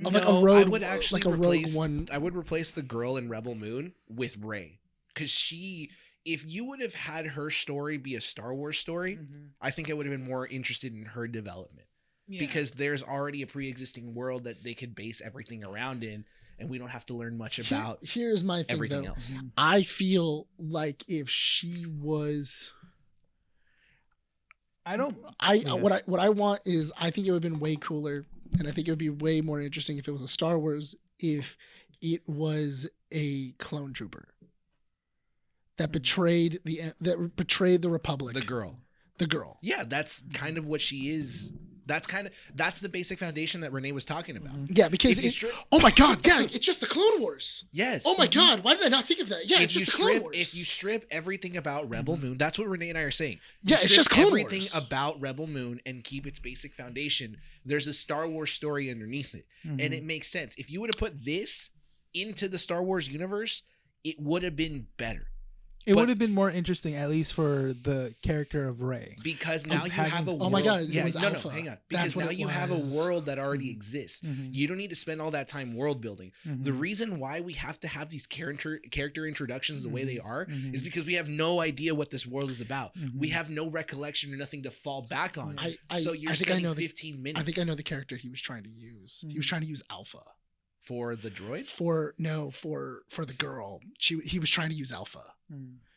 Of like a No, road, I would actually like a replace, Rogue One. I would replace the girl in Rebel Moon with Rey, because if you would have had her story be a Star Wars story, I think I would have been more interested in her development. Yeah. Because there's already a pre-existing world that they could base everything around in, and we don't have to learn much about Here's my thing, everything though. else. I feel like if she was, what I want is, I think it would have been way cooler, and I think it would be way more interesting if it was a Star Wars, if it was a clone trooper that betrayed the Republic. The girl. The girl. Yeah, that's kind of what she is. That's the basic foundation that Rene was talking about. Yeah, because If you strip- oh my god, yeah, it's just the Clone Wars. Yes. Oh my god, why did I not think of that? Yeah, it's just the Clone Wars. If you strip everything about Rebel Moon, that's what Rene and I are saying. Yeah, You it's strip just Clone everything Wars. about Rebel Moon and keep its basic foundation. There's a Star Wars story underneath it, and it makes sense. If you would have put this into the Star Wars universe, it would have been better. It would have been more interesting, at least for the character of Rey. Because now you having- have a world. Oh my god, it yeah, was no, Alpha. hang on. That's Because what now it you have a was. world that already exists. You don't need to spend all that time world building. The reason why we have to have these character introductions the way they are is because we have no idea what this world is about. We have no recollection or nothing to fall back on. So you're spending 15 minutes. I think I know the character he was trying to use. He was trying to use Alpha. For the droid? For the girl. He was trying to use Alpha.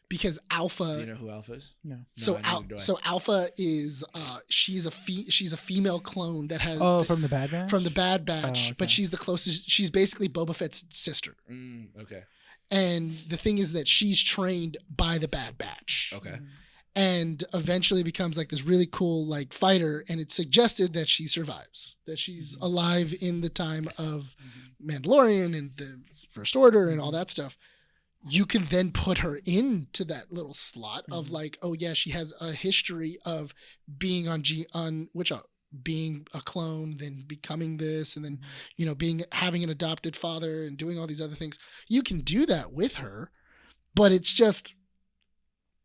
Because Alpha. Do you know who Alpha is? No. So neither do I. so Alpha is she's a female clone that has From the Bad Batch? from the Bad Batch, okay. but she's the closest. She's basically Boba Fett's sister. Okay. And the thing is that she's trained by the Bad Batch. Okay. And eventually becomes like this really cool like fighter, and it's suggested that she survives, that she's alive in the time of Mandalorian and the First Order and all that stuff. You can then put her into that little slot of like, oh yeah, she has a history of being being a clone, then becoming this, and then having an adopted father and doing all these other things. You can do that with her, but it's just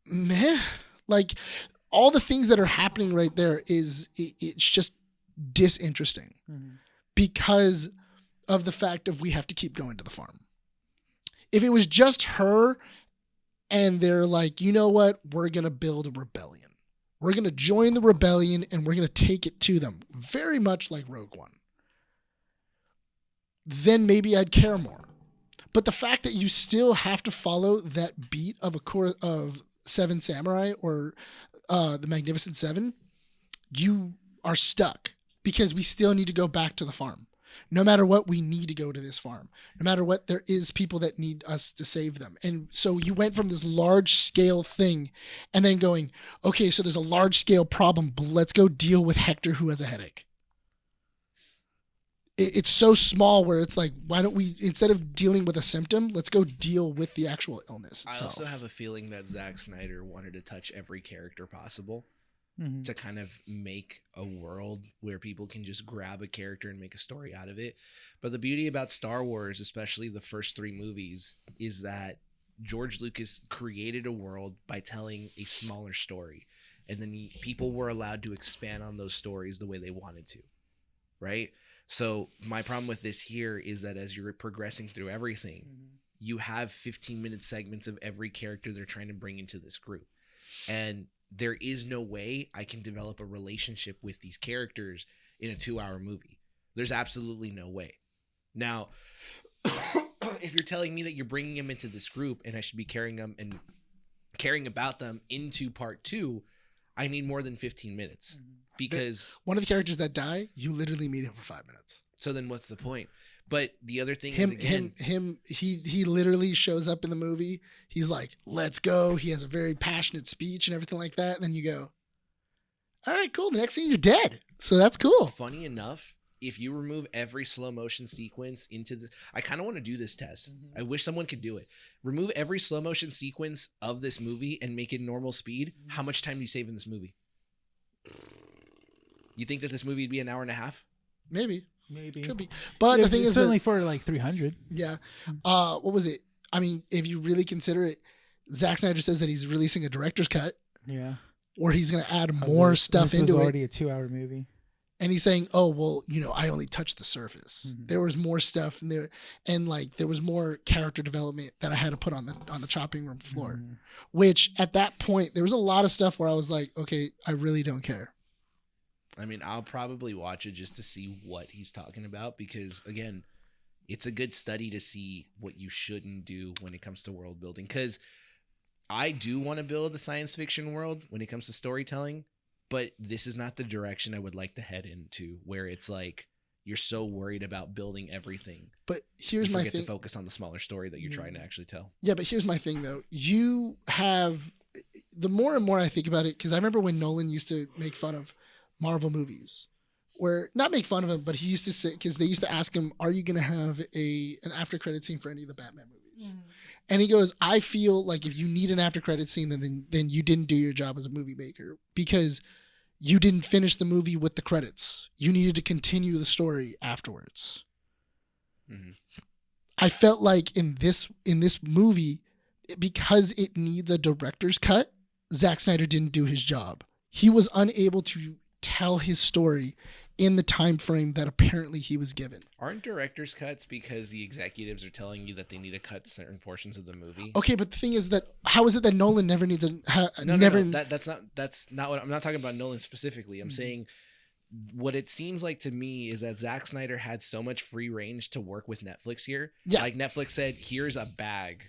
meh. Like all the things that are happening right there it's just disinteresting because of the fact of we have to keep going to the farm. If it was just her and they're like, you know what, we're going to build a rebellion. We're going to join the rebellion and we're going to take it to them. Very much like Rogue One. Then maybe I'd care more. But the fact that you still have to follow that beat of of Seven Samurai or the Magnificent Seven, you are stuck because we still need to go back to the farm. No matter what, we need to go to this farm. No matter what, there is people that need us to save them. And so you went from this large scale thing and then going, okay, so there's a large scale problem, but let's go deal with Hector who has a headache. It's so small where it's like, why don't we, instead of dealing with a symptom, let's go deal with the actual illness itself. I also have a feeling that Zack Synder wanted to touch every character possible. To kind of make a world where people can just grab a character and make a story out of it. But the beauty about Star Wars, especially the first 3 movies, is that George Lucas created a world by telling a smaller story. And then people were allowed to expand on those stories the way they wanted to. Right? So my problem with this here is that as you're progressing through everything, you have 15-minute segments of every character they're trying to bring into this group. And there is no way I can develop a relationship with these characters in a 2-hour movie. There's absolutely no way. Now, if you're telling me that you're bringing them into this group and I should be carrying them and caring about them into part 2, I need more than 15 minutes because one of the characters that die, you literally meet him for 5 minutes. So then what's the point? But the other thing is, again, he literally shows up in the movie. He's like, let's go. He has a very passionate speech and everything like that. And then you go, all right, cool. The next thing you're dead. So that's cool. Funny enough, if you remove every slow motion sequence into the, I kind of want to do this test. I wish someone could do it. Remove every slow motion sequence of this movie and make it normal speed. How much time do you save in this movie? You think that this movie would be an hour and a half? Maybe. Could be. But the thing is certainly for like 300. Yeah. What was it? I mean, if you really consider it, Zack Snyder says that he's releasing a director's cut. Yeah. Or he's going to add more stuff into it. This was already a 2-hour movie. And he's saying, "Oh, well, I only touched the surface. There was more stuff in there, and like there was more character development that I had to put on the chopping room floor." Which at that point, there was a lot of stuff where I was like, "Okay, I really don't care." I mean, I'll probably watch it just to see what he's talking about because, again, it's a good study to see what you shouldn't do when it comes to world building. Because I do want to build a science fiction world when it comes to storytelling, but this is not the direction I would like to head into, where it's like you're so worried about building everything. But here's you my forget thing. to focus on the smaller story that you're trying to actually tell. Yeah, but here's my thing though. You have, the more and more I think about it, because I remember when Nolan used to make fun of Marvel movies, where not make fun of him, but he used to say, because they used to ask him, "Are you going to have an after credit scene for any of the Batman movies?" And he goes, "I feel like if you need an after credit scene, then you didn't do your job as a movie maker, because you didn't finish the movie with the credits. You needed to continue the story afterwards." Mm-hmm. I felt like in this movie, because it needs a director's cut, Zack Snyder didn't do his job. He was unable to tell his story in the time frame that apparently he was given. Aren't director's cuts because the executives are telling you that they need to cut certain portions of the movie? Okay, but the thing is that how is it that Nolan never needs a No. That's not what I'm not talking about. Nolan specifically. I'm saying what it seems like to me is that Zack Snyder had so much free range to work with Netflix here. Yeah. Like Netflix said, here's a bag.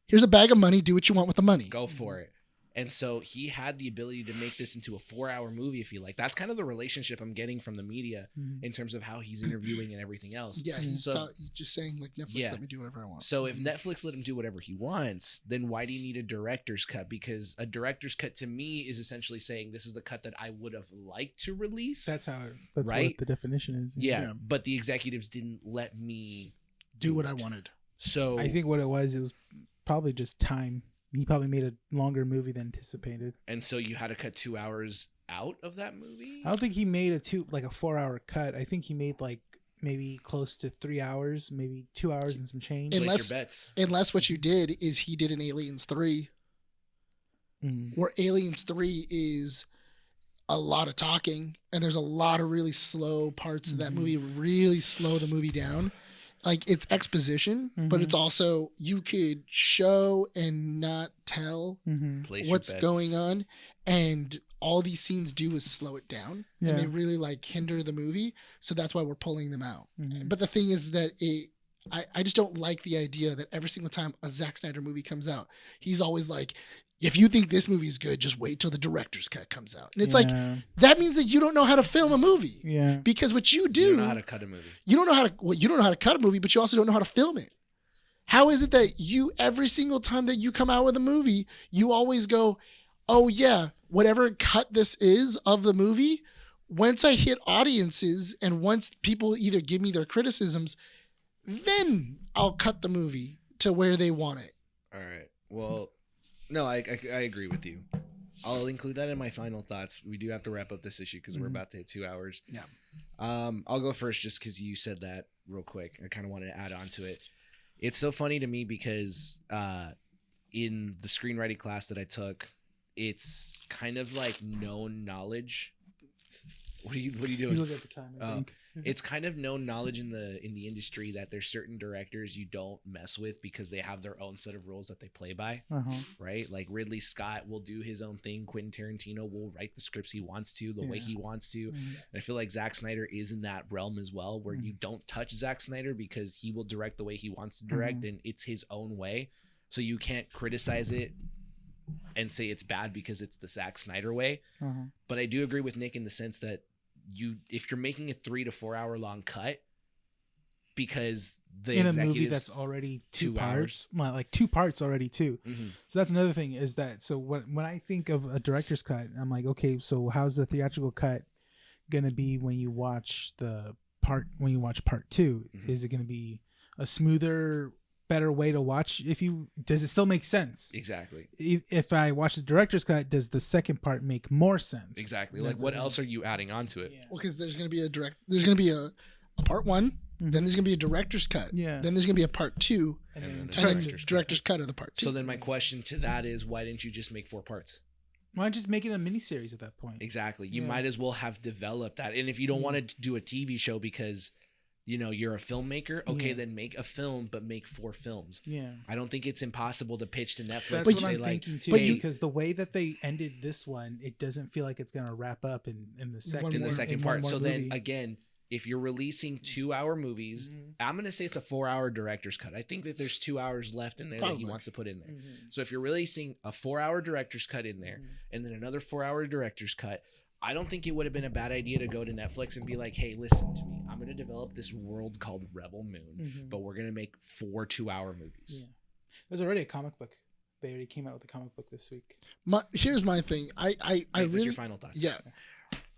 Here's a bag of money. Do what you want with the money. Go for it. And so he had the ability to make this into a 4-hour movie, if you like. That's kind of the relationship I'm getting from the media in terms of how he's interviewing and everything else. Yeah, he's So- he's just saying like Netflix, Yeah. let me do whatever I want. So if Netflix let him do whatever he wants, then why do you need a director's cut? Because a director's cut to me is essentially saying this is the cut that I would have liked to release. That's Right? what the definition is. yeah, but the executives didn't let me Do what I wanted. So I think what it was probably just time. He probably made a longer movie than anticipated. and so you had to cut 2 hours out of that movie. I don't think he made a 4-hour cut. I think he made like maybe close to 3 hours, maybe 2 hours and some change. And- Place your bets. Unless what you did is he did an Aliens 3, where Aliens 3 is a lot of talking and there's a lot of really slow parts of that movie, really slow the movie down. Like it's exposition, but it's also, you could show and not tell Place what's your bets. going on, and all these scenes do is slow it down, and they really like hinder the movie. So that's why we're pulling them out. But the thing is that I just don't like the idea that every single time a Zack Snyder movie comes out, he's always like, if you think this movie's good, just wait till the director's cut comes out. And it's like, that means that you don't know how to film a movie. Yeah. Because what you do, You don't know how to cut a movie. you don't know how to cut a movie, but you also don't know how to film it. How is it that you, every single time that you come out with a movie, you always go, oh yeah, whatever cut this is of the movie, once I hit audiences and once people either give me their criticisms, then I'll cut the movie to where they want it. All right. Well, no, I agree with you. I'll include that in my final thoughts. We do have to wrap up this issue because we're about to hit 2 hours. Yeah. I'll go first just because you said that real quick. I kind of wanted to add on to it. It's so funny to me because in the screenwriting class that I took, it's kind of like known knowledge. What are you You doing? look at the time. I think. It's kind of known knowledge in the industry that there's certain directors you don't mess with because they have their own set of rules that they play by, right? Like Ridley Scott will do his own thing. Quentin Tarantino will write the scripts he wants to, the way he wants to. And I feel like Zack Snyder is in that realm as well, where you don't touch Zack Snyder because he will direct the way he wants to direct, and it's his own way. So you can't criticize it and say it's bad because it's the Zack Snyder way. But I do agree with Nick in the sense that if you're making a 3 to 4 hour long cut because the in a movie that's already 2 parts, well, like 2 parts already too. So that's another thing is that, so when I think of a director's cut, I'm like, okay, so how's the theatrical cut gonna be when you watch part 2? Is it gonna be a smoother, better way to watch? Does it still make sense? Exactly. If I watch the director's cut, does the second part make more sense? Exactly. Like what else are you adding onto it? Well, because there's going to be a part 1, then there's going to be a director's cut. Yeah. Then there's going to be a part 2, And then and then director's cut of the part 2. So then my question to that is, why didn't you just make 4 parts? Why not just make it a miniseries at that point? Exactly. You might as well have developed that. And if you don't want to do a TV show because you're a filmmaker, okay, then make a film, but make 4 films. Yeah. I don't think it's impossible to pitch to Netflix That's and what say I'm like, thinking too, but because the way that they ended this one, it doesn't feel like it's gonna wrap up in the second In the second in part. one more So movie. then again, if you're releasing 2-hour movies, I'm going to say it's a 4-hour director's cut. I think that there's 2 hours left in there that he wants to put in there. So if you're releasing a 4-hour director's cut in there and then another 4-hour director's cut, I don't think it would have been a bad idea to go to Netflix and be like, hey, listen to me. I'm going to develop this world called Rebel Moon, but we're going to make 4 2-hour movies. Yeah. There's already a comic book. They already came out with a comic book this week. Here's my thing. I really, your final thoughts? Yeah.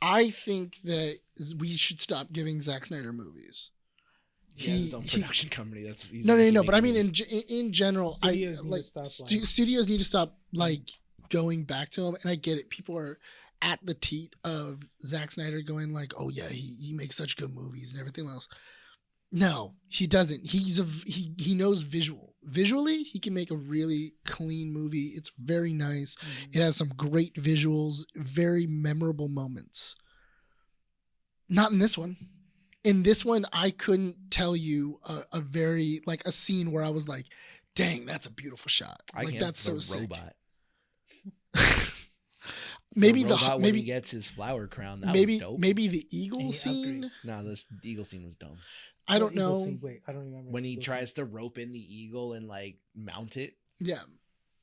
I think that we should stop giving Zack Snyder movies. He has his own production company. No. But I mean, in general, Studios need to stop, studios need to stop like going back to him. And I get it. People are at the teat of Zack Snyder going like, "Oh yeah, he makes such good movies and everything else." No, he doesn't. He knows visually he can make a really clean movie. It's very nice. It has some great visuals, very memorable moments. Not in this one. In this one, I couldn't tell you a very like a scene where I was like, dang, that's a beautiful shot. That's so sick. Maybe when he gets his flower crown. That was dope. Maybe the eagle scene. No, the eagle scene was dumb. I don't know. Wait, I don't remember. When he tries to rope in the eagle and like mount it. Yeah.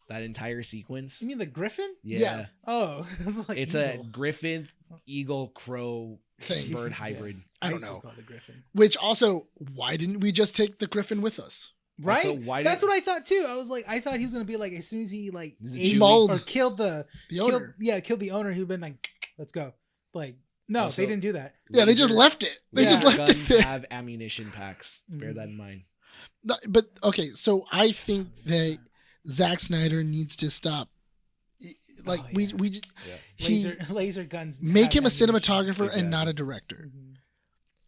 That entire sequence. You mean the griffin? Yeah. Oh, it's a griffin, eagle, crow, thing. Bird hybrid. I don't know. Called a griffin. Which also, why didn't we just take the griffin with us? Right? Also, that's what I thought too. I was like, I thought he was gonna be like, as soon as he like mauled or killed the owner. Killed the owner who'd been like, let's go. Like, no, also, they didn't do that. Yeah, they just left it. They just left it there. Have ammunition packs. Bear that in mind. No, but okay, so I think that Zack Snyder needs to stop. Like laser guns. Make him a cinematographer and not a director.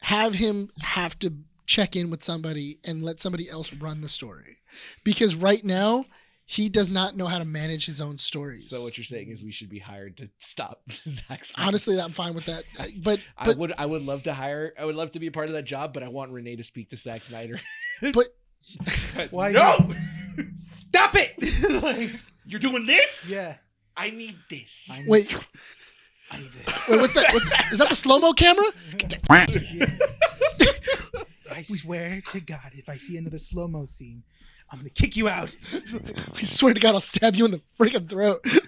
Have him have to check in with somebody and let somebody else run the story, because right now he does not know how to manage his own stories. So what you're saying is we should be hired to stop Zack Snyder. Honestly, I'm fine with that. But I would love to hire. I would love to be a part of that job, but I want Rene to speak to Zack Snyder. But why? No, stop it! Like, you're doing this. Yeah, I need this. Wait, what's that? Is that the slow-mo camera? I swear to God, if I see another slow-mo scene, I'm gonna kick you out. I swear to God, I'll stab you in the freaking throat. I'm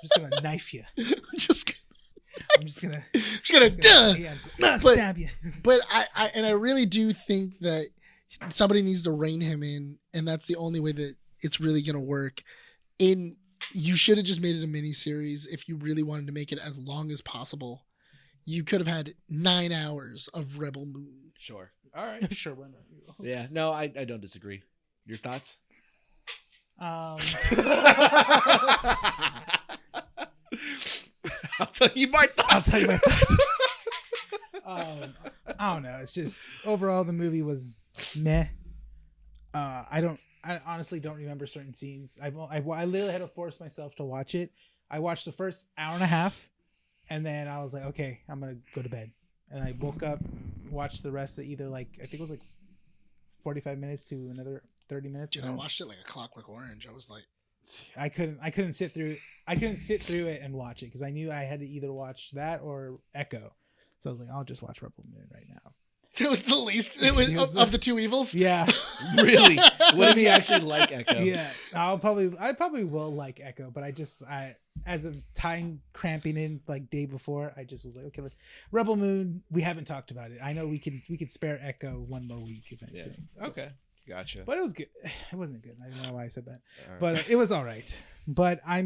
just gonna knife you. I'm just gonna stab you. But I really do think that somebody needs to rein him in, and that's the only way that it's really gonna work. You should have just made it a mini series if you really wanted to make it as long as possible. You could have had 9 hours of Rebel Moon. Sure. All right. Sure. Why not? Yeah. No, I don't disagree. Your thoughts? I'll tell you my thoughts. I don't know. It's just overall the movie was meh. I honestly don't remember certain scenes. I literally had to force myself to watch it. I watched the first hour and a half, and then I was like, okay, I'm gonna go to bed. And I woke up, watched the rest of either like I think it was like 45 minutes to another 30 minutes. Dude, I watched it like a Clockwork Orange. I was like, I couldn't sit through it and watch it because I knew I had to either watch that or Echo. So I was like, I'll just watch Rebel Moon right now. It was the least. It was of the two evils. Yeah, really. What if you actually like Echo? Yeah, I probably will like Echo, but I as of time cramping in like day before, I just was like, okay, Rebel Moon. We haven't talked about it. I know we could spare Echo one more week if anything. Yeah. Okay, gotcha. But it was good. It wasn't good. I don't know why I said that, right. But it was all right. But I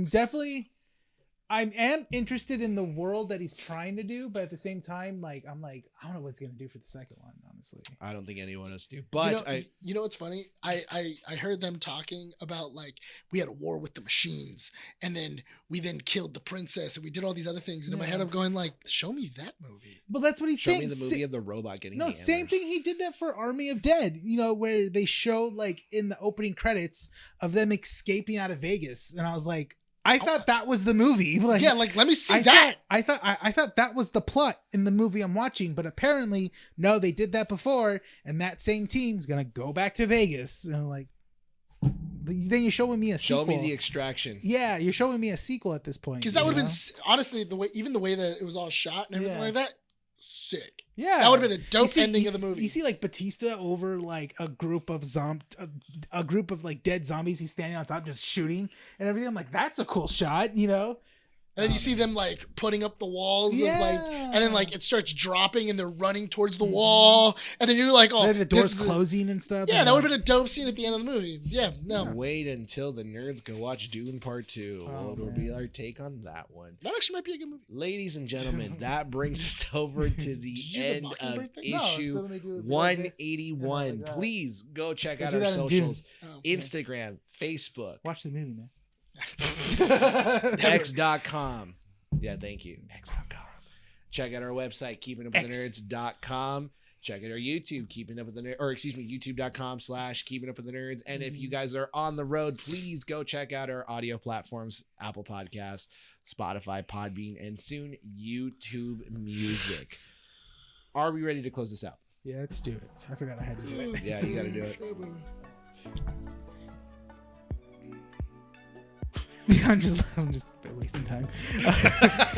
am interested in the world that he's trying to do, but at the same time, like I'm like, I don't know what he's gonna do for the second one, honestly. I don't think anyone else do. But you know what's funny? I heard them talking about like we had a war with the machines, and then we killed the princess, and we did all these other things. And in my head, I'm going like, show me that movie. But that's what he's saying. Show me the movie of the robot getting. No, same thing. He did that for Army of Dead. You know, where they showed like in the opening credits of them escaping out of Vegas, and I was like, I thought that was the movie. Like, yeah, like let me see that. I thought that was the plot in the movie I'm watching, but apparently no, they did that before, and that same team's gonna go back to Vegas. And I'm like, then you're showing me a sequel. Show me the Extraction. Yeah, you're showing me a sequel at this point. Because that would have been honestly the way that it was all shot and everything like that. sick. Yeah, That would have been a dope You ending of the movie. You see like Batista over like a group of a group of like dead zombies. He's standing on top just shooting and everything. I'm like, that's a cool shot, you know. And then you see them like putting up the walls of like, and then like it starts dropping and they're running towards the wall, and then you're like, oh, then the doors this is closing and stuff. Yeah, and that would have been a dope scene at the end of the movie. Yeah, no, Wait until the nerds go watch Dune Part 2. Oh, What will be our take on that one? that actually might be a good movie. Ladies and gentlemen, that brings us over to the Did you do the end of Mockingbird thing? No, it's issue something they do with like this, 181. and like that. Please go check They out do our that in Dune. socials. Oh, Instagram, Facebook, Watch the movie, man. X.com. Yeah, thank you. X.com. Check out our website, keepingupwiththenerds.com. Check out our YouTube, youtube.com/keepingupwiththenerds. And if you guys are on the road, please go check out our audio platforms, Apple Podcasts, Spotify, Podbean, and soon YouTube Music. Are we ready to close this out? Yeah, let's do it. I forgot I had to do it. Yeah, you got to do it. I'm just wasting time.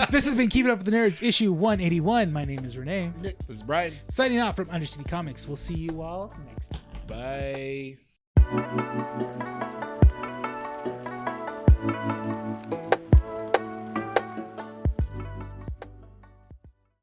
This has been Keeping Up with the Nerds, issue 181. My name is Rene. This is Bryan. Signing off from Undercity Comics. We'll see you all next time. Bye.